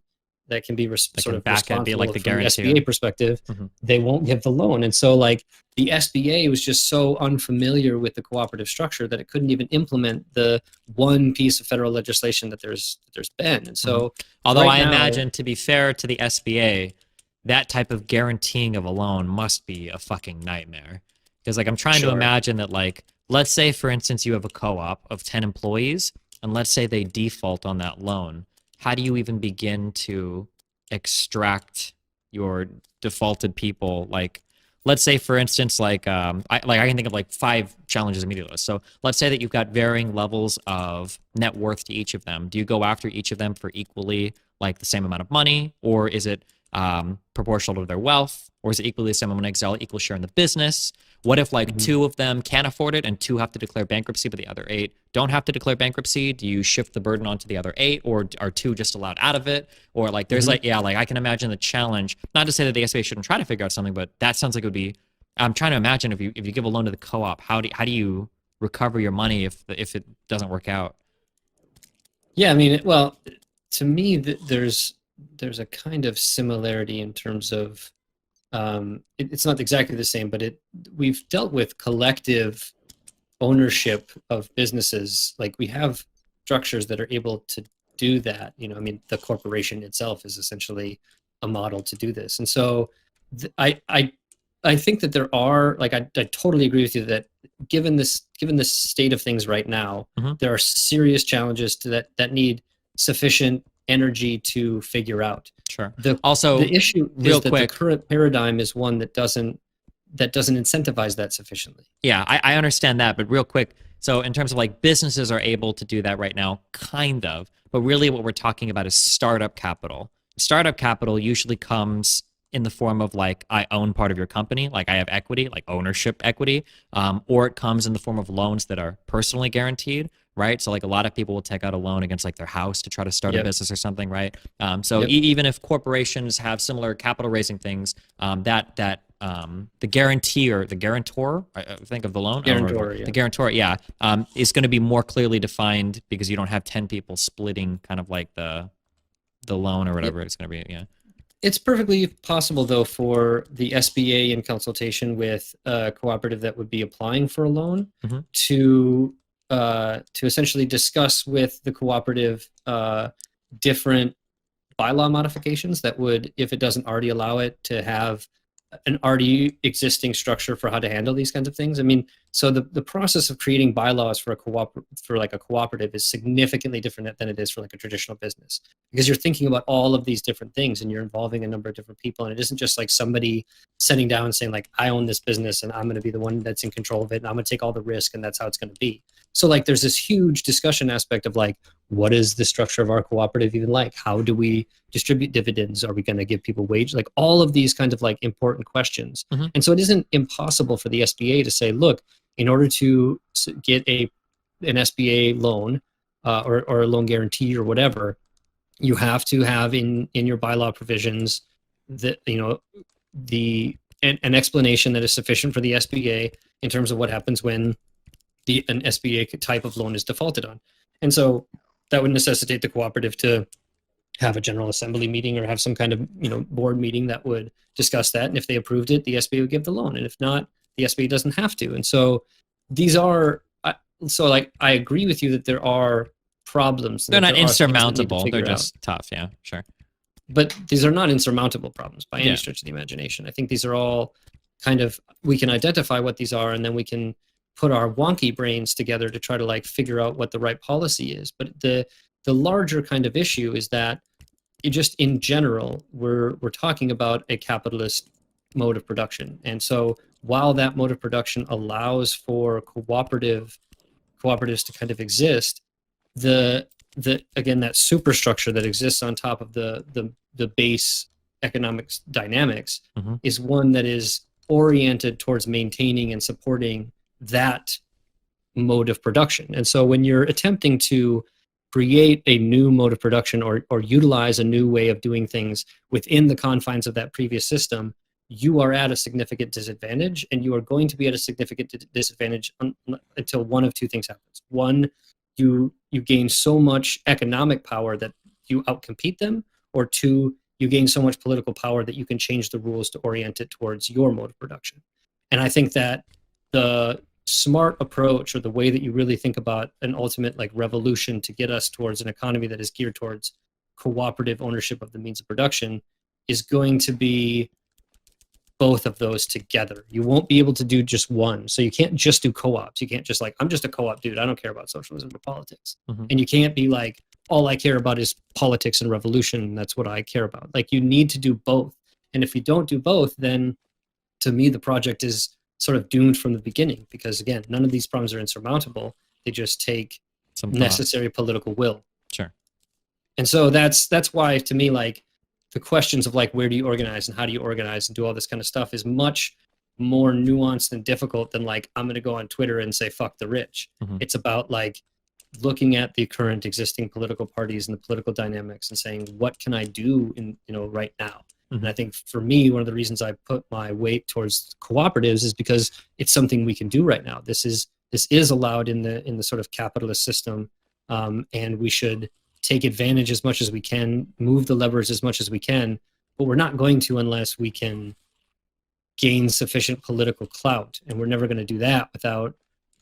be sort of responsible be like the from the SBA perspective, they won't give the loan. And so like the SBA was just so unfamiliar with the cooperative structure that it couldn't even implement the one piece of federal legislation that there's been. And so although I imagine, to be fair to the SBA, that type of guaranteeing of a loan must be a fucking nightmare. Because like I'm trying to imagine that, like, let's say for instance you have a co-op of 10 employees and let's say they default on that loan. How do you even begin to extract your defaulted people? Like, let's say for instance, I can think of like 5 challenges immediately. So let's say that you've got varying levels of net worth to each of them. Do you go after each of them for equally like the same amount of money, or is it proportional to their wealth, or is it equally the same amount of exile, equal share in the business? What if like 2 of them can't afford it and 2 have to declare bankruptcy, but the other 8 don't have to declare bankruptcy? Do you shift the burden onto the other 8, or are 2 just allowed out of it? Or like there's like I can imagine the challenge. Not to say that the SBA shouldn't try to figure out something, but that sounds like it would be. I'm trying to imagine if you give a loan to the co-op, how do you recover your money if it doesn't work out? Yeah, I mean, well, to me, there's a kind of similarity in terms of it's not exactly the same, but we've dealt with collective ownership of businesses. Like we have structures that are able to do that. I mean, the corporation itself is essentially a model to do this. And so I think that there are, like, I totally agree with you that given this state of things right now, there are serious challenges to that need sufficient energy to figure out. Sure. Also, the issue real is that quick, the current paradigm is one that doesn't incentivize that sufficiently. Yeah, I understand that, but real quick, so in terms of like businesses are able to do that right now, kind of, but really what we're talking about is startup capital. Startup capital usually comes in the form of like, I own part of your company, like I have equity, like ownership equity, or it comes in the form of loans that are personally guaranteed, right? So like a lot of people will take out a loan against like their house to try to start a business or something, right? Even if corporations have similar capital raising things, the guarantee or the guarantor, I think of the loan, the guarantor, is going to be more clearly defined because you don't have 10 people splitting kind of like the loan or whatever it's going to be. Yeah. It's perfectly possible, though, for the SBA in consultation with a cooperative that would be applying for a loan to essentially discuss with the cooperative different bylaw modifications that would, if it doesn't already allow it, to have an already existing structure for how to handle these kinds of things. I mean, So the process of creating bylaws for a cooperative is significantly different than it is for like a traditional business, because you're thinking about all of these different things and you're involving a number of different people, and it isn't just like somebody sitting down and saying like, I own this business and I'm going to be the one that's in control of it and I'm going to take all the risk and that's how it's going to be. So like there's this huge discussion aspect of like, what is the structure of our cooperative even like? How do we distribute dividends? Are we going to give people wage? Like all of these kinds of like important questions. And so it isn't impossible for the SBA to say, look, in order to get an SBA loan or a loan guarantee or whatever, you have to have in your bylaw provisions that, you know, an explanation that is sufficient for the SBA in terms of what happens when an SBA type of loan is defaulted on. And so that would necessitate the cooperative to have a general assembly meeting or have some kind of, you know, board meeting that would discuss that. And if they approved it, the SBA would give the loan. And if not, the SBA doesn't have to. And so these are, so like, I agree with you that there are problems. They're not there insurmountable. They're just tough. Yeah, sure. But these are not insurmountable problems by any stretch of the imagination. I think these are all kind of, we can identify what these are and then we can put our wonky brains together to try to like figure out what the right policy is. But the larger kind of issue is that it just in general, we're talking about a capitalist mode of production. And so while that mode of production allows for cooperatives to kind of exist, again, that superstructure that exists on top of the base economics dynamics is one that is oriented towards maintaining and supporting that mode of production. And so when you're attempting to create a new mode of production or utilize a new way of doing things within the confines of that previous system, you are at a significant disadvantage, and you are going to be at a significant disadvantage until one of two things happens. One, you gain so much economic power that you outcompete them, or two, you gain so much political power that you can change the rules to orient it towards your mode of production. And I think that the smart approach, or the way that you really think about an ultimate like revolution to get us towards an economy that is geared towards cooperative ownership of the means of production, is going to be both of those together. You won't be able to do just one. So you can't just do co-ops. You can't just like, I'm just a co-op dude, I don't care about socialism or politics. And you can't be like, all I care about is politics and revolution, and that's what I care about. Like, you need to do both. And if you don't do both, then to me the project is sort of doomed from the beginning, because again, none of these problems are insurmountable. They just take some necessary political will. Sure. And so that's why, to me, like, the questions of like, where do you organize and how do you organize and do all this kind of stuff is much more nuanced and difficult than like, I'm going to go on Twitter and say fuck the rich. It's about like looking at the current existing political parties and the political dynamics and saying, what can I do in, you know, right now? And I think for me, one of the reasons I put my weight towards cooperatives is because it's something we can do right now. This is allowed in the sort of capitalist system, and we should take advantage as much as we can, move the levers as much as we can, but we're not going to unless we can gain sufficient political clout. And we're never going to do that without,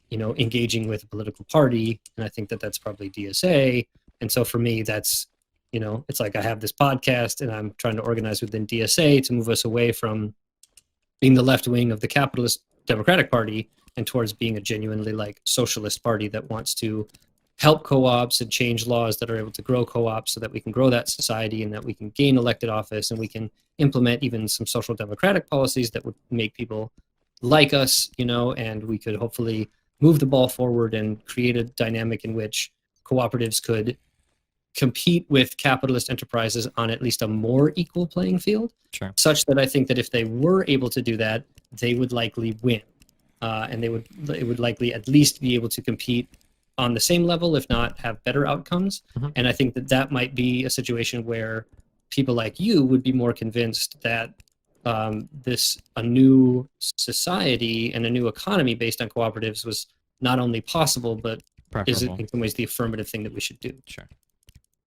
you know, engaging with a political party. And I think that that's probably DSA. And so for me, that's, you know, it's like I have this podcast and I'm trying to organize within DSA to move us away from being the left wing of the capitalist Democratic Party and towards being a genuinely like socialist party that wants to help co-ops and change laws that are able to grow co-ops so that we can grow that society and that we can gain elected office and we can implement even some social democratic policies that would make people like us, you know, and we could hopefully move the ball forward and create a dynamic in which cooperatives could compete with capitalist enterprises on at least a more equal playing field, such that I think that if they were able to do that, they would likely win. And it would likely at least be able to compete on the same level, if not have better outcomes. And I think that that might be a situation where people like you would be more convinced that a new society and a new economy based on cooperatives was not only possible, but is in some ways the affirmative thing that we should do. Sure.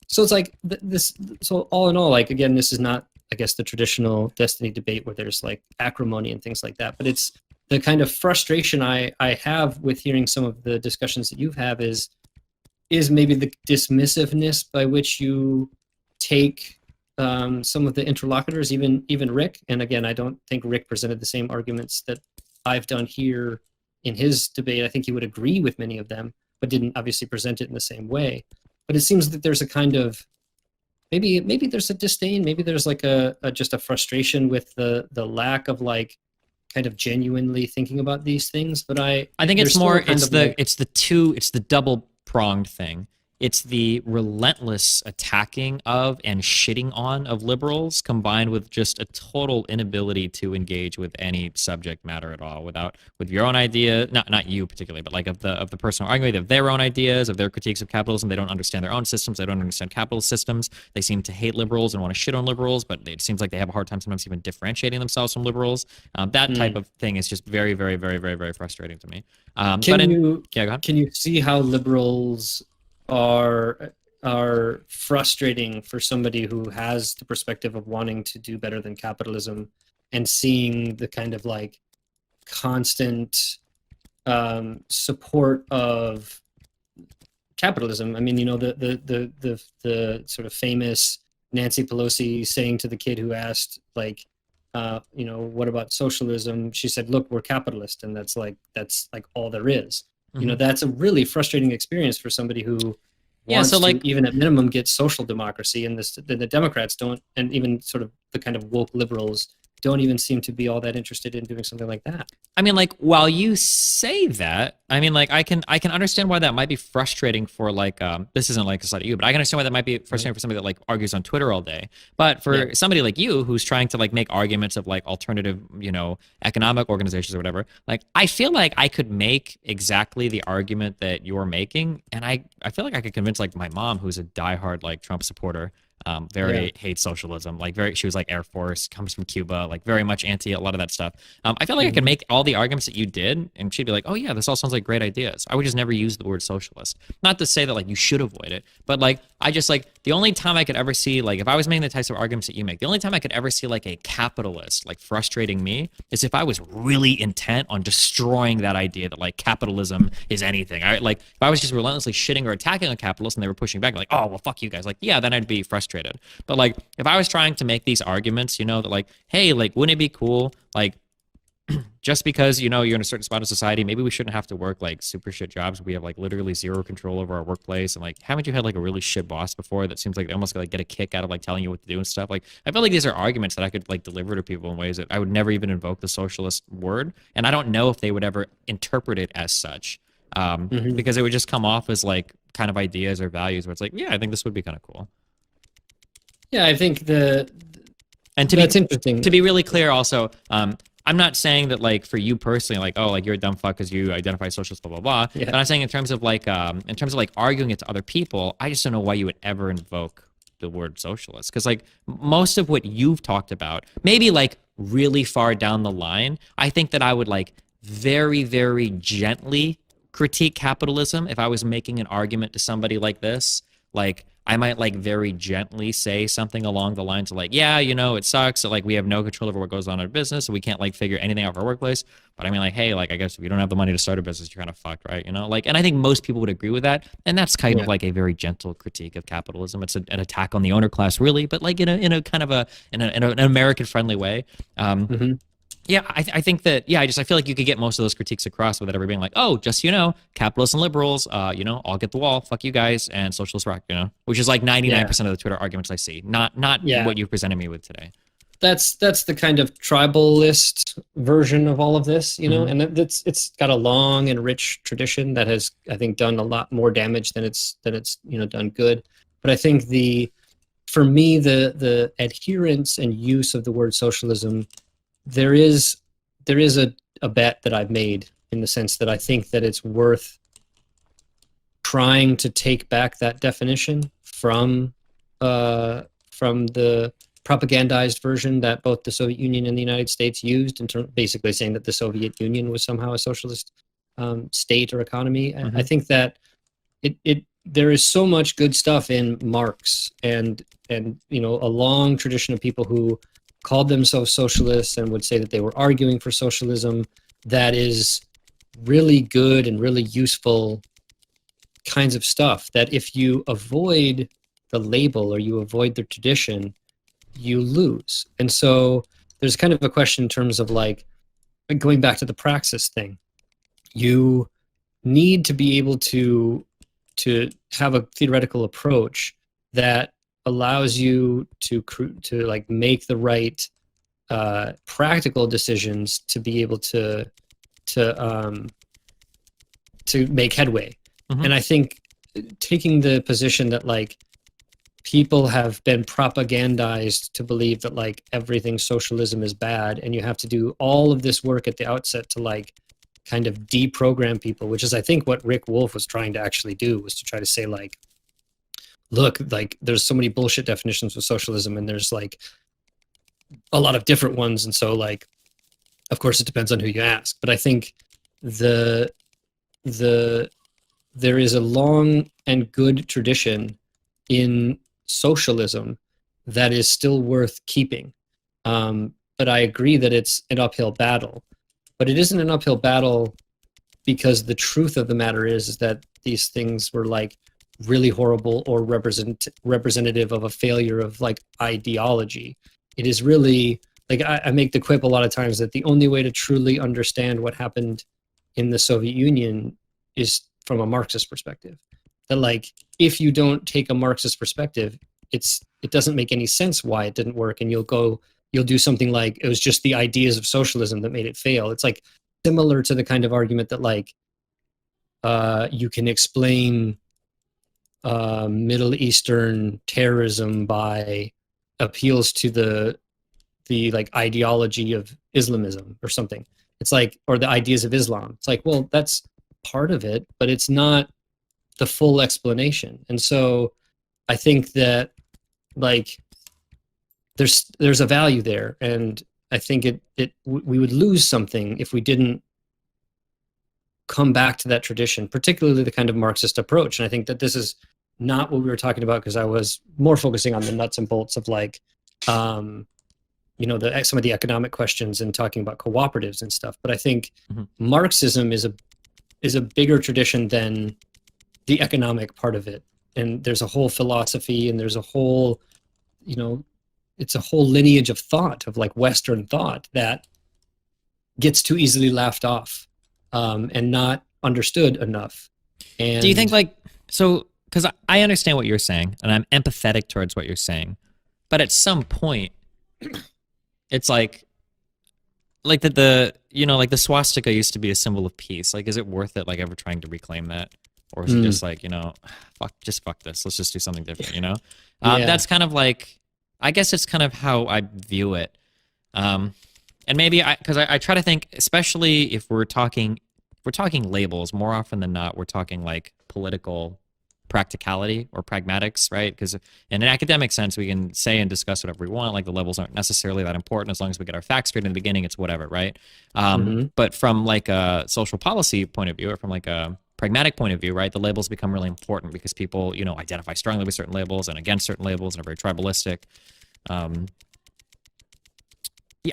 So it's like so all in all, like, again, this is not, I guess, the traditional destiny debate where there's like acrimony and things like that, but it's the kind of frustration I have with hearing some of the discussions that you have is maybe the dismissiveness by which you take some of the interlocutors, even Rick. And again, I don't think Rick presented the same arguments that I've done here in his debate, I think he would agree with many of them, but didn't obviously present it in the same way. But it seems that there's a kind of maybe there's a disdain, maybe there's like a just a frustration with the lack of like kind of genuinely thinking about these things. But I think it's there's still more kind of like, it's the double pronged thing. It's the relentless attacking of and shitting on of liberals, combined with just a total inability to engage with any subject matter at all, with your own idea, not you particularly, but like of the person arguing, of their own ideas, of their critiques of capitalism. They don't understand their own systems. They don't understand capitalist systems. They seem to hate liberals and want to shit on liberals, but it seems like they have a hard time sometimes even differentiating themselves from liberals. That type of thing is just very, very, very, very, very frustrating to me. Yeah, go ahead. Can you see how liberals are frustrating for somebody who has the perspective of wanting to do better than capitalism, and seeing the kind of like constant support of capitalism? I mean, you know, the sort of famous Nancy Pelosi saying to the kid who asked, like, you know, what about socialism? She said, "Look, we're capitalist," and that's like all there is. You know, that's a really frustrating experience for somebody who wants to, even at minimum, get social democracy. And the Democrats don't, and even sort of the kind of woke liberals don't even seem to be all that interested in doing something like that. I mean, like, while you say that, I mean, like, I can understand why that might be frustrating for, like, this isn't like a side of you, but I can understand why that might be frustrating for somebody that like argues on Twitter all day. But for somebody like you who's trying to like make arguments of like alternative, you know, economic organizations or whatever, like, I feel like I could make exactly the argument that you're making, and I feel like I could convince like my mom, who's a diehard like Trump supporter. Hates socialism, like she was like Air Force, comes from Cuba, like very much anti a lot of that stuff. I feel like I could make all the arguments that you did, and she'd be like, oh yeah, this all sounds like great ideas. I would just never use the word socialist. Not to say that like you should avoid it, but like I just like the only time I could ever see, like if I was making the types of arguments that you make, the only time I could ever see like a capitalist like frustrating me is if I was really intent on destroying that idea that like capitalism is anything. Like if I was just relentlessly shitting or attacking a capitalist and they were pushing back, like, oh well, fuck you guys, like yeah, then I'd be frustrated. But like if I was trying to make these arguments, you know, that like, hey, like wouldn't it be cool, like just because, you know, you're in a certain spot of society, maybe we shouldn't have to work like super shit jobs. We have like literally zero control over our workplace. And like, haven't you had like a really shit boss before that seems like they almost like get a kick out of like telling you what to do and stuff? Like, I feel like these are arguments that I could like deliver to people in ways that I would never even invoke the socialist word. And I don't know if they would ever interpret it as such, because it would just come off as like kind of ideas or values where it's like, yeah, I think this would be kind of cool. Yeah, I think that's interesting. To be really clear also, I'm not saying that like for you personally, like, oh, like you're a dumb fuck because you identify socialist, blah, blah, blah. Yeah. But I'm saying in terms of like arguing it to other people, I just don't know why you would ever invoke the word socialist. Because like most of what you've talked about, maybe like really far down the line, I think that I would like very, very gently critique capitalism if I was making an argument to somebody like this. Like I might like very gently say something along the lines of like, yeah, you know, it sucks that like we have no control over what goes on in our business, so we can't like figure anything out for our workplace. But I mean, like, hey, like I guess if you don't have the money to start a business, you're kind of fucked, right? You know, like, and I think most people would agree with that. And that's kind of like a very gentle critique of capitalism. It's an attack on the owner class, really, but like in a kind of an American friendly way. Yeah, I think that, yeah, I feel like you could get most of those critiques across without ever being like, oh, just, you know, capitalists and liberals, you know, all get the wall, fuck you guys, and socialist rock, you know, which is like 99% of the Twitter arguments I see, not what you presented me with today. That's the kind of tribalist version of all of this, you know, and it's got a long and rich tradition that has, I think, done a lot more damage than it's you know, done good. But I think for me, the adherence and use of the word socialism, there is a bet that I've made, in the sense that I think that it's worth trying to take back that definition from the propagandized version that both the Soviet Union and the United States used, basically saying that the Soviet Union was somehow a socialist state or economy. I think that there is so much good stuff in Marx and you know, a long tradition of people who called themselves socialists and would say that they were arguing for socialism, that is really good and really useful kinds of stuff, that if you avoid the label or you avoid the tradition, you lose. And so there's kind of a question in terms of like going back to the praxis thing. you need to be able to have a theoretical approach that allows you to like make the right practical decisions to be able to make headway. Mhm. And I think taking the position that like people have been propagandized to believe that like everything socialism is bad, and you have to do all of this work at the outset to like kind of deprogram people, which is I think what Rick Wolf was trying to actually do, was to try to say like, look, like there's so many bullshit definitions of socialism, and there's like a lot of different ones, and so like of course it depends on who you ask. But I think the there is a long and good tradition in socialism that is still worth keeping. But I agree that it's an uphill battle. But it isn't an uphill battle because the truth of the matter is that these things were like really horrible or representative of a failure of like ideology. It is really like I make the quip a lot of times that the only way to truly understand what happened in the Soviet Union is from a Marxist perspective. That like if you don't take a Marxist perspective, it doesn't make any sense why it didn't work, and you'll do something like it was just the ideas of socialism that made it fail. It's like similar to the kind of argument that like you can explain Middle Eastern terrorism by appeals to the like ideology of Islamism or something. It's like, or the ideas of Islam. It's like, well, that's part of it, but it's not the full explanation. And so I think that like there's a value there, and I think we would lose something if we didn't come back to that tradition, particularly the kind of Marxist approach. And I think that this is not what we were talking about, because I was more focusing on the nuts and bolts of like you know, some of the economic questions and talking about cooperatives and stuff. But I think Marxism is a bigger tradition than the economic part of it. And there's a whole philosophy, and there's a whole, you know, it's a whole lineage of thought, of like Western thought, that gets too easily laughed off and not understood enough. And do you think like, so, because I understand what you're saying, and I'm empathetic towards what you're saying, but at some point, it's like the you know, like the swastika used to be a symbol of peace. Like, is it worth it, like, ever trying to reclaim that? Or is it just like, you know, fuck this. Let's just do something different, you know? Yeah. That's kind of like, I guess it's kind of how I view it. And maybe because I try to think, especially if we're talking labels, more often than not, we're talking like political practicality or pragmatics, right? Because in an academic sense, we can say and discuss whatever we want. Like the levels aren't necessarily that important as long as we get our facts straight in the beginning. It's whatever, right? But from like a social policy point of view, or from like a pragmatic point of view, right, the labels become really important because people, you know, identify strongly with certain labels and against certain labels and are very tribalistic.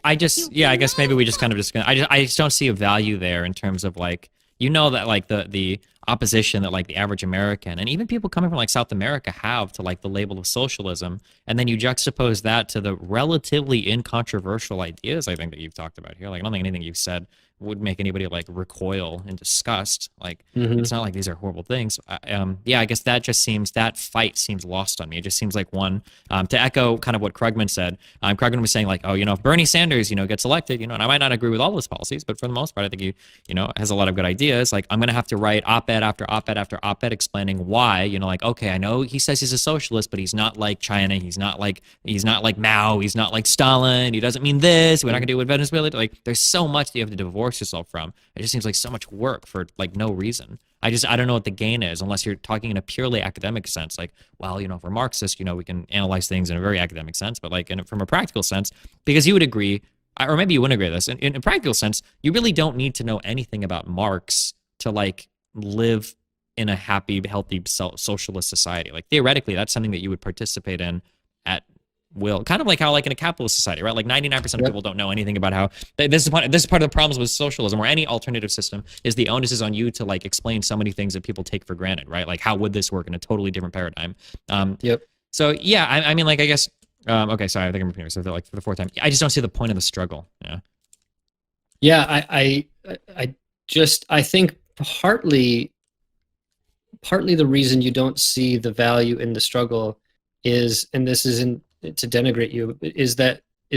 I guess maybe we just kind of I just don't see a value there in terms of like, you know, that like the opposition that like the average American and even people coming from like South America have to like the label of socialism, and then you juxtapose that to the relatively incontroversial ideas I think that you've talked about here. Like I don't think anything you've said would make anybody like recoil in disgust. Like it's not like these are horrible things. I guess that fight seems lost on me. It just seems like one, to echo kind of what Krugman said. Krugman was saying like, oh, you know, if Bernie Sanders, you know, gets elected, you know, and I might not agree with all of his policies, but for the most part, I think he, you know, has a lot of good ideas. Like I'm going to have to write op-ed after op-ed after op-ed explaining why, you know, like, okay, I know he says he's a socialist, but he's not like China. He's not like Mao. He's not like Stalin. He doesn't mean this. We're not going to do it with Venezuela. Like there's so much that you have to divorce yourself from. It just seems like so much work for like no reason. I don't know what the gain is unless you're talking in a purely academic sense. Like, well, you know, if we're Marxist, you know, we can analyze things in a very academic sense, but like from a practical sense, because you would agree, or maybe you wouldn't agree with this, in a practical sense, you really don't need to know anything about Marx to like live in a happy, healthy socialist society. Like theoretically, that's something that you would participate in at will, kind of like how like in a capitalist society, right? Like 99% of people don't know anything about how this is part of the problems with socialism or any alternative system is the onus is on you to like explain so many things that people take for granted, right? Like how would this work in a totally different paradigm? So yeah, I mean, like I guess okay, sorry, I think I'm repeating myself like for the fourth time. I just don't see the point of the struggle. Yeah. Yeah, just I think partly the reason you don't see the value in the struggle is, and this isn't to denigrate you, is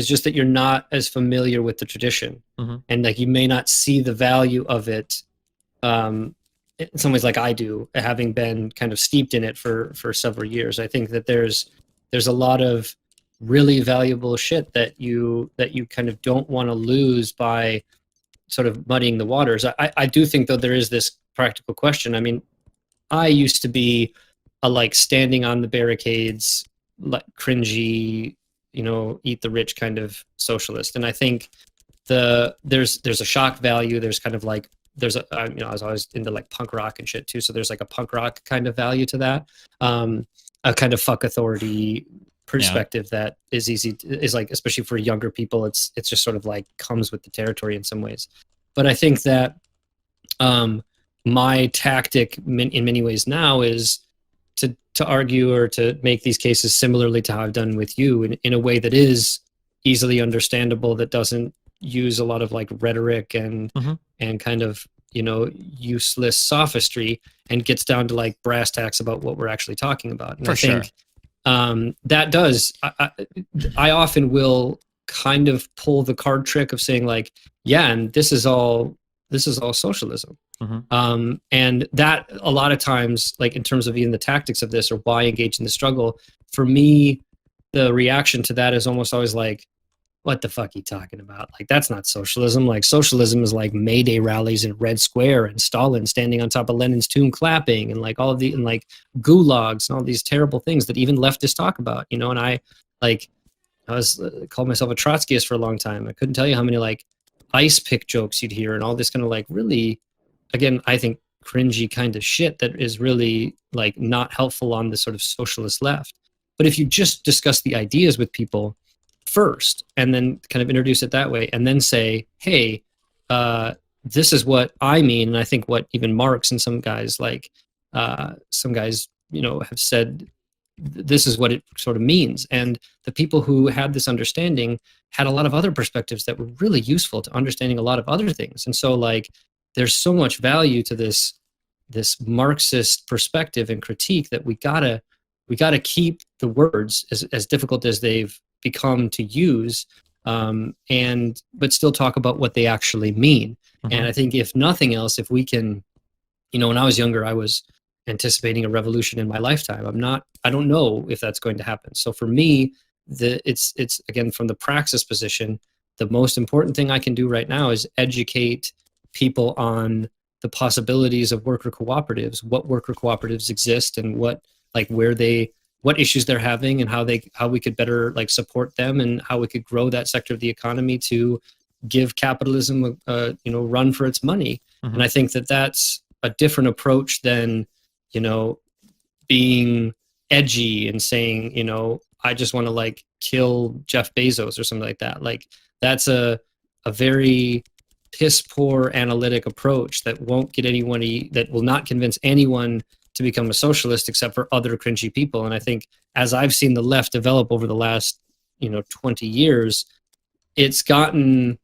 just that you're not as familiar with the tradition, and like you may not see the value of it in some ways like I do, having been kind of steeped in it for several years. I think that there's a lot of really valuable shit that you kind of don't want to lose by sort of muddying the waters. I do think, though, there is this practical question. I mean, I used to be a like standing on the barricades, like cringy, eat the rich kind of socialist. And I think there's a shock value. There's kind of like I was always into like punk rock and shit too. So there's like a punk rock kind of value to that. A kind of fuck authority perspective that is like, especially for younger people, it's just sort of like comes with the territory in some ways. But I think that my tactic in many ways now is to argue or to make these cases similarly to how I've done with you in a way that is easily understandable, that doesn't use a lot of like rhetoric and kind of useless sophistry, and gets down to like brass tacks about what we're actually talking about. And I think that does I often will kind of pull the card trick of saying like, yeah, and this is all socialism. And that a lot of times, like in terms of even the tactics of this or why engage in the struggle, for me, the reaction to that is almost always like, what the fuck are you talking about? Like, that's not socialism. Like, socialism is like May Day rallies in Red Square and Stalin standing on top of Lenin's tomb clapping, and like all of and like gulags and all these terrible things that even leftists talk about, and I was called myself a Trotskyist for a long time. I couldn't tell you how many like ice pick jokes you'd hear and all this kind of like really, again, I think cringy kind of shit that is really like not helpful on the sort of socialist left. But if you just discuss the ideas with people first and then kind of introduce it that way, and then say, hey, this is what I mean, and I think what even Marx and some guys have said, this is what it sort of means. And the people who had this understanding had a lot of other perspectives that were really useful to understanding a lot of other things. And so like there's so much value to this Marxist perspective and critique that we gotta keep the words as difficult as they've become to use, but still talk about what they actually mean. And I think if nothing else, if we can, when I was younger, I was anticipating a revolution in my lifetime. I don't know if that's going to happen. So for me, it's again, from the praxis position, the most important thing I can do right now is educate people on the possibilities of worker cooperatives, what worker cooperatives exist, and what issues they're having, and how we could better like support them, and how we could grow that sector of the economy to give capitalism a run for its money. And I think that that's a different approach than being edgy and saying I just want to like kill Jeff Bezos or something like that. Like that's a very piss poor analytic approach that will not convince anyone to become a socialist except for other cringy people. And I think as I've seen the left develop over the last 20 years, it's gotten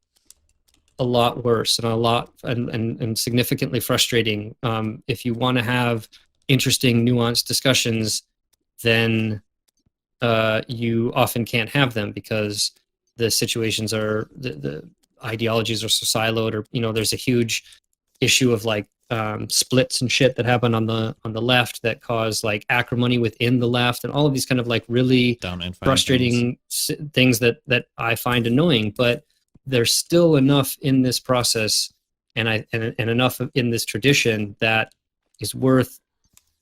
a lot worse and significantly frustrating. If you want to have interesting, nuanced discussions, then you often can't have them because the situations are the ideologies are so siloed, or there's a huge issue of like splits and shit that happen on the left that cause like acrimony within the left, and all of these kind of like really frustrating things that I find annoying. But there's still enough in this process and enough in this tradition that is worth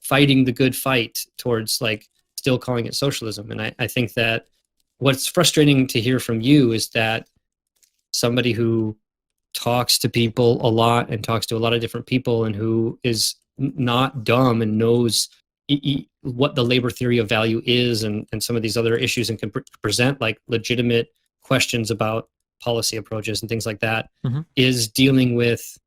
fighting the good fight towards like still calling it socialism. And I think that what's frustrating to hear from you is that somebody who talks to people a lot and talks to a lot of different people, and who is not dumb and knows what the labor theory of value is, and some of these other issues, and can present like legitimate questions about policy approaches and things like that, is dealing with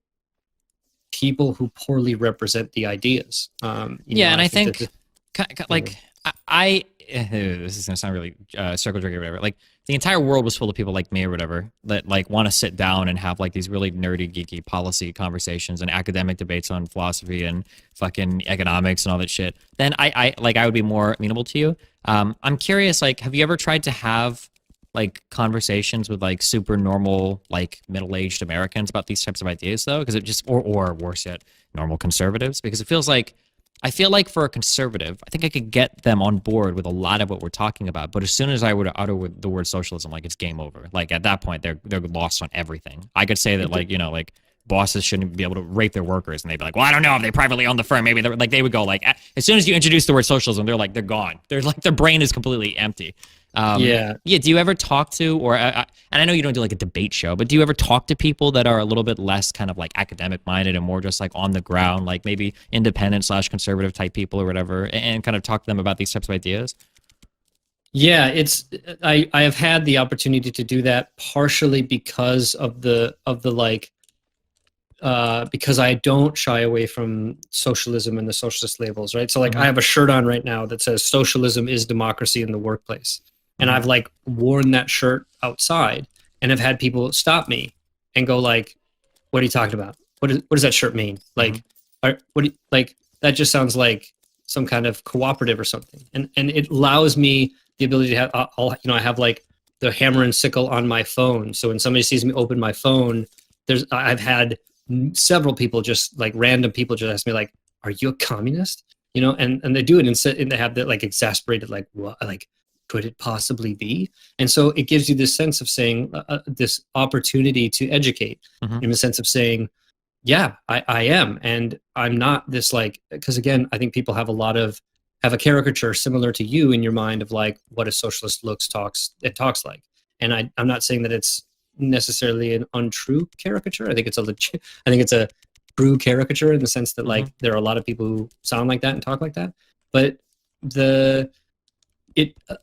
people who poorly represent the ideas. And I think this is going to sound really circle jerky or whatever. Like the entire world was full of people like me or whatever that like want to sit down and have like these really nerdy, geeky policy conversations and academic debates on philosophy and fucking economics and all that shit, then I would be more amenable to you. I'm curious, like, have you ever tried to have like conversations with like super normal, like middle-aged Americans about these types of ideas though? Because it just, or worse yet, normal conservatives? Because it feels like, I feel like for a conservative, I think I could get them on board with a lot of what we're talking about. But as soon as I were to utter the word socialism, like it's game over. Like at that point, they're lost on everything. I could say that like, you know, like bosses shouldn't be able to rape their workers, and they'd be like, well, I don't know if they privately own the firm. Maybe they're like, they would go like, as soon as you introduce the word socialism, they're gone. They're like, their brain is completely empty. Yeah. Do you ever talk to, or and I know you don't do like a debate show, but do you ever talk to people that are a little bit less kind of like academic minded and more just like on the ground, like maybe independent / conservative type people or whatever, and kind of talk to them about these types of ideas? Yeah, I have had the opportunity to do that partially because of the like because I don't shy away from socialism and the socialist labels, right? So like I have a shirt on right now that says socialism is democracy in the workplace. And I've like worn that shirt outside and have had people stop me and go like, what are you talking about? What does that shirt mean? Like, like that just sounds like some kind of cooperative or something. And it allows me the ability to have, I have like the hammer and sickle on my phone. So when somebody sees me open my phone, I've had several people, just like random people, just ask me like, are you a communist? You know, and they do it and they have that like exasperated, like, what, like, could it possibly be? And so it gives you this sense of saying this opportunity to educate in the sense of saying, yeah, I am. And I'm not this like, because again, I think people have a caricature similar to you in your mind of like what a socialist talks like. And I'm not saying that it's necessarily an untrue caricature. I think it's a true caricature in the sense that like there are a lot of people who sound like that and talk like that. But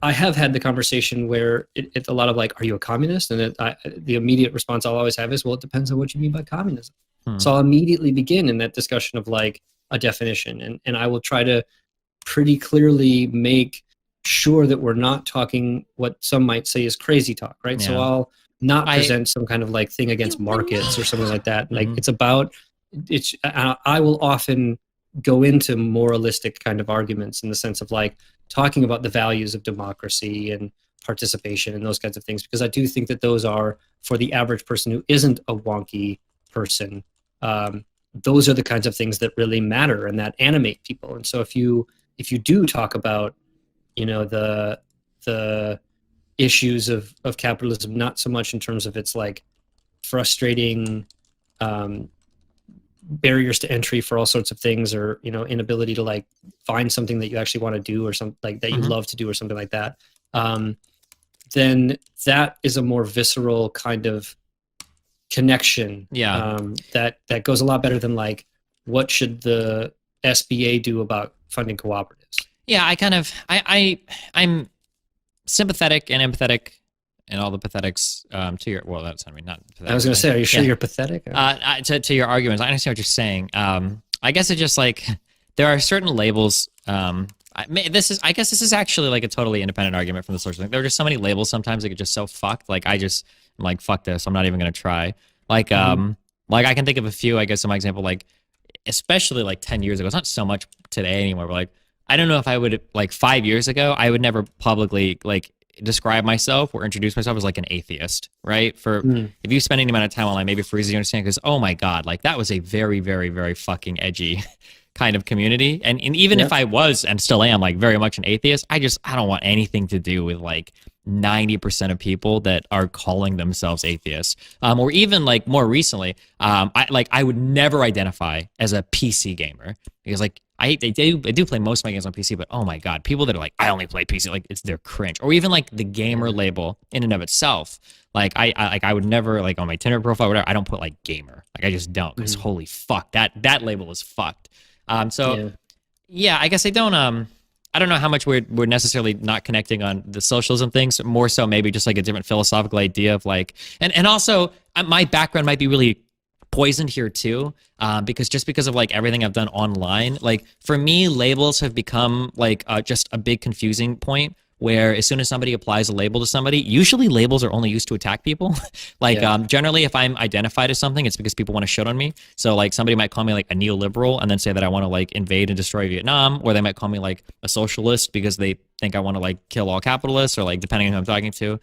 I have had the conversation where it's a lot of like, are you a communist? And the immediate response I'll always have is, well, it depends on what you mean by communism. So I'll immediately begin in that discussion of like a definition. And I will try to pretty clearly make sure that we're not talking what some might say is crazy talk, right? Yeah. So I'll not present some kind of like thing against markets or something like that. Like I will often go into moralistic kind of arguments in the sense of like talking about the values of democracy and participation and those kinds of things, because I do think that those are, for the average person who isn't a wonky person, those are the kinds of things that really matter and that animate people. And so if you do talk about, you know, the issues of capitalism, not so much in terms of its like frustrating barriers to entry for all sorts of things, or, you know, inability to like find something that you actually want to do or something like that you love to do or something like that, then that is a more visceral kind of connection. That goes a lot better than like, what should the SBA do about funding cooperatives? Yeah, I'm sympathetic and empathetic and all the pathetics to your, well, that's not pathetic. I was going to say, are you sure you're pathetic? To your arguments, I understand what you're saying. I guess it's just like, there are certain labels. I guess this is actually like a totally independent argument from the social thing. There are just so many labels sometimes that get just so fucked. Like I'm like, fuck this, I'm not even going to try. Like, like I can think of a few, I guess, my example, like, especially like 10 years ago, it's not so much today anymore, but like, I don't know if I would, like 5 years ago, I would never publicly like describe myself or introduce myself as like an atheist, right? If you spend any amount of time online, maybe for easy to understand, because oh my God, like that was a very, very, very fucking edgy kind of community. And even if I was and still am like very much an atheist, I don't want anything to do with like 90% of people that are calling themselves atheists. Or even like more recently, I would never identify as a PC gamer, because like I do play most of my games on PC, but oh my God, people that are like, I only play PC, like they're cringe. Or even like the gamer label in and of itself. Like I would never, like on my Tinder profile, whatever, I don't put like gamer. Like I just don't, because holy fuck, that label is fucked. I guess I don't know how much we're necessarily not connecting on the socialism things, more so maybe just like a different philosophical idea of like, and also my background might be really poisoned here too, because of like everything I've done online. Like for me, labels have become like just a big confusing point where as soon as somebody applies a label to somebody, usually labels are only used to attack people. Like generally, if I'm identified as something, it's because people want to shit on me. So like somebody might call me like a neoliberal and then say that I want to like invade and destroy Vietnam, or they might call me like a socialist because they think I want to like kill all capitalists, or like depending on who I'm talking to.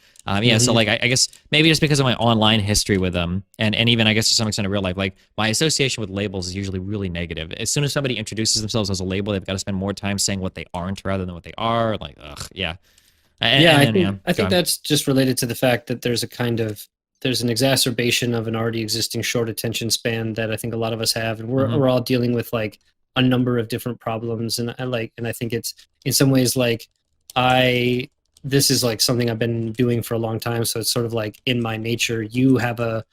So like I guess maybe just because of my online history with them, and even I guess to some extent in real life, like my association with labels is usually really negative. As soon as somebody introduces themselves as a label, they've got to spend more time saying what they aren't rather than what they are. Like, ugh, yeah. I think that's just related to the fact that there's an exacerbation of an already existing short attention span that I think a lot of us have, and we're all dealing with like a number of different problems, and I think it's in some ways like this is like something I've been doing for a long time, so it's sort of like in my nature. You have a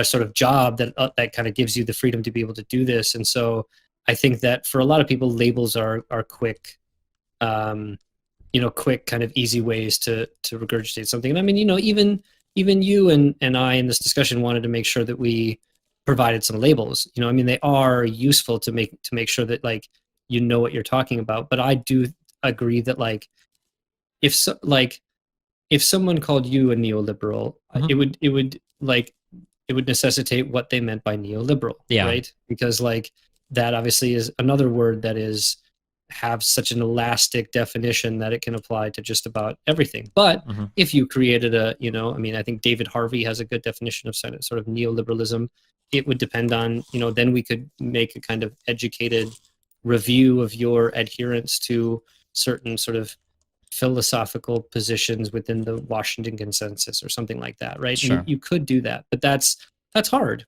sort of job that kind of gives you the freedom to be able to do this, and so I think that for a lot of people, labels are quick, quick kind of easy ways to regurgitate something. And I mean, even you and I in this discussion wanted to make sure that we provided some labels. I mean, they are useful to make sure that like you know what you're talking about. But I do agree that like if someone called you a neoliberal, it would necessitate what they meant by neoliberal, right? Because like that obviously is another word that have such an elastic definition that it can apply to just about everything. But if you created I think David Harvey has a good definition of sort of neoliberalism. It would depend on, then we could make a kind of educated review of your adherence to certain sort of philosophical positions within the Washington Consensus or something like that, right? Sure. You could do that, but that's hard.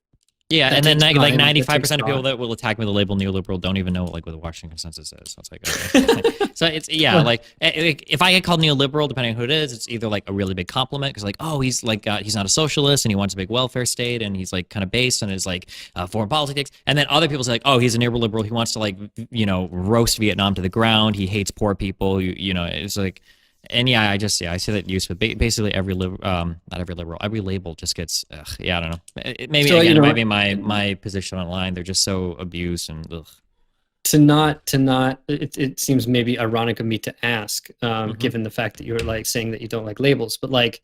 Yeah, and then like 95% of people that will attack me with the label neoliberal don't even know what the Washington Consensus is. So it's like, okay. So it's like if I get called neoliberal, depending on who it is, it's either like a really big compliment because like, oh, he's like he's not a socialist and he wants a big welfare state and he's like kind of based on his like foreign politics. And then other people say like, oh, he's a neoliberal. He wants to like roast Vietnam to the ground. He hates poor people. It's like. And I see that use with basically every not every liberal, every label just gets, I don't know. It might be my position online. They're just so abused and ugh. It seems maybe ironic of me to ask, given the fact that you're like saying that you don't like labels, but like,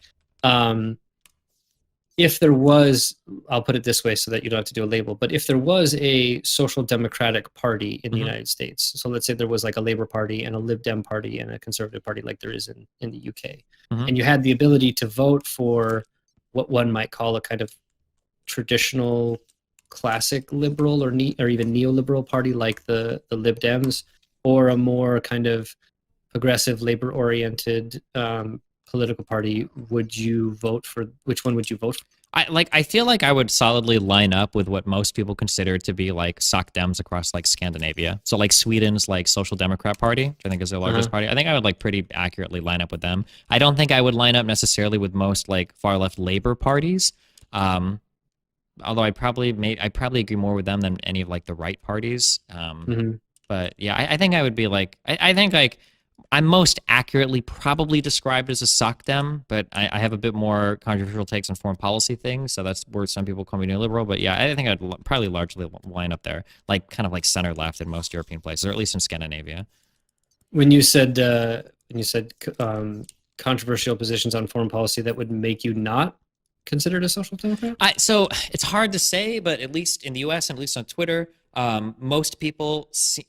if there was, I'll put it this way so that you don't have to do a label, but if there was a social democratic party in the United States, so let's say there was like a Labour Party and a Lib Dem party and a Conservative Party like there is in the UK, and you had the ability to vote for what one might call a kind of traditional classic liberal or even neoliberal party like the Lib Dems, or a more kind of progressive labor-oriented political party, would you vote for? Which one would you vote for? I feel like I would solidly line up with what most people consider to be like soc dems across like Scandinavia. So like Sweden's like Social Democrat Party, which I think is their largest party. I think I would like pretty accurately line up with them. I don't think I would line up necessarily with most like far left labor parties. Although I probably agree more with them than any of like the right parties. But yeah, I think I would be like I think like I'm most accurately probably described as a soc dem, but I have a bit more controversial takes on foreign policy things, so that's where some people call me neoliberal. But yeah, I think I'd probably largely line up there, like kind of like center left in most European places, or at least in Scandinavia. When you said controversial positions on foreign policy, that would make you not considered a social democrat? So it's hard to say, but at least in the U.S. and at least on Twitter, most people see.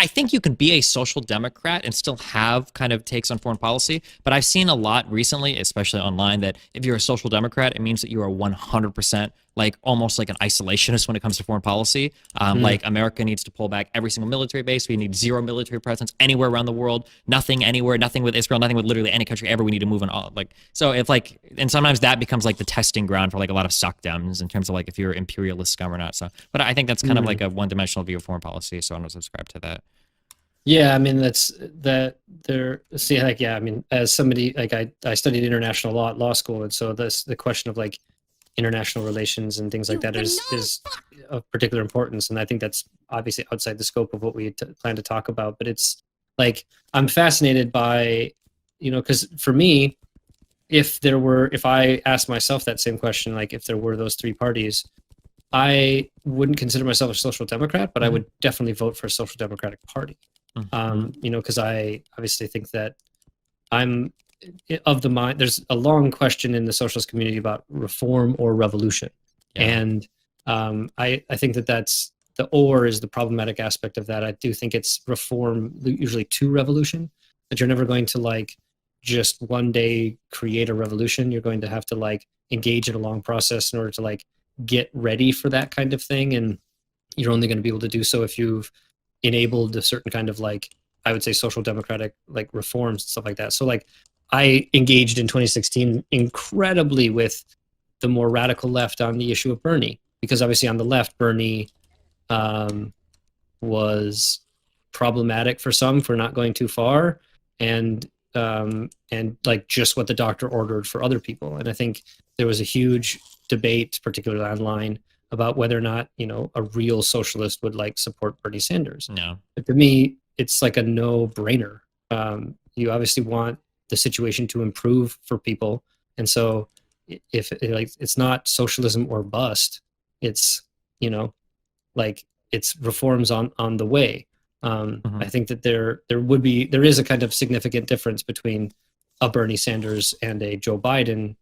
I think you can be a social democrat and still have kind of takes on foreign policy, but I've seen a lot recently, especially online, that if you're a social democrat, it means that you are 100% like almost like an isolationist when it comes to foreign policy. Like America needs to pull back every single military base. We need zero military presence anywhere around the world. Nothing anywhere. Nothing with Israel. Nothing with literally any country ever. We need to move on all like so. If like and sometimes that becomes like the testing ground for like a lot of soc dems in terms of like if you're imperialist scum or not. So, but I think that's kind of like a one-dimensional view of foreign policy. So I don't subscribe to that. Yeah, I mean that's that there. See, like yeah, I mean as somebody like I studied international law at law school, and so the question of like international relations and things like that is of particular importance, and I think that's obviously outside the scope of what we plan to talk about. But it's like I'm fascinated by because for me, if I asked myself that same question, like if there were those three parties, I wouldn't consider myself a social democrat, but I would definitely vote for a social democratic party. Because I obviously think that I'm of the mind. There's a long question in the socialist community about reform or revolution, and I think that's the or is the problematic aspect of that. I do think it's reform usually to revolution, but you're never going to like just one day create a revolution. You're going to have to like engage in a long process in order to like get ready for that kind of thing, and you're only going to be able to do so if you've enabled a certain kind of like, I would say, social democratic like reforms and stuff like that. So like I engaged in 2016 incredibly with the more radical left on the issue of Bernie, because obviously on the left, Bernie was problematic for some for not going too far, and like just what the doctor ordered for other people. And I think there was a huge debate, particularly online, about whether or not a real socialist would like support Bernie Sanders. No. But to me, it's like a no-brainer. You obviously want the situation to improve for people, and so if like it's not socialism or bust, it's like it's reforms on the way. I think that there is a kind of significant difference between a Bernie Sanders and a Joe Biden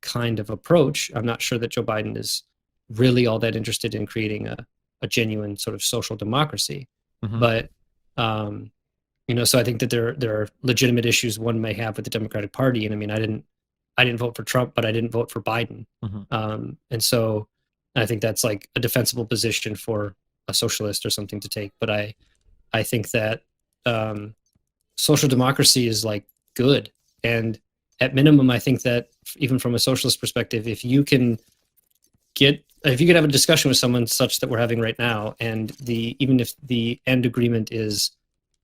kind of approach. I'm not sure that Joe Biden is really all that interested in creating a genuine sort of social democracy. But so I think that there are legitimate issues one may have with the Democratic Party. And I mean, I didn't vote for Trump, but I didn't vote for Biden. And so I think that's like a defensible position for a socialist or something to take. But I think that social democracy is like good. And at minimum, I think that even from a socialist perspective, if you could have a discussion with someone such that we're having right now, and even if the end agreement is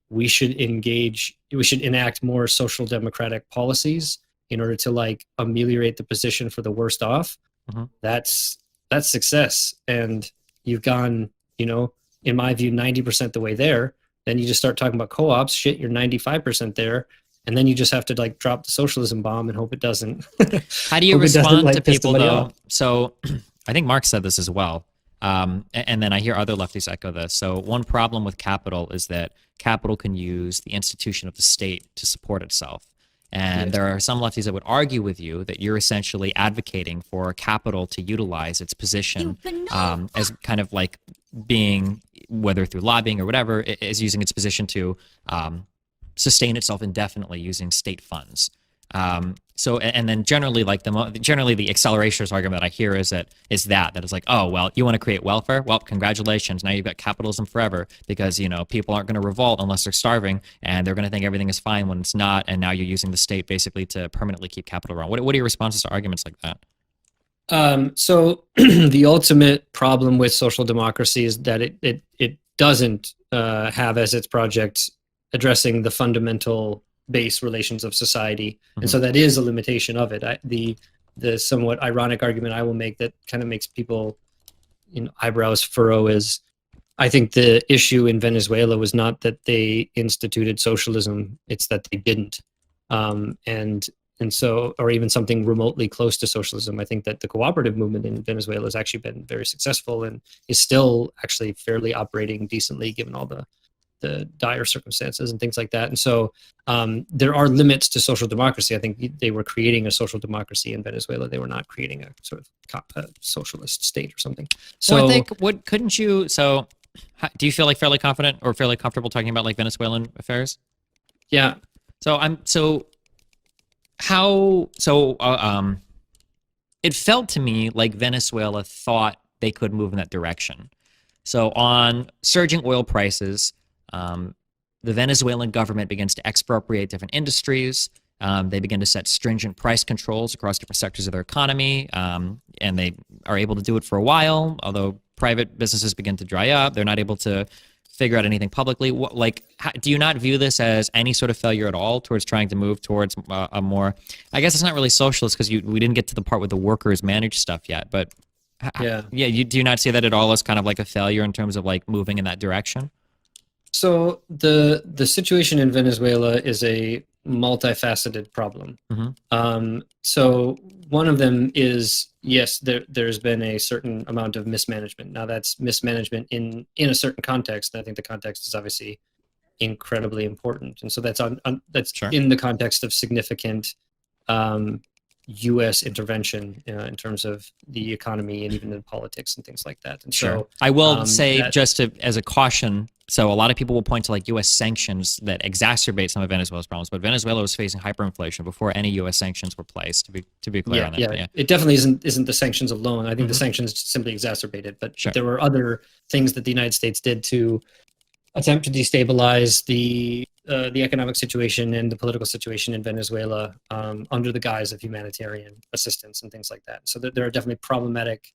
we should enact more social democratic policies in order to like ameliorate the position for the worst off, that's success. And you've gone, in my view, 90% the way there. Then you just start talking about co-ops. Shit, you're 95% there. And then you just have to like drop the socialism bomb and hope it doesn't. How do you respond to people though? So I think Marx said this as well. And then I hear other lefties echo this. So one problem with capital is that capital can use the institution of the state to support itself. And there are some lefties that would argue with you that you're essentially advocating for capital to utilize its position as kind of like being, whether through lobbying or whatever, is using its position to sustain itself indefinitely using state funds. And then generally, like the accelerationist argument that I hear is that it's like, oh, well, you want to create welfare? Well, congratulations. Now you've got capitalism forever because, people aren't going to revolt unless they're starving, and they're going to think everything is fine when it's not. And now you're using the state basically to permanently keep capital around. What are your responses to arguments like that? So the ultimate problem with social democracy is that it doesn't have as its project addressing the fundamental base relations of society. And so that is a limitation of it. The somewhat ironic argument I will make that kind of makes people eyebrows furrow is, I think the issue in Venezuela was not that they instituted socialism, it's that they didn't. And so, or even something remotely close to socialism. I think that the cooperative movement in Venezuela has actually been very successful and is still actually fairly operating decently given all the dire circumstances and things like that. And so there are limits to social democracy. I think they were creating a social democracy in Venezuela. They were not creating a sort of socialist state or something. So well, I think do you feel like fairly confident or fairly comfortable talking about like Venezuelan affairs? Yeah. It felt to me like Venezuela thought they could move in that direction. So on surging oil prices, the Venezuelan government begins to expropriate different industries. They begin to set stringent price controls across different sectors of their economy, and they are able to do it for a while, although private businesses begin to dry up. They're not able to figure out anything publicly. Do you not view this as any sort of failure at all towards trying to move towards a more, I guess it's not really socialist because we didn't get to the part with the workers managed stuff yet, but do you not see that at all as kind of like a failure in terms of like moving in that direction? So the situation in Venezuela is a multifaceted problem. So one of them is, yes, there's been a certain amount of mismanagement. Now that's mismanagement in a certain context. And I think the context is obviously incredibly important. And so that's that's Sure. in the context of significant U.S. intervention in terms of the economy and even in politics and things like that. And Sure. so I will say, that, just as a caution, so a lot of people will point to like U.S. sanctions that exacerbate some of Venezuela's problems, but Venezuela was facing hyperinflation before any U.S. sanctions were placed. To be clear on that. Yeah, it definitely isn't the sanctions alone. I think the sanctions simply exacerbated, but Sure. there were other things that the United States did to attempt to destabilize the economic situation and the political situation in Venezuela under the guise of humanitarian assistance and things like that. So there are definitely problematic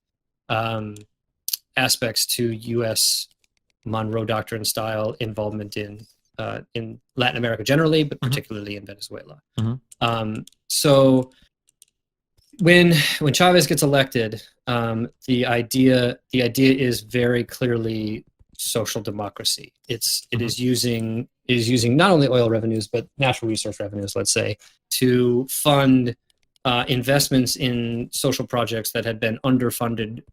aspects to U.S. Monroe Doctrine style involvement in Latin America generally, but particularly in Venezuela. So when Chavez gets elected, the idea is very clearly social democracy. It is using not only oil revenues but natural resource revenues, let's say, to fund investments in social projects that had been underfunded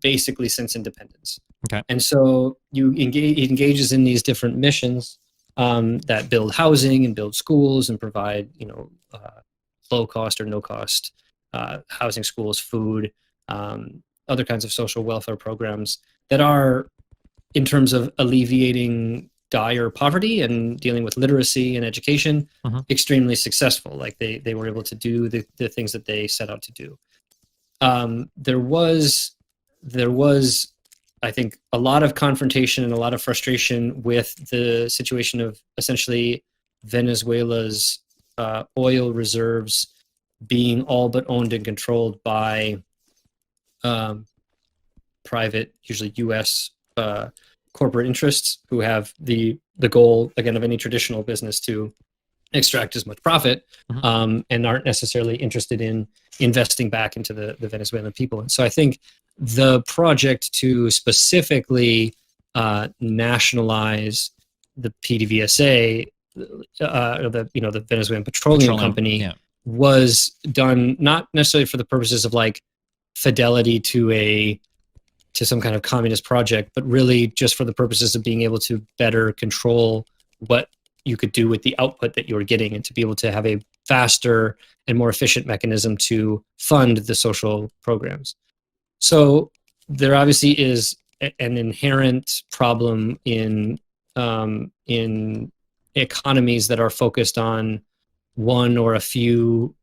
basically since independence. Okay. And so it engages in these different missions that build housing and build schools and provide low cost or no cost housing, schools, food, other kinds of social welfare programs that are, in terms of alleviating dire poverty and dealing with literacy and education, extremely successful. Like they were able to do the things that they set out to do. There was, I think, a lot of confrontation and a lot of frustration with the situation of essentially Venezuela's oil reserves being all but owned and controlled by private, usually U.S. Corporate interests who have the goal, again, of any traditional business to extract as much profit, and aren't necessarily interested in investing back into the Venezuelan people. And so I think the project to specifically nationalize the PDVSA, the Venezuelan Petroleum Company, was done not necessarily for the purposes of like fidelity to some kind of communist project, but really just for the purposes of being able to better control what you could do with the output that you were getting, and to be able to have a faster and more efficient mechanism to fund the social programs. So there obviously is an inherent problem in economies that are focused on one or a few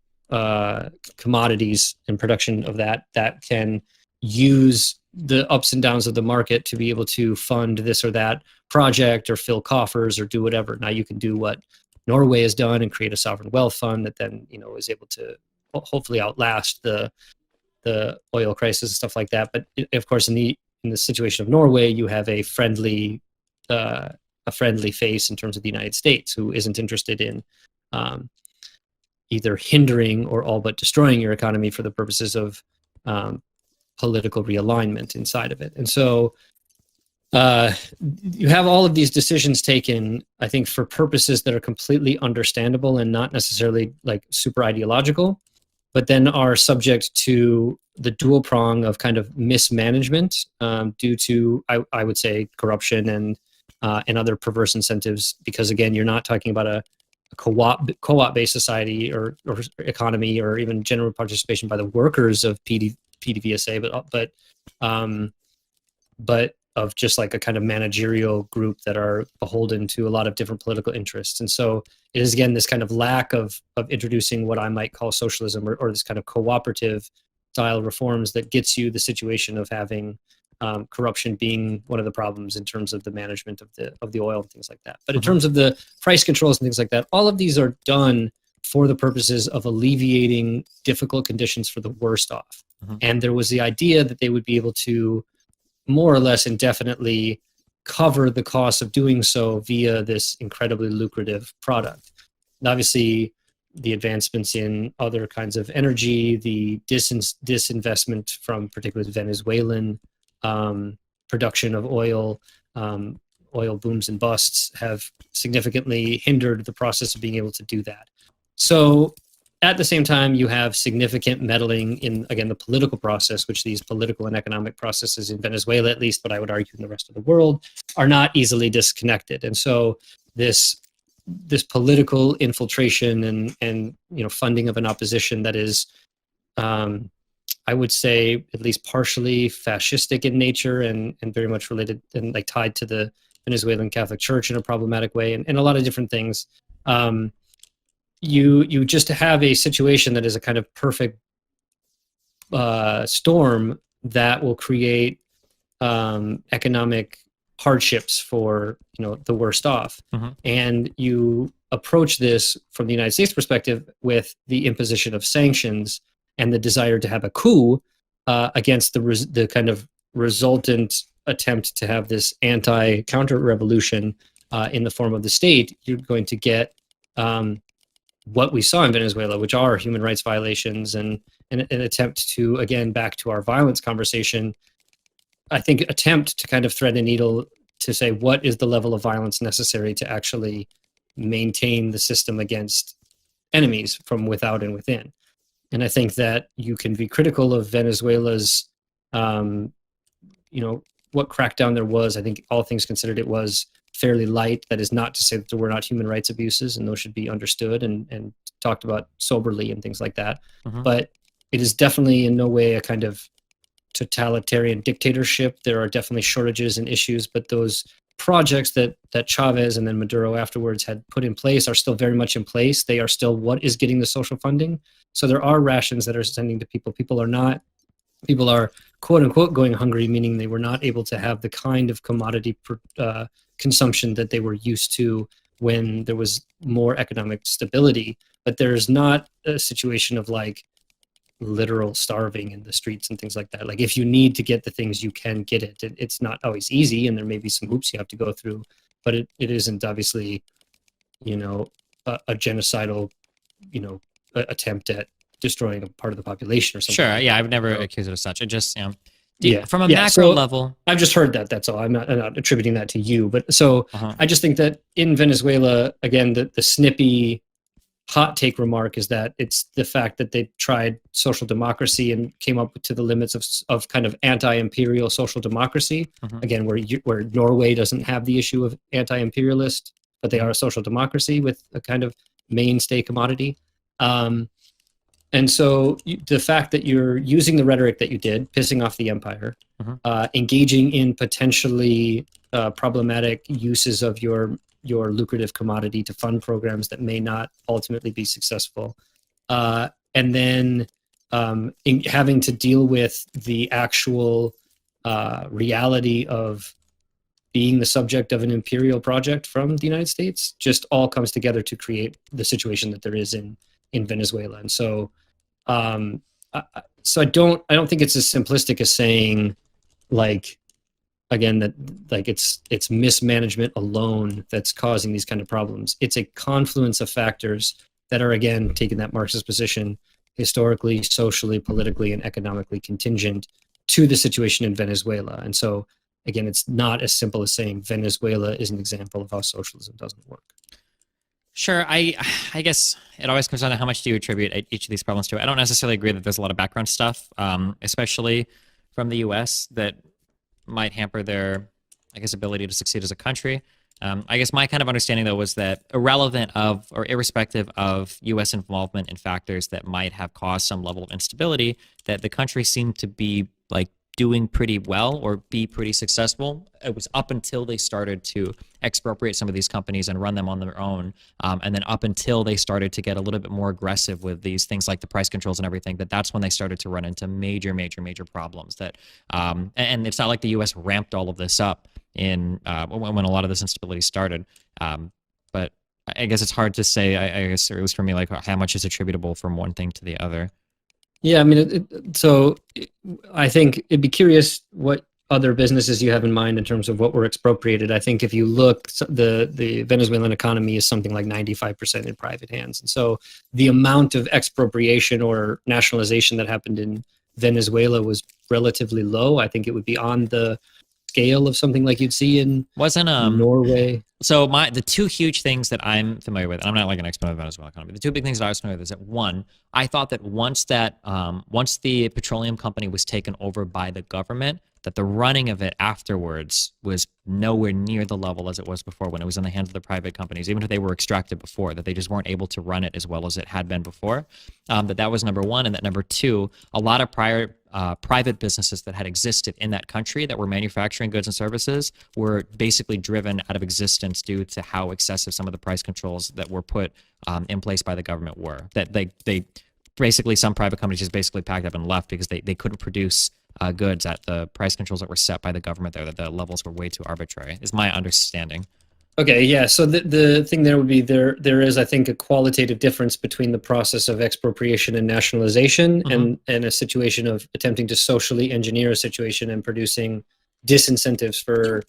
commodities and production of that can use the ups and downs of the market to be able to fund this or that project or fill coffers or do whatever. Now you can do what Norway has done and create a sovereign wealth fund that then is able to hopefully outlast the oil crisis and stuff like that. But of course, in the situation of Norway, you have a friendly face in terms of the United States, who isn't interested in either hindering or all but destroying your economy for the purposes of political realignment inside of it. And so you have all of these decisions taken, I think, for purposes that are completely understandable and not necessarily like super ideological, but then are subject to the dual prong of kind of mismanagement due to, I would say, corruption and other perverse incentives. Because again, you're not talking about a co-op based society or economy or even general participation by the workers of PDVSA, but of just like a kind of managerial group that are beholden to a lot of different political interests. And so it is, again, this kind of lack of introducing what I might call socialism or this kind of cooperative style reforms that gets you the situation of having corruption being one of the problems in terms of the management of the oil and things like that. But in terms of the price controls and things like that, all of these are done for the purposes of alleviating difficult conditions for the worst off. And there was the idea that they would be able to more or less indefinitely cover the cost of doing so via this incredibly lucrative product. And obviously, the advancements in other kinds of energy, the disinvestment from particularly Venezuelan production of oil, oil booms and busts have significantly hindered the process of being able to do that. So at the same time, you have significant meddling in, again, the political process, which these political and economic processes in Venezuela, at least, but I would argue in the rest of the world, are not easily disconnected. And so this political infiltration and funding of an opposition that is, I would say, at least partially fascistic in nature and very much related and like tied to the Venezuelan Catholic Church in a problematic way, and a lot of different things. You just have a situation that is a kind of perfect storm that will create economic hardships for the worst off. And you approach this from the United States perspective with the imposition of sanctions and the desire to have a coup against the kind of resultant attempt to have this anti-counter revolution in the form of the state. You're going to get what we saw in Venezuela, which are human rights violations and an attempt to, again, back to our violence conversation, I think attempt to kind of thread a needle to say what is the level of violence necessary to actually maintain the system against enemies from without and within. And I think that you can be critical of Venezuela's, what crackdown there was. I think all things considered, it was fairly light. That is not to say that there were not human rights abuses, and those should be understood and talked about soberly and things like that. But it is definitely in no way a kind of totalitarian dictatorship. There are definitely shortages and issues, but those projects that Chavez and then Maduro afterwards had put in place are still very much in place. They are still what is getting the social funding. So there are rations that are sending to people. People are quote unquote going hungry, meaning they were not able to have the kind of commodity consumption that they were used to when there was more economic stability. But there's not a situation of like literal starving in the streets and things like that. Like if you need to get the things, you can get it. It's not always easy, and there may be some hoops you have to go through, but it isn't obviously, a genocidal, attempt at destroying a part of the population or something. Sure. Yeah, I've never accused it of such. It just, from a macro level. I've just heard that. That's all. I'm not attributing that to you, but so I just think that in Venezuela, again, the snippy hot take remark is that it's the fact that they tried social democracy and came up to the limits of kind of anti-imperial social democracy. Again, where Norway doesn't have the issue of anti-imperialist, but they are a social democracy with a kind of mainstay commodity. And so the fact that you're using the rhetoric that you did, pissing off the empire, engaging in potentially problematic uses of your lucrative commodity to fund programs that may not ultimately be successful, and then having to deal with the actual reality of being the subject of an imperial project from the United States, just all comes together to create the situation that there is in Venezuela. And so I don't think it's as simplistic as saying, like, again, that like it's mismanagement alone that's causing these kind of problems. It's a confluence of factors that are, again, taking that Marxist position, historically, socially, politically, and economically contingent to the situation in Venezuela. And so, again, it's not as simple as saying Venezuela is an example of how socialism doesn't work. Sure. I guess it always comes down to how much do you attribute each of these problems to. I don't necessarily agree that there's a lot of background stuff, especially from the U.S., that might hamper their, ability to succeed as a country. I guess my kind of understanding, though, was that irrelevant of or irrespective of U.S. involvement in factors that might have caused some level of instability, that the country seemed to be like doing pretty well or be pretty successful. It was up until they started to expropriate some of these companies and run them on their own. And then up until they started to get a little bit more aggressive with these things like the price controls and everything, that's when they started to run into major problems that, and it's not like the U.S. ramped all of this up in when a lot of this instability started. But I guess it's hard to say, I guess it was for me, like how much is attributable from one thing to the other. Yeah, I mean, I think it'd be curious what other businesses you have in mind in terms of what were expropriated. I think if you look, the Venezuelan economy is something like 95% in private hands. And so the amount of expropriation or nationalization that happened in Venezuela was relatively low. I think it would be on the scale of something like you'd see in Norway. So the two huge things that I'm familiar with, and I'm not like an expert of the Venezuelan economy, the two big things that I was familiar with is that, one, I thought that once the petroleum company was taken over by the government, that the running of it afterwards was nowhere near the level as it was before when it was in the hands of the private companies, even if they were extracted before, that they just weren't able to run it as well as it had been before. That was number one. And that number two, a lot of prior private businesses that had existed in that country that were manufacturing goods and services were basically driven out of existence due to how excessive some of the price controls that were put in place by the government were. That they basically, some private companies just basically packed up and left because they couldn't produce goods at the price controls that were set by the government there, that the levels were way too arbitrary, is my understanding. Okay, yeah. So the thing there would be there is, I think, a qualitative difference between the process of expropriation and nationalization and a situation of attempting to socially engineer a situation and producing disincentives for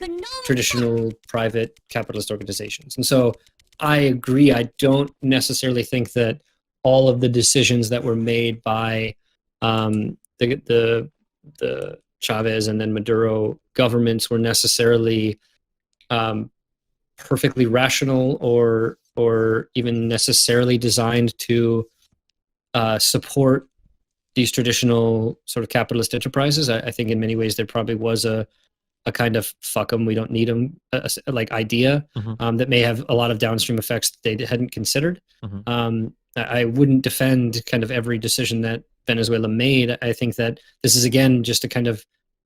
traditional private capitalist organizations. And so I agree. I don't necessarily think that all of the decisions that were made by the Chavez and then Maduro governments were necessarily perfectly rational or even necessarily designed to support these traditional sort of capitalist enterprises. I think in many ways there probably was a kind of fuck them, we don't need them like idea that may have a lot of downstream effects that they hadn't considered. I wouldn't defend kind of every decision that Venezuela made. I think that this is, again, just a kind of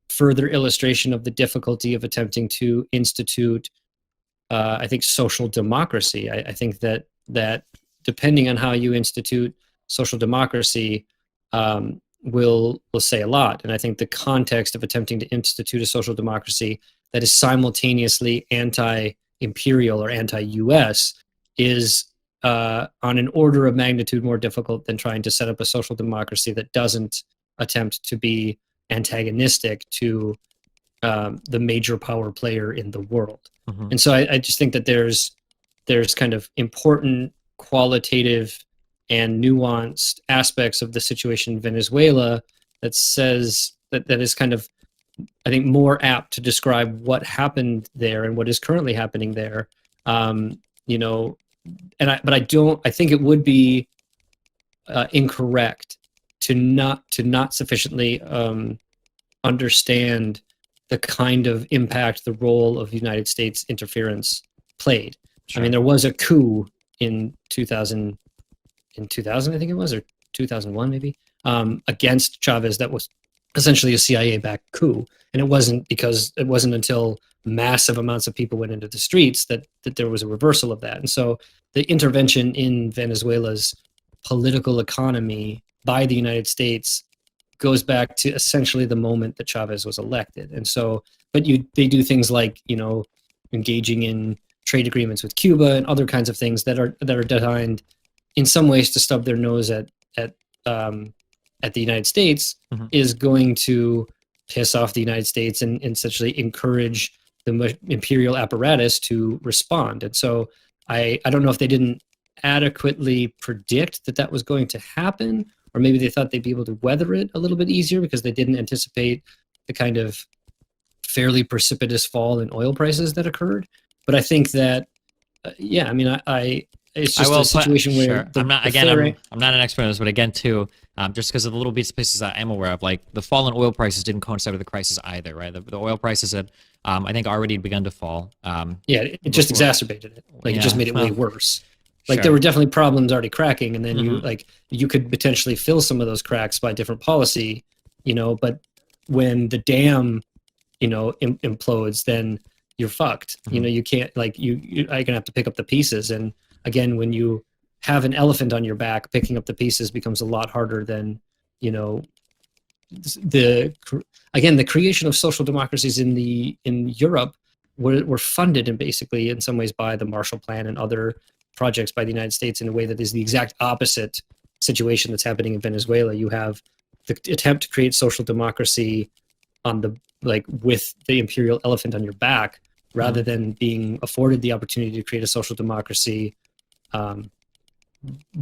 further illustration of the difficulty of attempting to institute, I think, social democracy. I think that depending on how you institute social democracy will say a lot. And I think the context of attempting to institute a social democracy that is simultaneously anti-imperial or anti-US is on an order of magnitude more difficult than trying to set up a social democracy that doesn't attempt to be antagonistic to the major power player in the world. And so I just think that there's kind of important qualitative and nuanced aspects of the situation in Venezuela that says that is kind of, I think, more apt to describe what happened there and what is currently happening there. But I think it would be incorrect to not sufficiently understand the kind of impact the role of United States interference played. Sure. I mean, there was a coup in 2000, I think it was, or 2001 maybe, against Chavez that was essentially a CIA-backed coup. And it wasn't until massive amounts of people went into the streets that there was a reversal of that. And so the intervention in Venezuela's political economy by the United States goes back to essentially the moment that Chavez was elected. And so, but they do things like, engaging in trade agreements with Cuba and other kinds of things that are designed in some ways to stub their nose at the United States, is going to piss off the United States and essentially encourage the imperial apparatus to respond. And so I don't know if they didn't adequately predict that was going to happen, or maybe they thought they'd be able to weather it a little bit easier because they didn't anticipate the kind of fairly precipitous fall in oil prices that occurred. But I think that, it's just a situation where I'm not an expert on this, but again, too, just because of the little bits and pieces that I'm aware of, like the fall in oil prices didn't coincide with the crisis either, right? The oil prices had, I think, already begun to fall. It just exacerbated it. Like, it just made it way worse. Like, there were definitely problems already cracking, and then you could potentially fill some of those cracks by different policy, but when the dam, implodes, then you're fucked. You can't, you're gonna have to pick up the pieces. And again, when you have an elephant on your back, picking up the pieces becomes a lot harder than, the creation of social democracies in Europe were funded and basically in some ways by the Marshall Plan and other projects by the United States in a way that is the exact opposite situation that's happening in Venezuela. You have the attempt to create social democracy with the imperial elephant on your back, rather than being afforded the opportunity to create a social democracy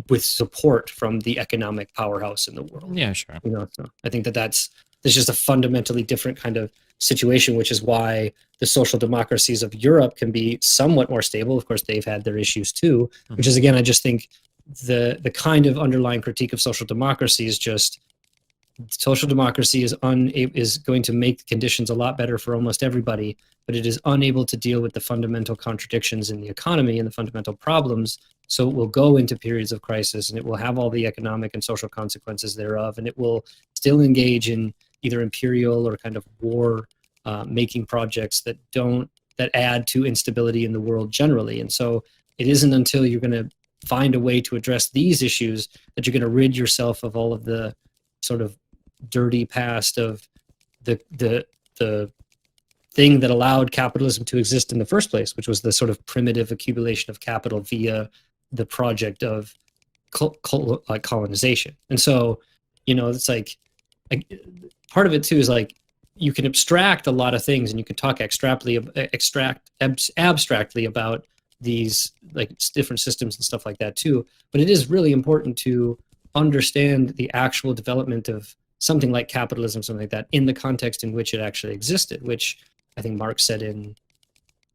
with support from the economic powerhouse in the world. Yeah, sure. So I think that's just a fundamentally different kind of situation, which is why the social democracies of Europe can be somewhat more stable. Of course, they've had their issues too, which is, again, I just think the kind of underlying critique of social democracy is just social democracy is going to make the conditions a lot better for almost everybody, but it is unable to deal with the fundamental contradictions in the economy and the fundamental problems. So it will go into periods of crisis, and it will have all the economic and social consequences thereof, and it will still engage in either imperial or kind of war making projects that add to instability in the world generally. And so it isn't until you're going to find a way to address these issues that you're going to rid yourself of all of the sort of dirty past of the thing that allowed capitalism to exist in the first place, which was the sort of primitive accumulation of capital via the project of colonization. And so, it's like part of it too is like you can abstract a lot of things, and you can talk abstractly about these like different systems and stuff like that too. But it is really important to understand the actual development of something like capitalism, something like that, in the context in which it actually existed, which I think Marx said in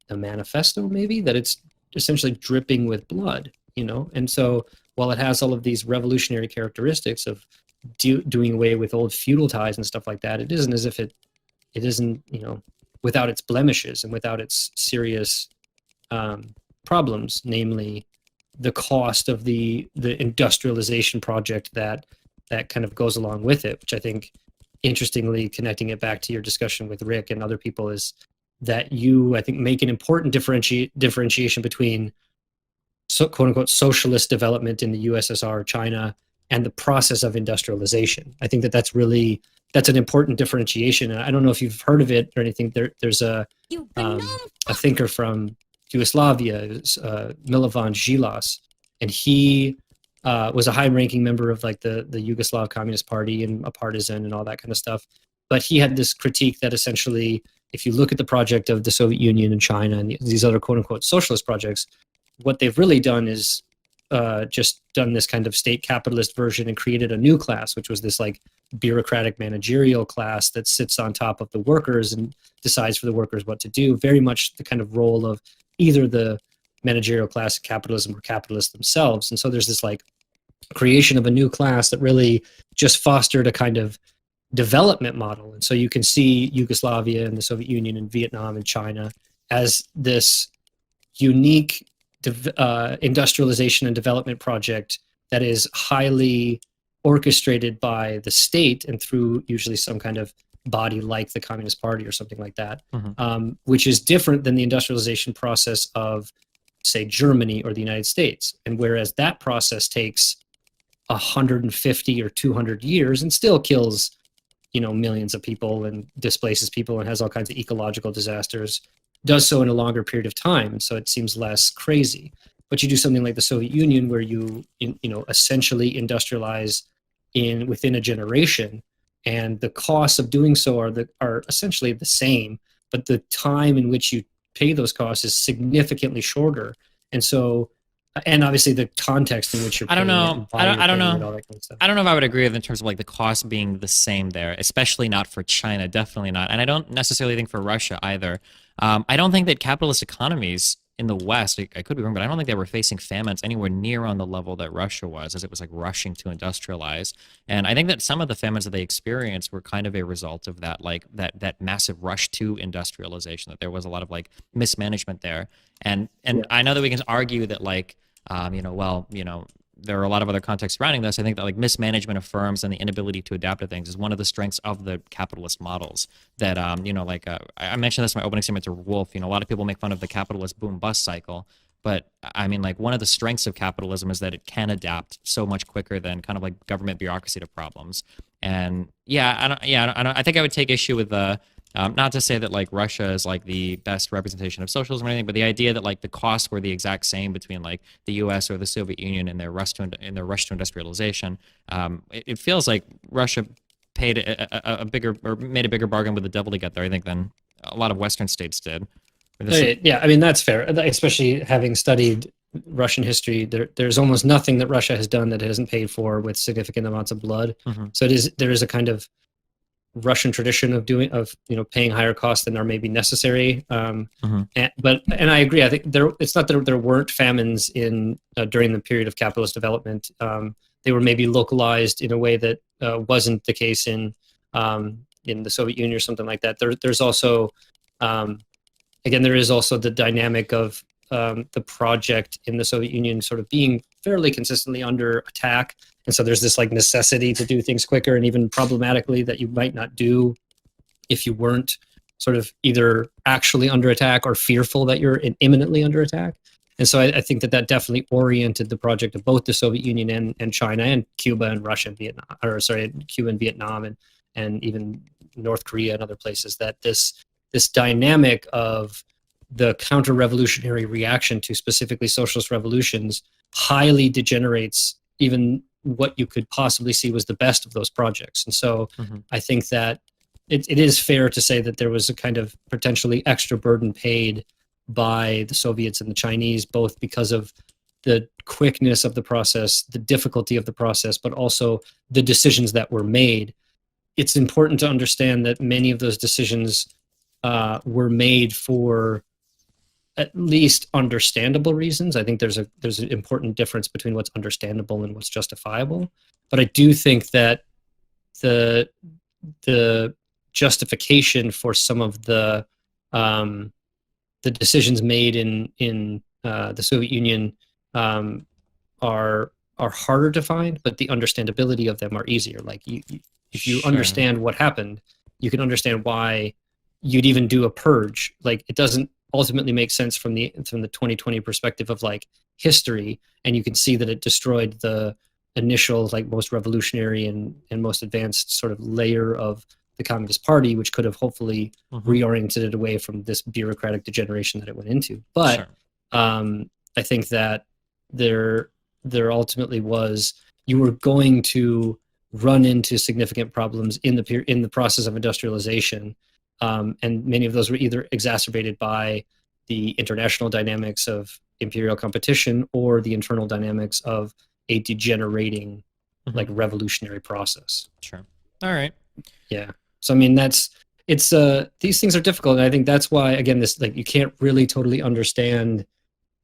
the manifesto, maybe, that it's essentially dripping with blood, And so while it has all of these revolutionary characteristics of doing away with old feudal ties and stuff like that, it isn't as if it isn't, without its blemishes and without its serious problems, namely the cost of the industrialization project that kind of goes along with it, which I think, interestingly, connecting it back to your discussion with Rick and other people, is that I think, make an important differentiation between quote unquote socialist development in the USSR, China, and the process of industrialization. I think that's an important differentiation. And I don't know if you've heard of it or anything. There's a thinker from Yugoslavia, Milovan Žilas, and he was a high-ranking member of like the Yugoslav Communist Party and a partisan and all that kind of stuff. But he had this critique that essentially, if you look at the project of the Soviet Union and China and these other quote-unquote socialist projects, what they've really done is just done this kind of state capitalist version and created a new class, which was this like bureaucratic managerial class that sits on top of the workers and decides for the workers what to do. Very much the kind of role of either the managerial class of capitalism or capitalists themselves. And so there's this like creation of a new class that really just fostered a kind of development model. And so you can see Yugoslavia and the Soviet Union and Vietnam and China as this unique industrialization and development project that is highly orchestrated by the state and through usually some kind of body like the Communist Party or something like that, which is different than the industrialization process of, say, Germany or the United States. And whereas that process takes 150 or 200 years and still kills, millions of people and displaces people and has all kinds of ecological disasters, does so in a longer period of time. And so it seems less crazy. But you do something like the Soviet Union, where you essentially industrialize within a generation, and the costs of doing so are essentially the same, but the time in which you pay those costs is significantly shorter. And so, and obviously the context in which you're paying I it, don't know. and all that kind of stuff. I don't know if I would agree with in terms of like the cost being the same there, especially not for China, definitely not. And I don't necessarily think for Russia either. I don't think that capitalist economies in the West, I could be wrong, but I don't think they were facing famines anywhere near on the level that Russia was, as it was like rushing to industrialize. And I think that some of the famines that they experienced were kind of a result of that, like that massive rush to industrialization, that there was a lot of like mismanagement there. And I know that we can argue that like, there are a lot of other contexts surrounding this. I think that like mismanagement of firms and the inability to adapt to things is one of the strengths of the capitalist models. That I mentioned this in my opening statement to Wolf. A lot of people make fun of the capitalist boom bust cycle, but I mean, like, one of the strengths of capitalism is that it can adapt so much quicker than kind of like government bureaucracy to problems. And I think I would take issue with the. Not to say that like Russia is like the best representation of socialism or anything, but the idea that like the costs were the exact same between like the U.S. or the Soviet Union in their rush to industrialization, it feels like Russia paid a bigger, or made a bigger bargain with the devil to get there, I think, than a lot of Western states did. Yeah, I mean, that's fair. Especially having studied Russian history, there's almost nothing that Russia has done that it hasn't paid for with significant amounts of blood. So there is a kind of Russian tradition of paying higher costs than are maybe necessary. And I agree. I think it's not that there weren't famines during the period of capitalist development. they were maybe localized in a way that wasn't the case in the Soviet Union or something like that. There's also again, there is also the dynamic of the project in the Soviet Union sort of being fairly consistently under attack. And so there's this like necessity to do things quicker, and even problematically that you might not do if you weren't sort of either actually under attack or fearful that you're imminently under attack. And so I think that definitely oriented the project of both the Soviet Union and China and Cuba and Russia and Vietnam, or sorry, Cuba and Vietnam and even North Korea and other places, that this dynamic of the counter-revolutionary reaction to specifically socialist revolutions highly degenerates even what you could possibly see was the best of those projects. And so I think that it is fair to say that there was a kind of potentially extra burden paid by the Soviets and the Chinese, both because of the quickness of the process, the difficulty of the process, but also the decisions that were made. It's important to understand that many of those decisions were made for at least understandable reasons. I think there's an important difference between what's understandable and what's justifiable. But I do think that the justification for some of the decisions made in the Soviet Union are harder to find, but the understandability of them are easier. Like if you understand what happened, you can understand why you'd even do a purge. Like it doesn't ultimately make sense from the 2020 perspective of like history, and you can see that it destroyed the initial like most revolutionary and most advanced sort of layer of the Communist Party, which could have hopefully reoriented it away from this bureaucratic degeneration that it went into. But I think that there ultimately was, you were going to run into significant problems in the process of industrialization. And many of those were either exacerbated by the international dynamics of imperial competition or the internal dynamics of a degenerating like revolutionary process. Sure. All right. Yeah. So I mean these things are difficult, and I think that's why, again, this, like, you can't really totally understand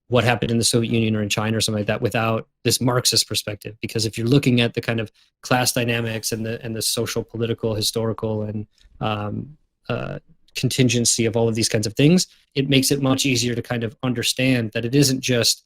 what happened in the Soviet Union or in China or something like that without this Marxist perspective. Because if you're looking at the kind of class dynamics and the social, political, historical, and contingency of all of these kinds of things, it makes it much easier to kind of understand that it isn't just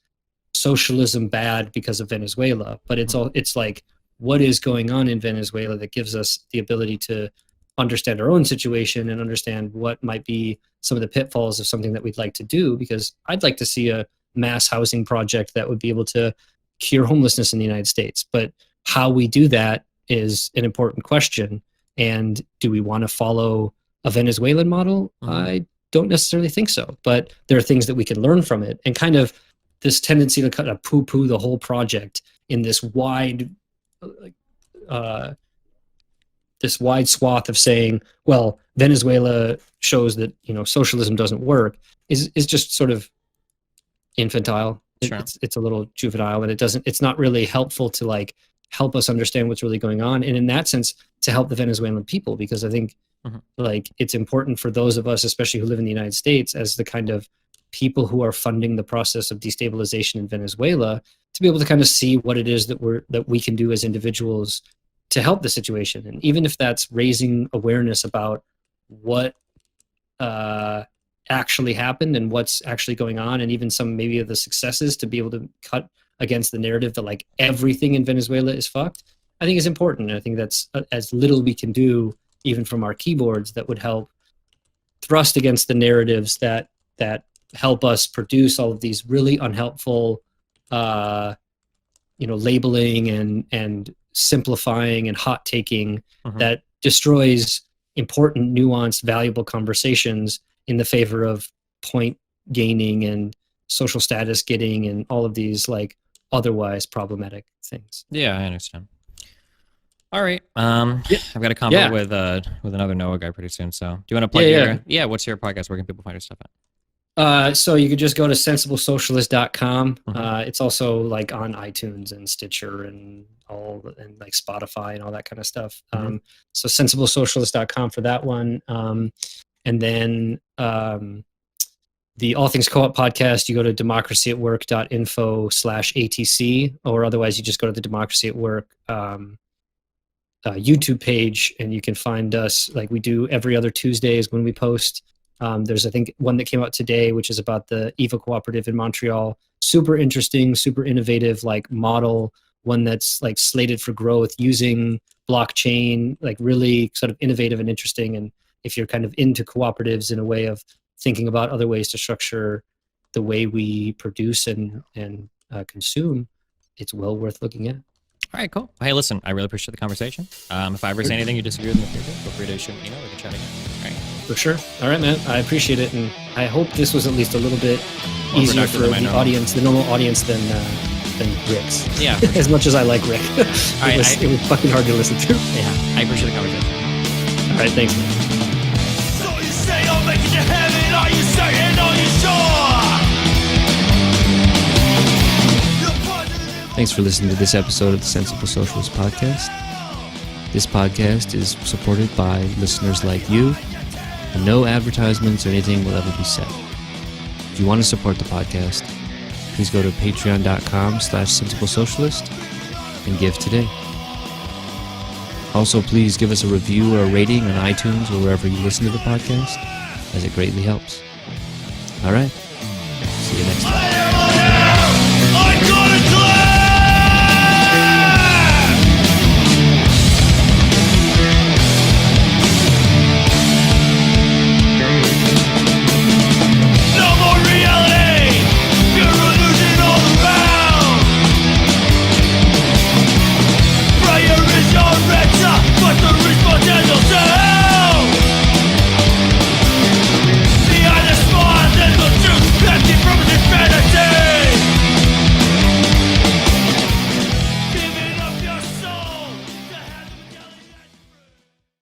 socialism bad because of Venezuela, but it's like, what is going on in Venezuela that gives us the ability to understand our own situation and understand what might be some of the pitfalls of something that we'd like to do. Because I'd like to see a mass housing project that would be able to cure homelessness in the United States. But how we do that is an important question. And do we want to follow a Venezuelan model? I don't necessarily think so. But there are things that we can learn from it, and kind of this tendency to kind of poo-poo the whole project in this wide swath of saying, well, Venezuela shows that, you know, socialism doesn't work, is just sort of infantile. Sure. It's a little juvenile, and it's not really helpful to like help us understand what's really going on, and in that sense to help the Venezuelan people. Because I think like it's important for those of us, especially who live in the United States, as the kind of people who are funding the process of destabilization in Venezuela, to be able to kind of see what it is that we can do as individuals to help the situation. And even if that's raising awareness about what actually happened and what's actually going on, and even some maybe of the successes, to be able to cut against the narrative that like everything in Venezuela is fucked, I think is important. And I think that's as little we can do, even from our keyboards, that would help thrust against the narratives that help us produce all of these really unhelpful, labeling and simplifying and hot taking that destroys important, nuanced, valuable conversations in the favor of point gaining and social status getting and all of these like otherwise problematic things. Yeah, I understand. All right. I've got a combo with another Noah guy pretty soon. So do you want to plug your what's your podcast? Where can people find your stuff at? So you could just go to sensiblesocialist.com. It's also like on iTunes and Stitcher and like Spotify and all that kind of stuff. So sensiblesocialist.com for that one. And then the All Things Co-op podcast, you go to democracyatwork.info/ATC, or otherwise you just go to the Democracy at Work YouTube page, and you can find us. Like we do every other Tuesdays when we post. There's, I think, one that came out today, which is about the EVA Cooperative in Montreal. Super interesting, super innovative, like model, one that's like slated for growth using blockchain, like really sort of innovative and interesting. And if you're kind of into cooperatives in a way of thinking about other ways to structure the way we produce and consume, it's well worth looking at. All right, cool. Hey, listen, I really appreciate the conversation. If I ever say anything you disagree with in the future, feel free to shoot me an email. We can chat again. All right. For sure. All right, man. I appreciate it, and I hope this was at least a little bit easier for the audience, the normal audience, than Rick's. Yeah. As much as I like Rick, it was fucking hard to listen to. Yeah, I appreciate the conversation. All right, thanks, man. So you say I'll make it to heaven, are you certain, are you sure? Thanks for listening to this episode of the Sensible Socialist podcast. This podcast is supported by listeners like you, and no advertisements or anything will ever be said. If you want to support the podcast, please go to patreon.com/sensiblesocialist and give today. Also, please give us a review or a rating on iTunes or wherever you listen to the podcast, as it greatly helps. All right.